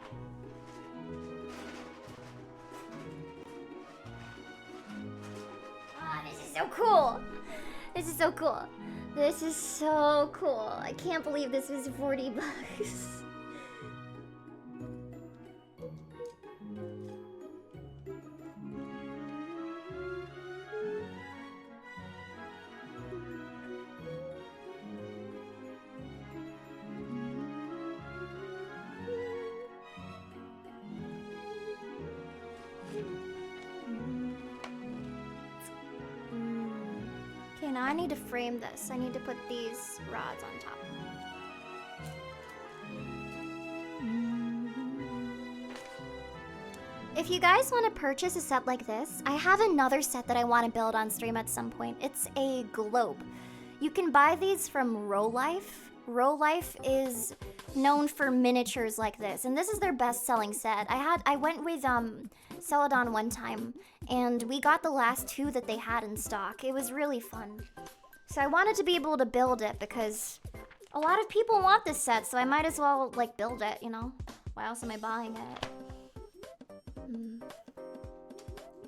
Speaker 1: Ah, this is so cool! This is so cool! This is so cool! I can't believe this was 40 bucks. Okay, now I need to frame this. I need to put these rods on top. If you guys want to purchase a set like this, I have another set that I want to build on stream at some point. It's a globe. You can buy these from Row Life. Row Life is known for miniatures like this, and this is their best-selling set. I went with Celadon one time, and we got the last two that they had in stock. It was really fun. So I wanted to be able to build it because a lot of people want this set, so I might as well like build it, you know? Why else am I buying it?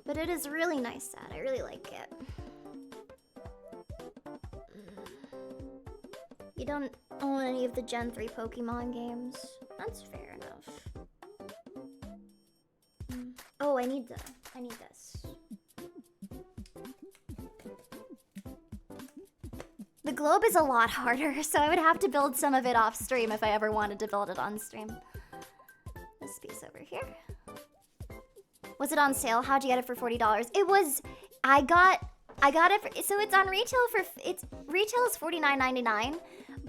Speaker 1: But it is a really nice set. I really like it. You don't own any of the Gen 3 Pokemon games? That's fair enough. Oh, I need this. The globe is a lot harder, so I would have to build some of it off stream if I ever wanted to build it on stream. This piece over here. Was it on sale? How'd you get it for $40? It was, I got it for, so it's on retail for, retail is $49.99,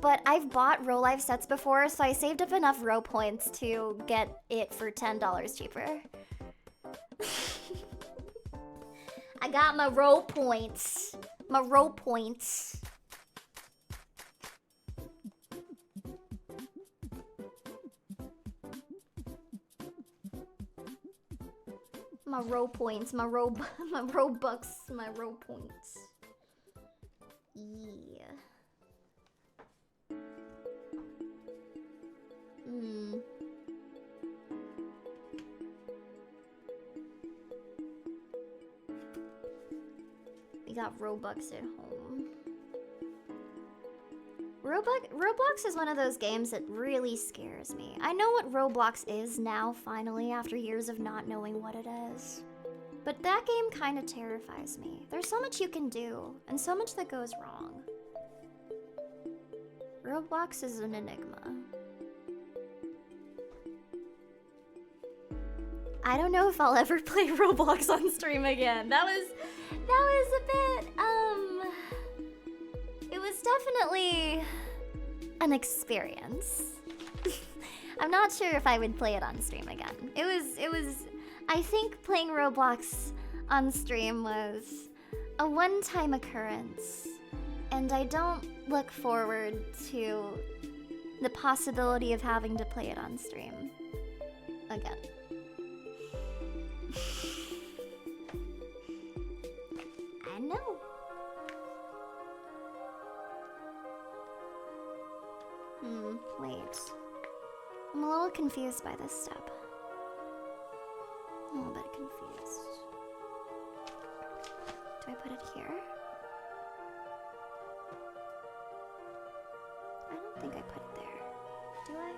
Speaker 1: but I've bought Row Life sets before, so I saved up enough Row points to get it for $10 cheaper. I got my Row points. My Row points. My Row points, my Robux, my Row points. Yeah. We got Robux at home. Roblox is one of those games that really scares me. I know what Roblox is now, finally, after years of not knowing what it is. But that game kind of terrifies me. There's so much you can do, and so much that goes wrong. Roblox is an enigma. I don't know if I'll ever play Roblox on stream again. That was a bit, it was definitely an experience. I'm not sure if I would play it on stream again. It was, I think playing Roblox on stream was a one-time occurrence, and I don't look forward to the possibility of having to play it on stream again. I know. Wait. I'm a little confused by this step. A little bit confused. Do I put it here? I don't think I put it there. Do I?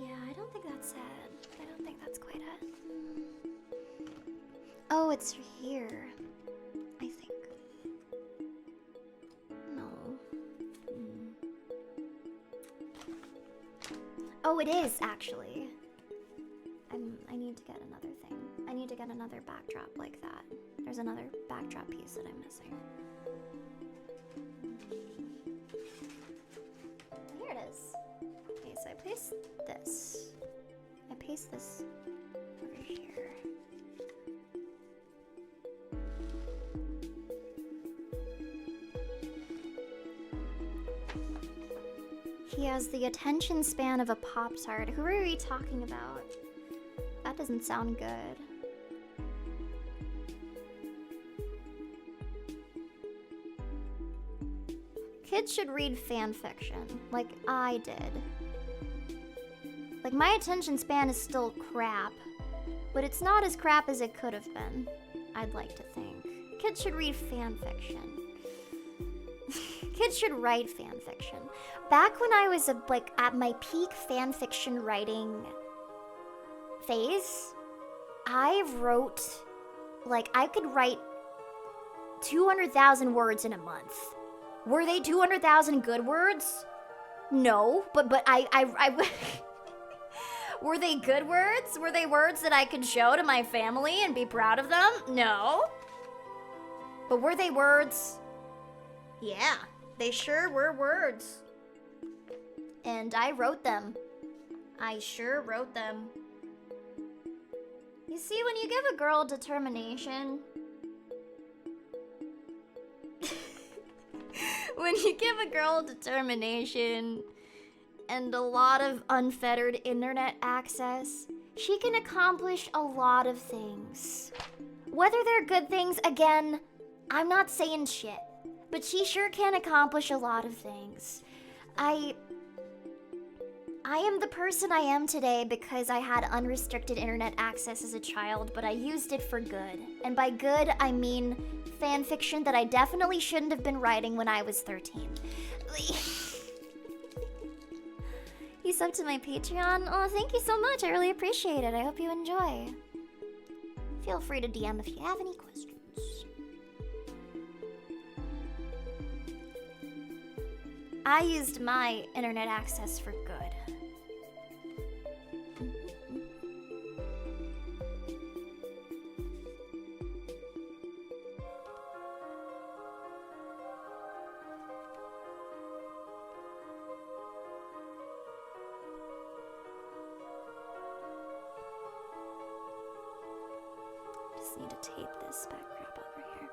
Speaker 1: Yeah, I don't think that's it. I don't think that's quite it. Oh, it's here. I think. No. Oh, it is, actually. to get another backdrop like that. There's another backdrop piece that I'm missing. Here it is. Okay, so I place this. I paste this over here. He has the attention span of a Pop-Tart. Who are we talking about? That doesn't sound good. Kids should read fan fiction, like I did. Like, my attention span is still crap, but it's not as crap as it could have been, I'd like to think. Kids should read fan fiction. Kids should write fan fiction. Back when I was like at my peak fan fiction writing phase, I wrote, like, I could write 200,000 words in a month. Were they 200,000 good words? No, but I were they good words? Were they words that I could show to my family and be proud of them? No. But were they words? Yeah, they sure were words. And I wrote them. I sure wrote them. You see, when you give a girl determination, when you give a girl determination and a lot of unfettered internet access, she can accomplish a lot of things. Whether they're good things, again, I'm not saying shit, but she sure can accomplish a lot of things. I am the person I am today because I had unrestricted internet access as a child, but I used it for good. And by good, I mean fan fiction that I definitely shouldn't have been writing when I was 13. You subbed to my Patreon? Oh, thank you so much. I really appreciate it. I hope you enjoy. Feel free to DM if you have any questions. I used my internet access for good. Just need to tape this back crap over here.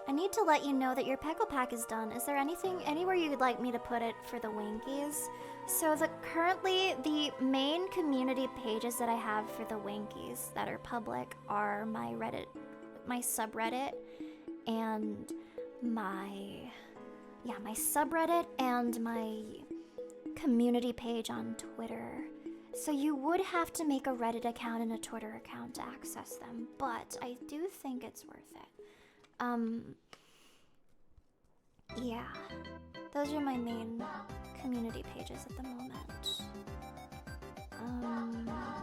Speaker 1: I need to let you know that your Peckle Pack is done. Is there anywhere you would like me to put it for the Winkies? So currently the main community pages that I have for the Winkies that are public are my Reddit, my subreddit, and my subreddit and my community page on Twitter. So you would have to make a Reddit account and a Twitter account to access them, but I do think it's worth it. Yeah, those are my main community pages at the moment.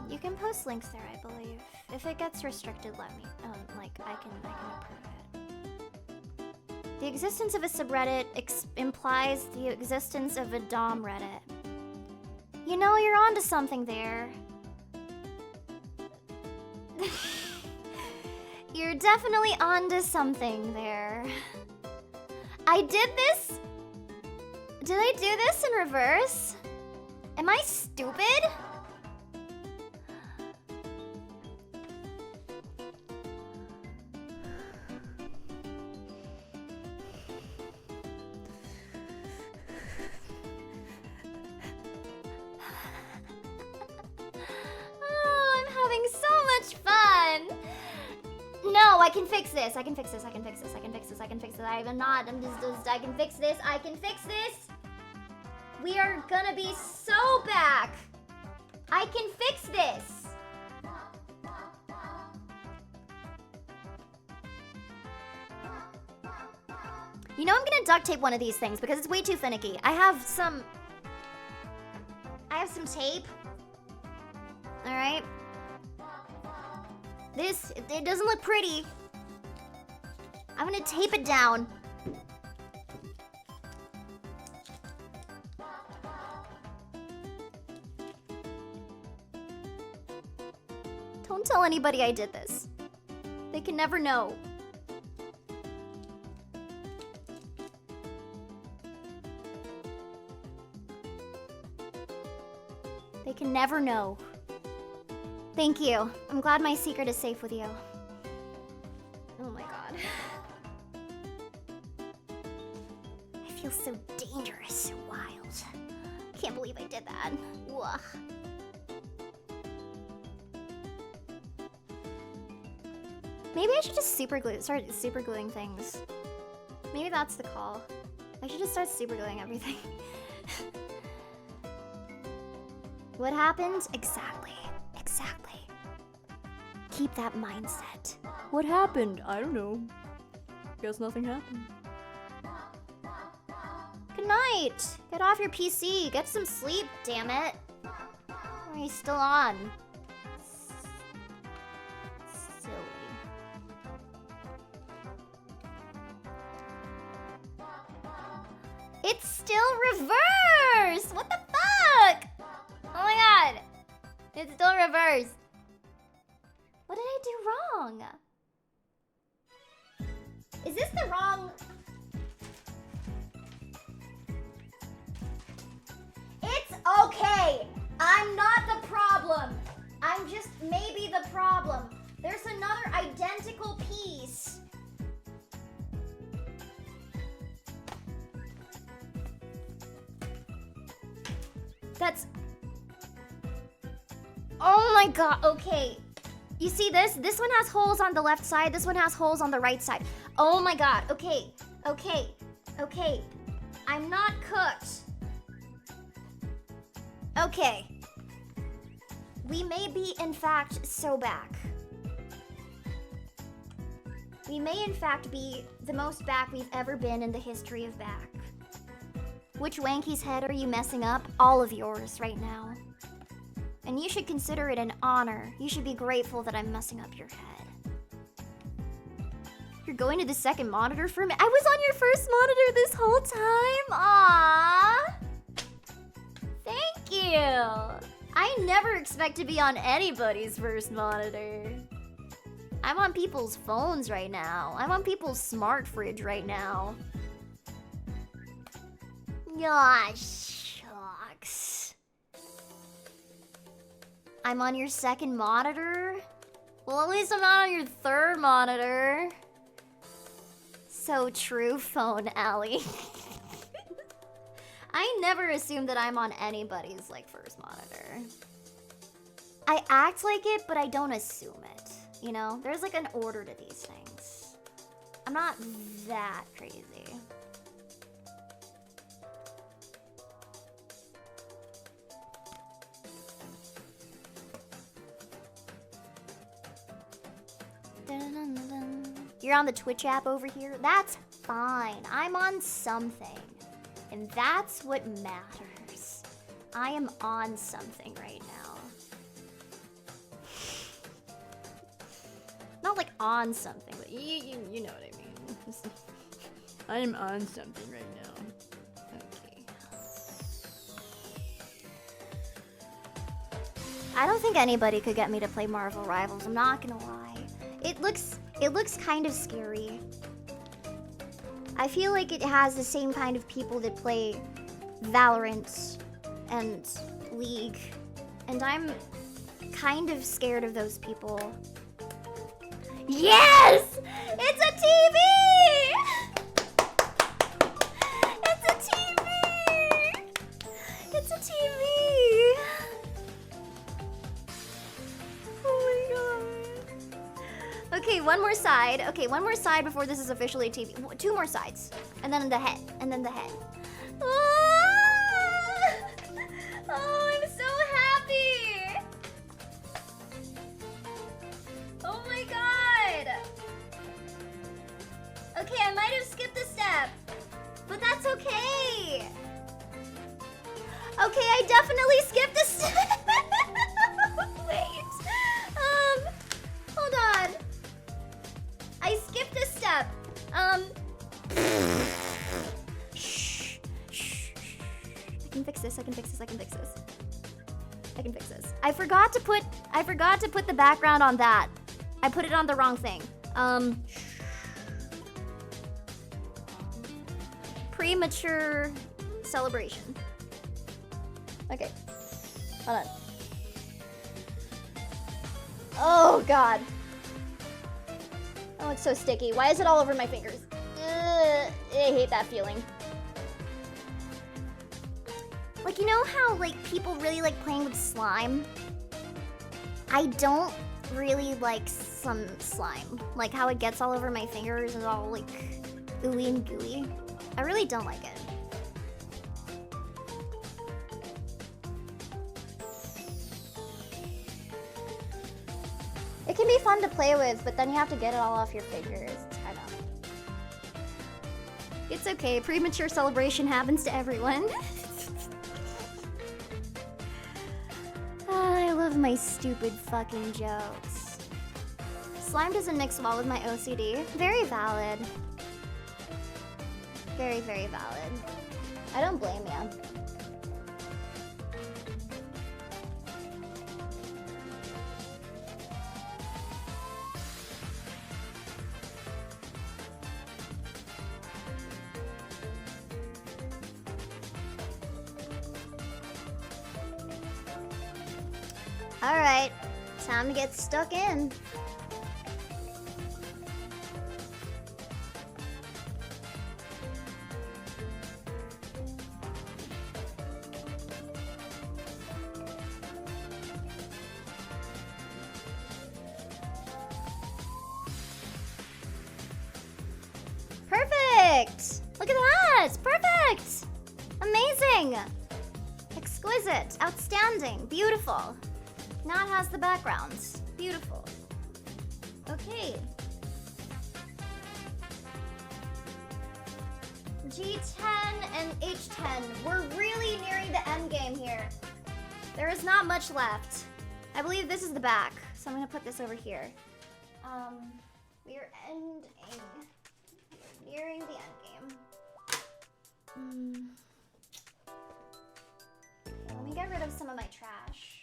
Speaker 1: You can post links there, I believe. If it gets restricted, let me, I can approve it. The existence of a subreddit implies the existence of a Dom Reddit. You know, you're onto something there. You're definitely onto something there. I did this? Did I do this in reverse? Am I stupid? Oh, I'm having so much fun. No, I can fix this. I can fix this. I can fix this. I can fix this. I can fix this. I'm not. I'm just. I can fix this. I can fix this. We are gonna be so back. I can fix this. You know, I'm gonna duct tape one of these things because it's way too finicky. I have some tape. All right. It doesn't look pretty. I'm gonna tape it down. Don't tell anybody I did this. They can never know. They can never know. Thank you. I'm glad my secret is safe with you. Oh my god. I feel so dangerous and wild. Can't believe I did that. Ugh. Maybe I should just start super gluing things. Maybe that's the call. I should just start super gluing everything. What happened? Exactly. Exactly. Keep that mindset. What happened? I don't know. Guess nothing happened. Good night. Get off your PC. Get some sleep, damn it. Or are you still on? Silly. It's still reversed! What the fuck? Oh my god. It's still reversed. What did I do wrong? Is this the wrong... It's okay. I'm not the problem. I'm just maybe the problem. There's another identical piece. That's... Oh my god, okay. You see this? This one has holes on the left side. This one has holes on the right side. Oh my god, okay. Okay. Okay. I'm not cooked. Okay. We may be, in fact, so back. We may, in fact, be the most back we've ever been in the history of back. Which wanky's head are you messing up? All of yours right now. And you should consider it an honor. You should be grateful that I'm messing up your head. You're going to the second monitor for me? I was on your first monitor this whole time? Aww. Thank you. I never expect to be on anybody's first monitor. I'm on people's phones right now. I'm on people's smart fridge right now. Gosh, shucks. I'm on your second monitor? Well, at least I'm not on your third monitor. So true, phone alley. I never assume that I'm on anybody's, like, first monitor. I act like it, but I don't assume it. You know? There's, like, an order to these things. I'm not that crazy. You're on the Twitch app over here? That's fine. I'm on something. And that's what matters. I am on something right now. Not like on something, but you know what I mean. I am on something right now. Okay. I don't think anybody could get me to play Marvel Rivals, I'm not gonna lie. It looks kind of scary. I feel like it has the same kind of people that play Valorant and League, and I'm kind of scared of those people. Yes! It's a TV! It's a TV! It's a TV! Oh my god. Okay, one more side. Okay, one more side before this is officially a TV. Two more sides. And then the head. And then the head. Ah! Oh, I'm so happy! Oh my god! Okay, I might have skipped a step. But that's okay! Okay, I definitely skipped a step! Wait. Hold on. I skipped a step. Shh. I can fix this, I can fix this, I can fix this. I can fix this. I forgot to put the background on that. I put it on the wrong thing. Premature celebration. Okay. Hold on. Oh god. Oh, it's so sticky. Why is it all over my fingers? I hate that feeling. Like, you know how, like, people really like playing with slime? I don't really like some slime. Like, how it gets all over my fingers and all, like, ooey and gooey. I really don't like it. It can be fun to play with, but then you have to get it all off your fingers. I know. It's okay. Premature celebration happens to everyone. I love my stupid fucking jokes. Slime doesn't mix well with my OCD. Very valid. Very, very valid. I don't blame you. All right, time to get stuck in. Perfect! Look at that! It's perfect! Amazing! Exquisite, outstanding, beautiful. Now it has the backgrounds. Beautiful. Okay. G10 and H10. We're really nearing the end game here. There is not much left. I believe this is the back, so I'm gonna put this over here. We are nearing the end game. Okay, let me get rid of some of my trash.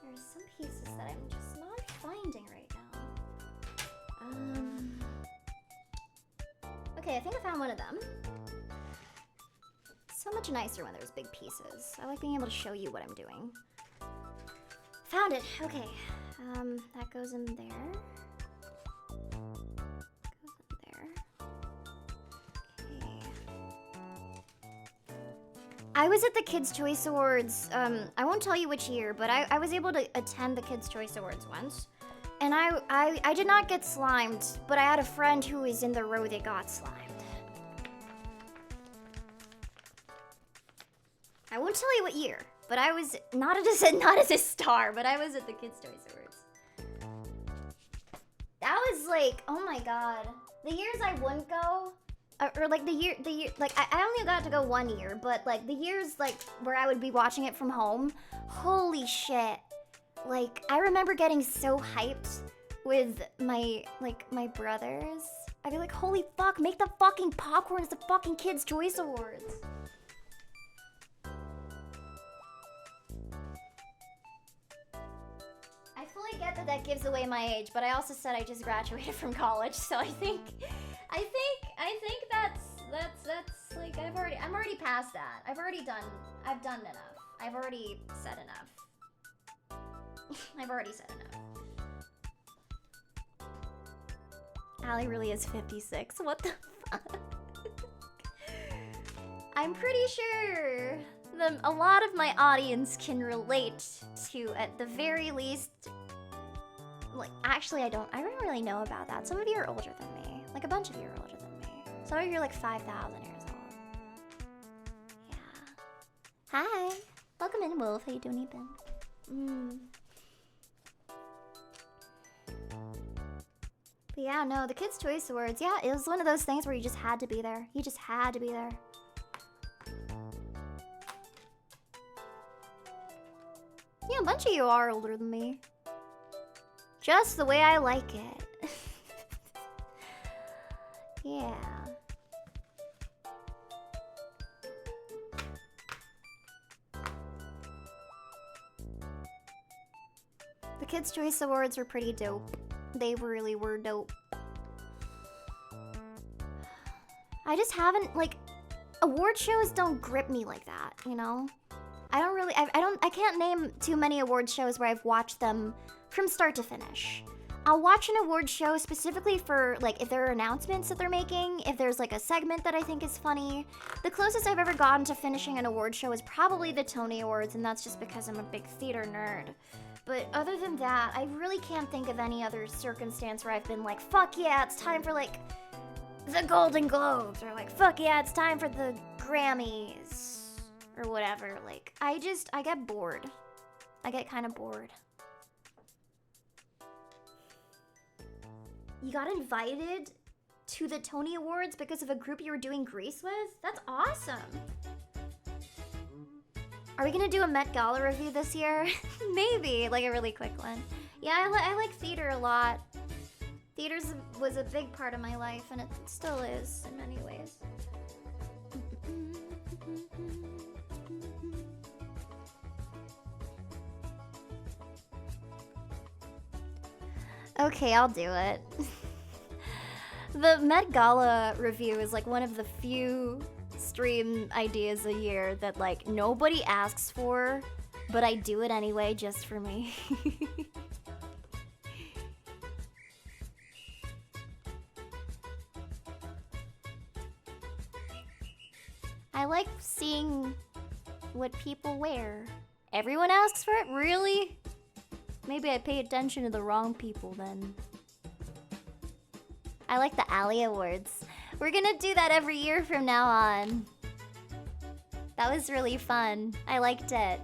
Speaker 1: There's some pieces that I'm just not finding right now. Okay, I think I found one of them. So much nicer when there's big pieces. I like being able to show you what I'm doing. Found it. Okay. That goes in there. I was at the Kids' Choice Awards, I won't tell you which year, but I was able to attend the Kids' Choice Awards once. And I did not get slimed, but I had a friend who was in the row that got slimed. I won't tell you what year, but I was not as a star, but I was at the Kids' Choice Awards. That was like, oh my god. The years I wouldn't go, or like the year, like I only got to go 1 year, but like the years like where I would be watching it from home, holy shit. Like I remember getting so hyped with my brothers. I'd be like, holy fuck, make the fucking popcorn, it's the fucking Kids' Choice Awards. I fully get that gives away my age, but I also said I just graduated from college, so I think that's like I'm already past that. I've done enough. I've already said enough. I've already said enough. Allie really is 56. What the fuck? I'm pretty sure a lot of my audience can relate to, at the very least, like, actually I don't really know about that. Some of you are older than me. Like, a bunch of you are older than me. Some of you are like 5,000 years old. Yeah. Hi. Welcome in, Wolf. How you doing, Ethan? Yeah, no, the Kids' Choice Awards, yeah, it was one of those things where you just had to be there. You just had to be there. Yeah, a bunch of you are older than me. Just the way I like it. Yeah. The Kids' Choice Awards were pretty dope. They really were dope. I just haven't, like, award shows don't grip me like that, you know? I don't really, I can't name too many award shows where I've watched them from start to finish. I'll watch an award show specifically for, like, if there are announcements that they're making, if there's, like, a segment that I think is funny. The closest I've ever gotten to finishing an award show is probably the Tony Awards, and that's just because I'm a big theater nerd. But other than that, I really can't think of any other circumstance where I've been like, fuck yeah, it's time for, like, the Golden Globes, or like, fuck yeah, it's time for the Grammys, or whatever. Like, I get bored. I get kind of bored. You got invited to the Tony Awards because of a group you were doing Grease with? That's awesome. Are we gonna do a Met Gala review this year? Maybe, like a really quick one. Yeah, I like theater a lot. Theater was a big part of my life, and it still is in many ways. Okay, I'll do it. The Met Gala review is like one of the few stream ideas a year that like nobody asks for, but I do it anyway just for me. I like seeing what people wear. Everyone asks for it? Really? Maybe I pay attention to the wrong people then. I like the Alley Awards. We're gonna do that every year from now on. That was really fun. I liked it.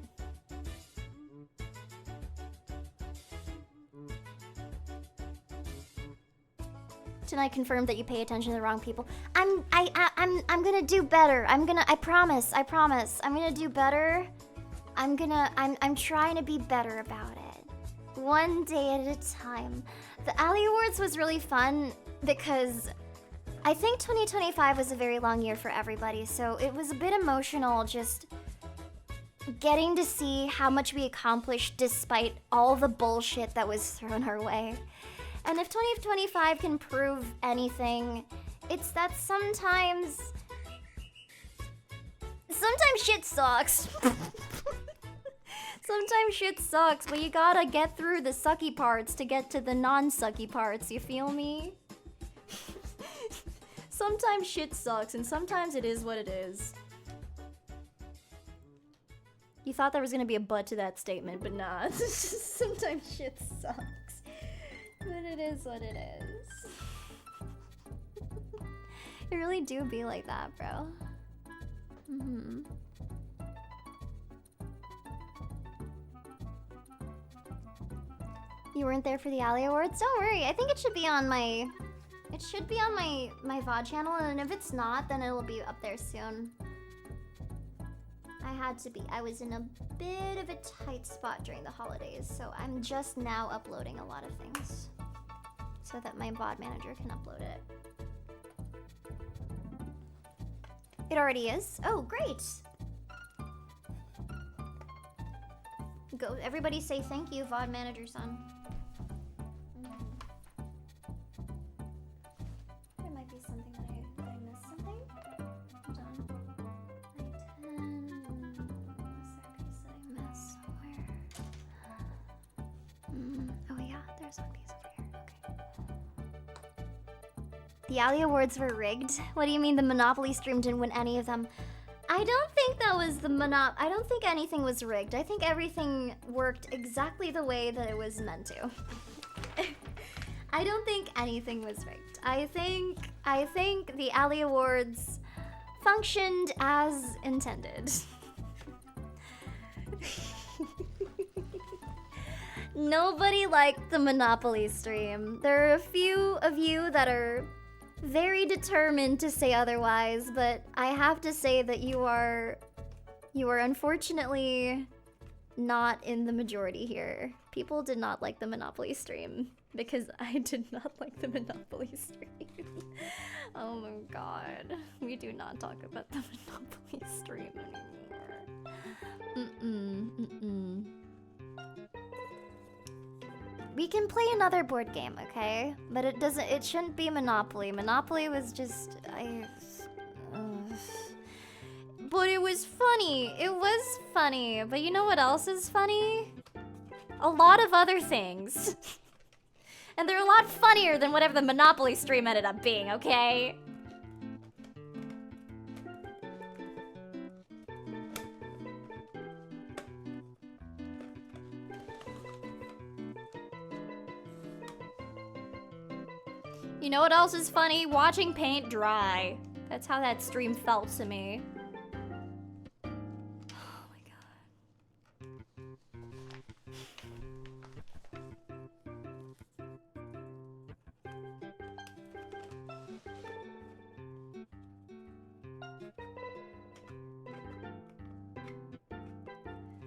Speaker 1: Tonight confirmed that you pay attention to the wrong people. I'm gonna do better. I promise. I'm gonna do better. I'm trying to be better about it. One day at a time. The Alley Awards was really fun because I think 2025 was a very long year for everybody, so it was a bit emotional just getting to see how much we accomplished despite all the bullshit that was thrown our way. And if 2025 can prove anything, it's that sometimes shit sucks. Sometimes shit sucks, but you gotta get through the sucky parts to get to the non-sucky parts, you feel me? Sometimes shit sucks, and sometimes it is what it is. You thought there was gonna be a but to that statement, but nah. Sometimes shit sucks. But it is what it is. It really do be like that, bro. You weren't there for the Alley Awards? Don't worry, I think it should be on my... It should be on my VOD channel, and if it's not, then it'll be up there soon. I had to be. I was in a bit of a tight spot during the holidays, so I'm just now uploading a lot of things so that my VOD manager can upload it. It already is? Oh, great! Go, everybody say thank you, VOD manager son. There might be something that I missed something. Hold on. What's that piece that I missed somewhere? Oh yeah, there's one piece over here. Okay. The Alley Awards were rigged. What do you mean the Monopoly stream didn't win any of them? I don't think that was the I don't think anything was rigged. I think everything worked exactly the way that it was meant to. I don't think anything was rigged. I think the Alley Awards functioned as intended. Nobody liked the Monopoly stream. There are a few of you that are very determined to say otherwise, but I have to say that you are unfortunately not in the majority here. People did not like the Monopoly stream because I did not like the Monopoly stream. Oh my god. We do not talk about the Monopoly stream anymore. We can play another board game, okay? But it shouldn't be Monopoly. Monopoly was just, but it was funny. It was funny. But you know what else is funny? A lot of other things. And they're a lot funnier than whatever the Monopoly stream ended up being, okay? You know what else is funny? Watching paint dry. That's how that stream felt to me. Oh my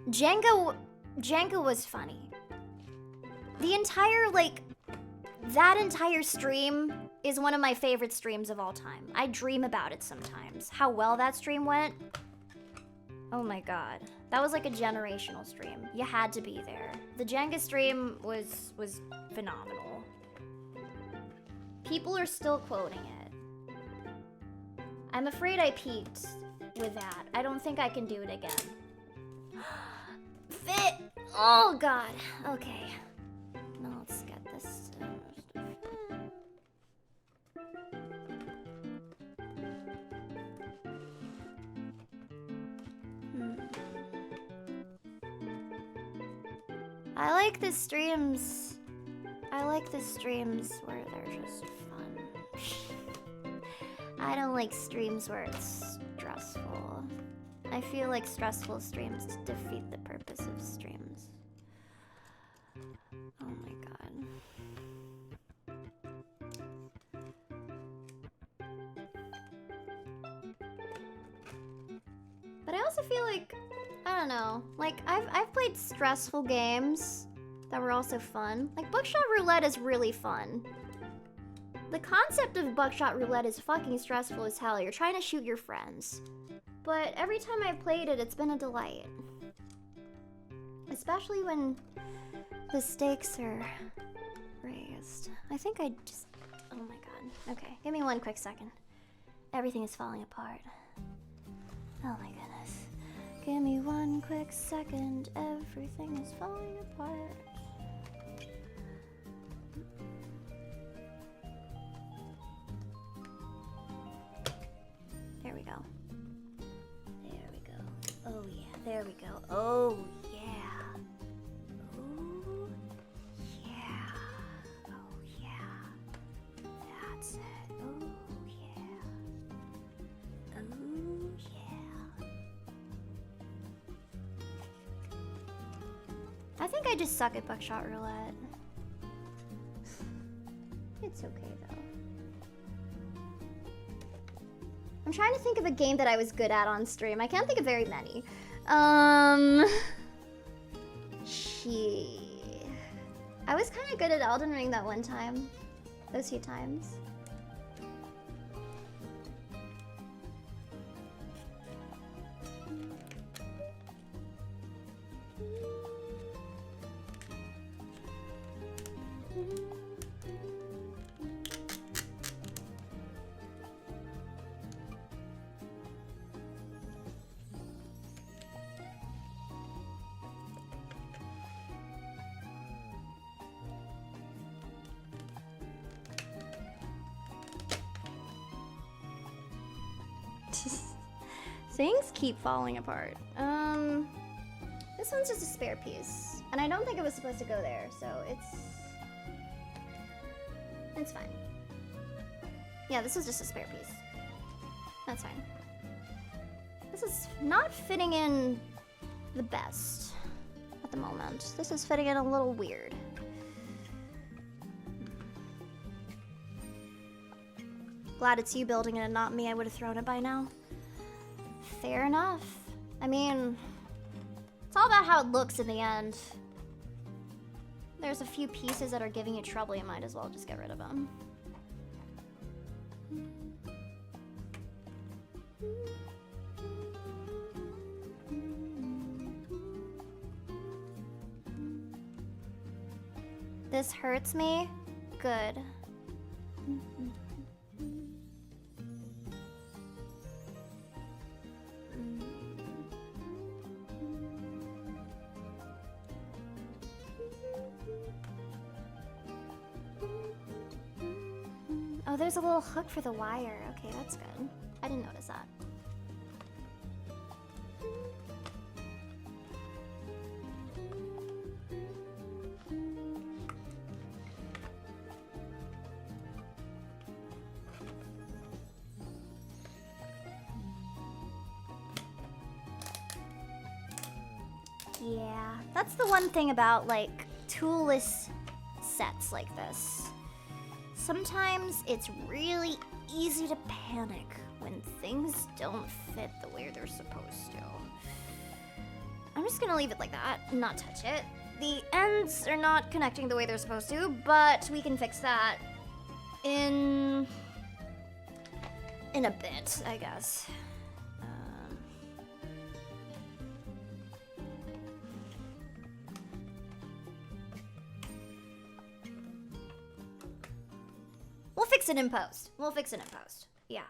Speaker 1: god. Jenga was funny. The entire, like, that entire stream is one of my favorite streams of all time. I dream about it sometimes. How well that stream went. Oh my god. That was like a generational stream. You had to be there. The Jenga stream was phenomenal. People are still quoting it. I'm afraid I peaked with that. I don't think I can do it again. Fit! Oh god. Okay. Now let's get this stuff. I like the streams. I like the streams where they're just fun. I don't like streams where it's stressful. I feel like stressful streams defeat the purpose of streams. Oh my god. But I also feel like, I don't know, like I've played stressful games that were also fun. Like Buckshot Roulette is really fun. The concept of Buckshot Roulette is fucking stressful as hell. You're trying to shoot your friends. But every time I've played it, it's been a delight. Especially when the stakes are raised. I think I just, oh my god. Okay, give me one quick second. Everything is falling apart. Oh my goodness. Give me one quick second. Everything is falling apart. There we go. There we go. Oh yeah, there we go. Oh yeah. Oh yeah. Oh yeah. That's it. Oh yeah. Oh yeah. I think I just suck at Buckshot Roulette. It's okay though. I'm trying to think of a game that I was good at on stream. I can't think of very many. I was kind of good at Elden Ring that one time. Those few times. Things keep falling apart. This one's just a spare piece. And I don't think it was supposed to go there, so it's fine. Yeah, this was just a spare piece. That's fine. This is not fitting in the best at the moment. This is fitting in a little weird. Glad it's you building it and not me. I would have thrown it by now. Fair enough. I mean, it's all about how it looks in the end. There's a few pieces that are giving you trouble. You might as well just get rid of them. This hurts me? Good. Oh, there's a little hook for the wire. Okay, that's good. I didn't notice that. Yeah, that's the one thing about, like, toolless sets like this. Sometimes it's really easy to panic when things don't fit the way they're supposed to. I'm just gonna leave it like that, not touch it. The ends are not connecting the way they're supposed to, but we can fix that in a bit, I guess. We'll fix it in post. We'll fix it in post. Yeah.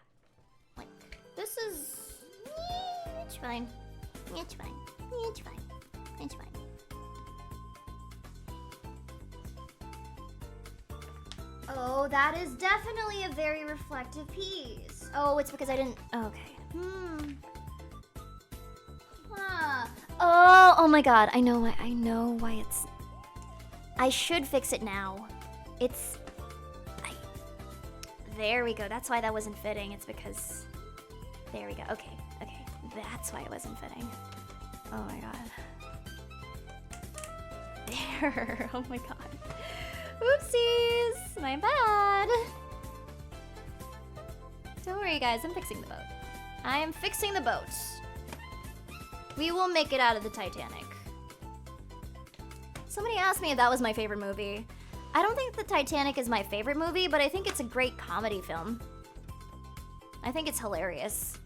Speaker 1: Like, this is... it's fine. It's fine. It's fine. It's fine. Oh, that is definitely a very reflective piece. Oh, it's because I didn't... okay. Huh. Oh my god. I know why it's... I should fix it now. It's... There we go. That's why that wasn't fitting. It's because... There we go. Okay. Okay. That's why it wasn't fitting. Oh my god. There. Oh my god. Oopsies. My bad. Don't worry, guys. I'm fixing the boat. I am fixing the boat. We will make it out of the Titanic. Somebody asked me if that was my favorite movie. I don't think the Titanic is my favorite movie, but I think it's a great comedy film. I think it's hilarious.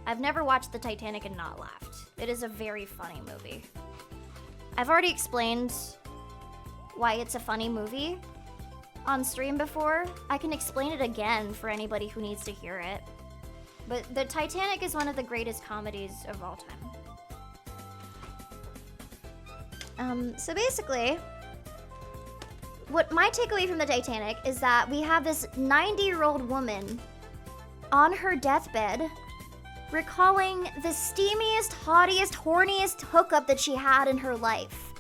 Speaker 1: I've never watched the Titanic and not laughed. It is a very funny movie. I've already explained why it's a funny movie on stream before. I can explain it again for anybody who needs to hear it. But the Titanic is one of the greatest comedies of all time. So basically, what my takeaway from the Titanic is that we have this 90-year-old woman on her deathbed recalling the steamiest, hottiest, horniest hookup that she had in her life.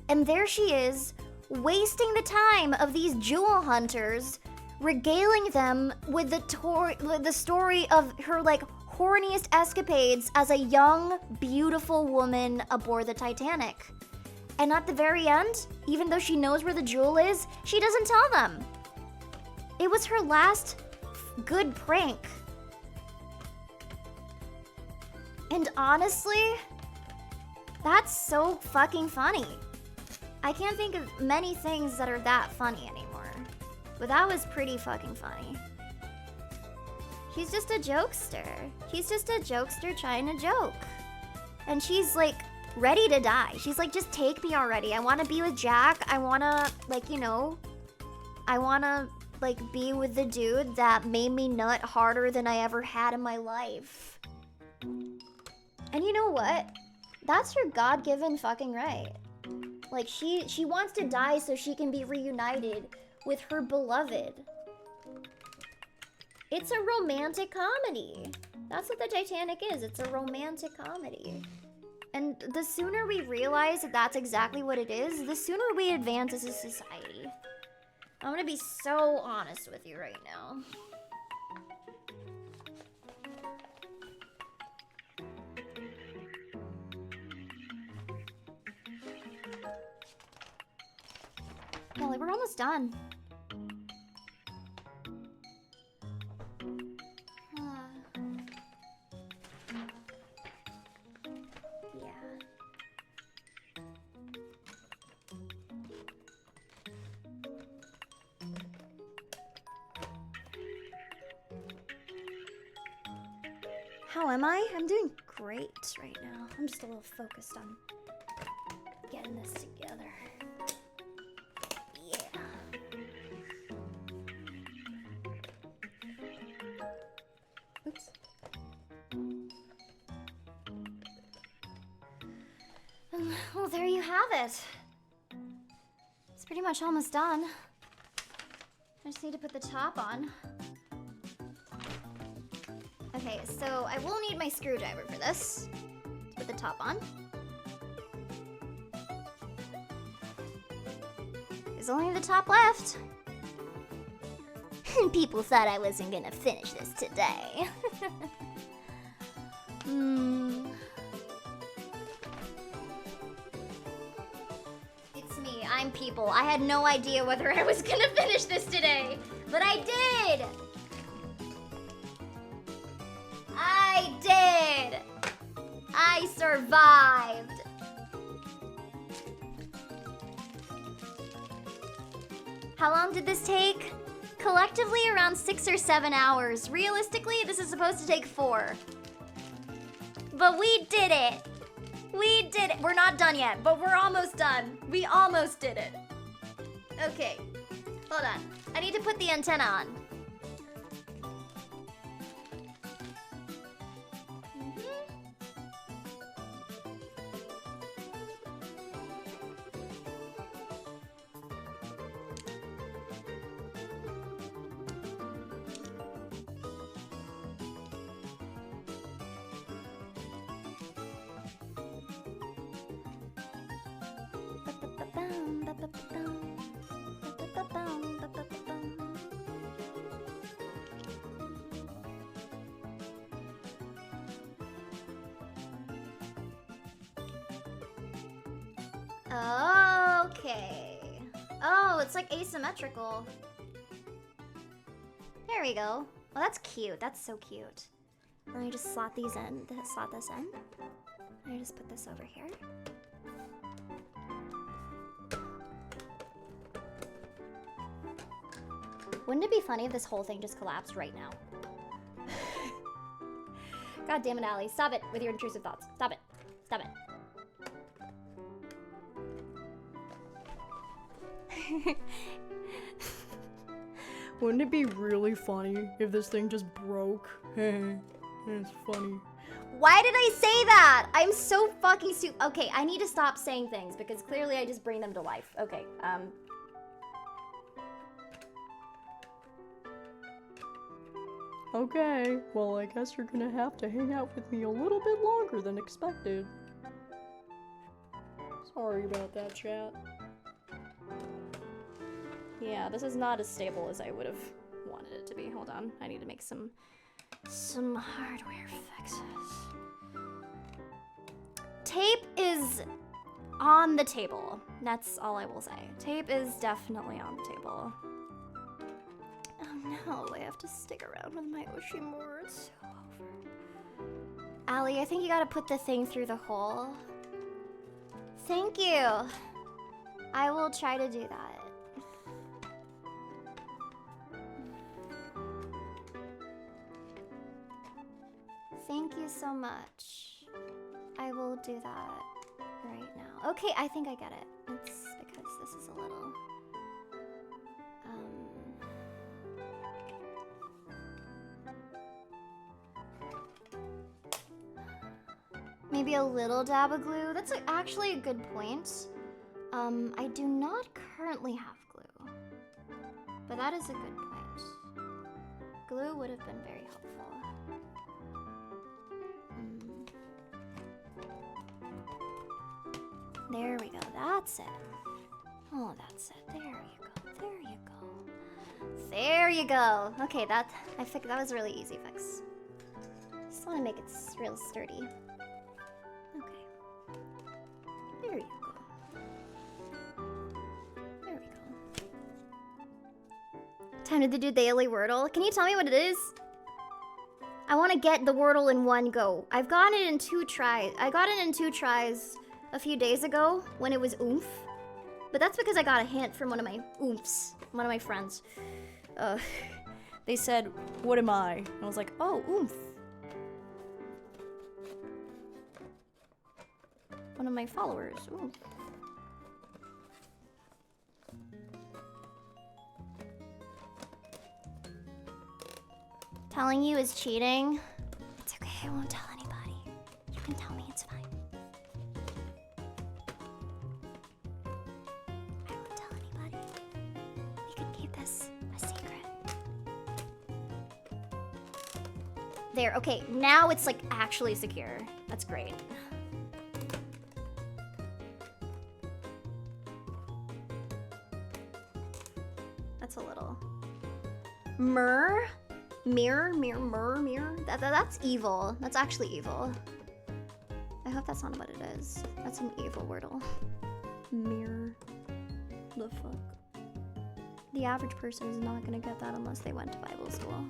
Speaker 1: And there she is, wasting the time of these jewel hunters, regaling them with the story of her, like, horniest escapades as a young, beautiful woman aboard the Titanic. And at the very end, even though she knows where the jewel is, she doesn't tell them. It was her last good prank. And honestly, that's so fucking funny. I can't think of many things that are that funny anymore. But that was pretty fucking funny. He's just a jokester. He's just a jokester trying to joke. And she's like, ready to die. She's like, just take me already. I want to be with Jack. I want to, like, you know, I want to, like, be with the dude that made me nut harder than I ever had in my life. And you know what? That's her God-given fucking right. Like, she wants to die so she can be reunited with her beloved. It's a romantic comedy. That's what the Titanic is. It's a romantic comedy. And the sooner we realize that that's exactly what it is, the sooner we advance as a society. I'm gonna be so honest with you right now. Yeah, like we're almost done. Yeah. How am I? I'm doing great right now. I'm just a little focused on getting this together. Yeah. Oops. Well, there you have it. It's pretty much almost done. I just need to put the top on. Okay, so I will need my screwdriver for this. To put the top on. There's only the top left. People thought I wasn't gonna finish this today. It's me, I'm people. I had no idea whether I was gonna finish this today, but I did! I did! I survived! How long did this take? Collectively around 6 or 7 hours. Realistically, this is supposed to take 4. But we did it! We did it! We're not done yet, but we're almost done. We almost did it. Okay, hold on. I need to put the antenna on. Okay. Oh, it's like asymmetrical. There we go. Well, that's cute. That's so cute. Let me just slot these in. Slot this in. Let me just put this over here. Wouldn't it be funny if this whole thing just collapsed right now? God damn it, Allie. Stop it with your intrusive thoughts. Stop it. Stop it.
Speaker 3: Wouldn't it be really funny if this thing just broke? It's funny.
Speaker 1: Why did I say that? I'm so fucking stupid. Okay, I need to stop saying things because clearly I just bring them to life. Okay,
Speaker 3: Okay, well I guess you're gonna have to hang out with me a little bit longer than expected. Sorry about that, chat.
Speaker 1: Yeah, this is not as stable as I would have wanted it to be. Hold on, I need to make some hardware fixes. Tape is on the table. That's all I will say. Tape is definitely on the table. Oh no, I have to stick around with my Oshimura. It's so over. Allie, I think you gotta put the thing through the hole. Thank you. I will try to do that. Thank you so much. I will do that right now. Okay, I think I get it. It's because this is a little... Maybe a little dab of glue. That's actually a good point. I do not currently have glue. But that is a good point. Glue would have been very helpful. There we go. That's it. Oh, that's it. There you go. There you go. There you go. Okay, that was a really easy fix. Just want to make it real sturdy. Okay. There you go. There we go. Time to do the daily Wordle. Can you tell me what it is? I want to get the Wordle in one go. I've gotten it in 2 tries. I got it in 2 tries a few days ago when it was oomph. But that's because I got a hint from one of my oomphs, one of my friends. They said, "What am I?" And I was like, "Oh, oomph." One of my followers. Oomph. Telling you is cheating. It's okay, I won't tell anybody. You can tell me, it's fine. I won't tell anybody. We could keep this a secret. There, okay, now it's like actually secure. That's great. That's a little. Mirror? Mirror. That's evil. That's actually evil. I hope that's not what it is. That's an evil Wordle. Mirror. The fuck? The average person is not gonna get that unless they went to Bible school.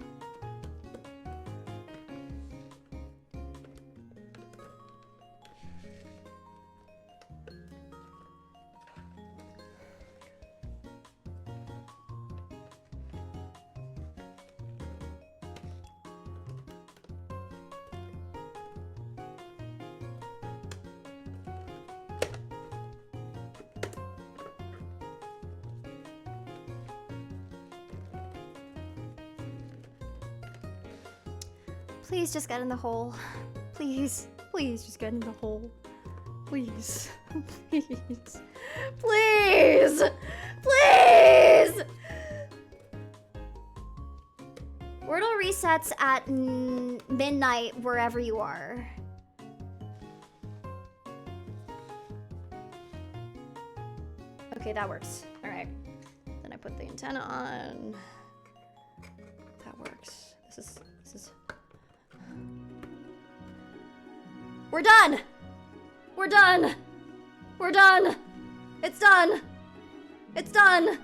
Speaker 1: Please just get in the hole. Please. Please just get in the hole. Please. Please. Please! Please! Wordle resets at midnight wherever you are. Okay, that works. Alright. Then I put the antenna on. That works. This is... We're done! We're done! We're done! It's done! It's done!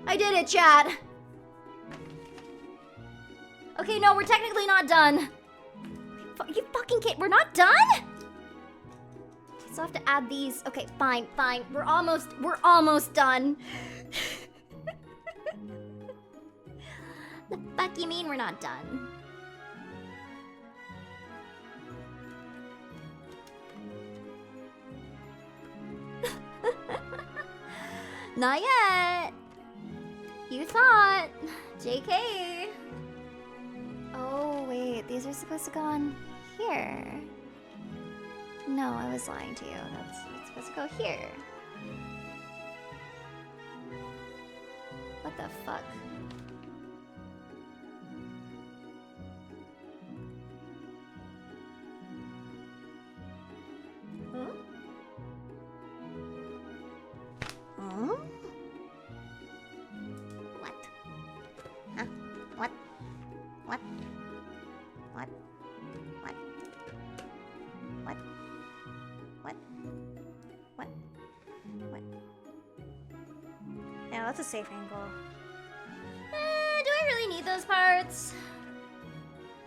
Speaker 1: I did it, chat! Okay, no, we're technically not done. You fucking kid, we're not done?! So I have to add these. Okay, fine. We're almost done. The fuck you mean we're not done? Not yet. You thought. JK. Oh, wait. These are supposed to go on here. No, I was lying to you. It's supposed to go here. What the fuck? Huh? Huh? What? Huh? What? What? What? What? What? What? What? What? Yeah, that's a safe angle. Do I really need those parts?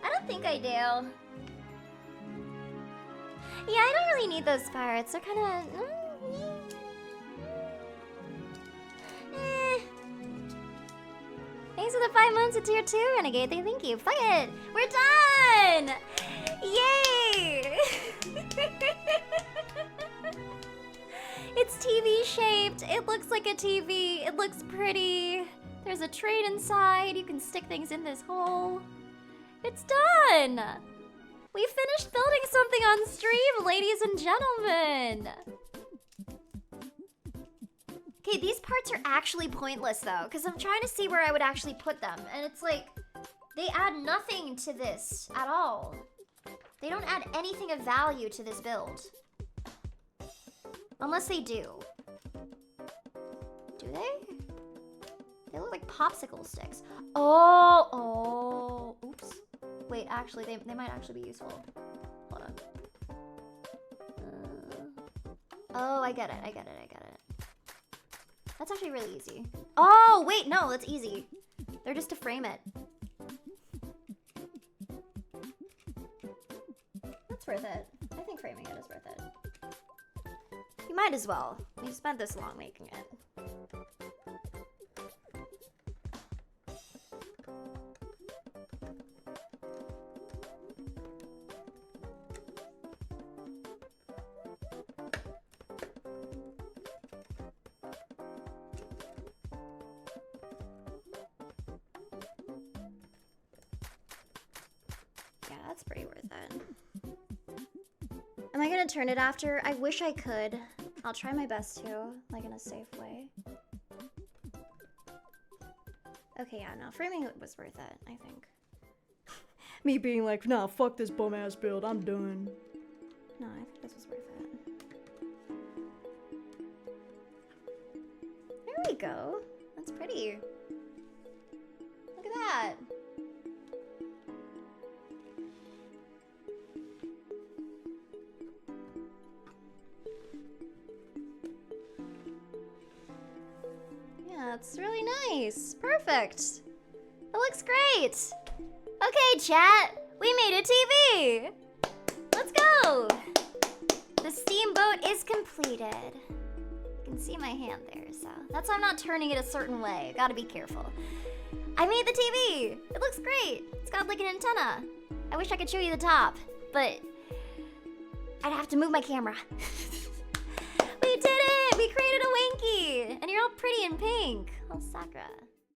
Speaker 1: I don't think I do. Yeah, I don't really need those parts. They're kind of... Thanks for the 5 months of tier 2, Renegade. Thank you. Fuck it. We're done! Yay! It's TV shaped. It looks like a TV. It looks pretty. There's a train inside. You can stick things in this hole. It's done! We finished building something on stream, ladies and gentlemen. Okay, these parts are actually pointless though, because I'm trying to see where I would actually put them. And it's like, they add nothing to this at all. They don't add anything of value to this build. Unless they do. Do they? They look like popsicle sticks. Oh, oops. Wait, actually, they might actually be useful. Hold on. Oh, I get it. That's actually really easy. Oh, wait, no, that's easy. They're just to frame it. That's worth it. I think framing it is worth it. You might as well. You spent this long making it. Yeah, that's pretty worth it. Am I gonna turn it after? I wish I could. I'll try my best to, like in a safe way. Okay, yeah, no, framing it was worth it, I think.
Speaker 3: Me being like, nah, fuck this bum ass build, I'm done.
Speaker 1: No, I think this was worth it. There we go. That's pretty. Look at that. Yeah, it's really nice. Perfect. It looks great. Okay, chat. We made a TV. Let's go. The steamboat is completed. You can see my hand there, so that's why I'm not turning it a certain way. Gotta be careful. I made the TV. It looks great. It's got like an antenna. I wish I could show you the top, but I'd have to move my camera. We did it! We created a Winky! And you're all pretty in pink. Oh, Sakura.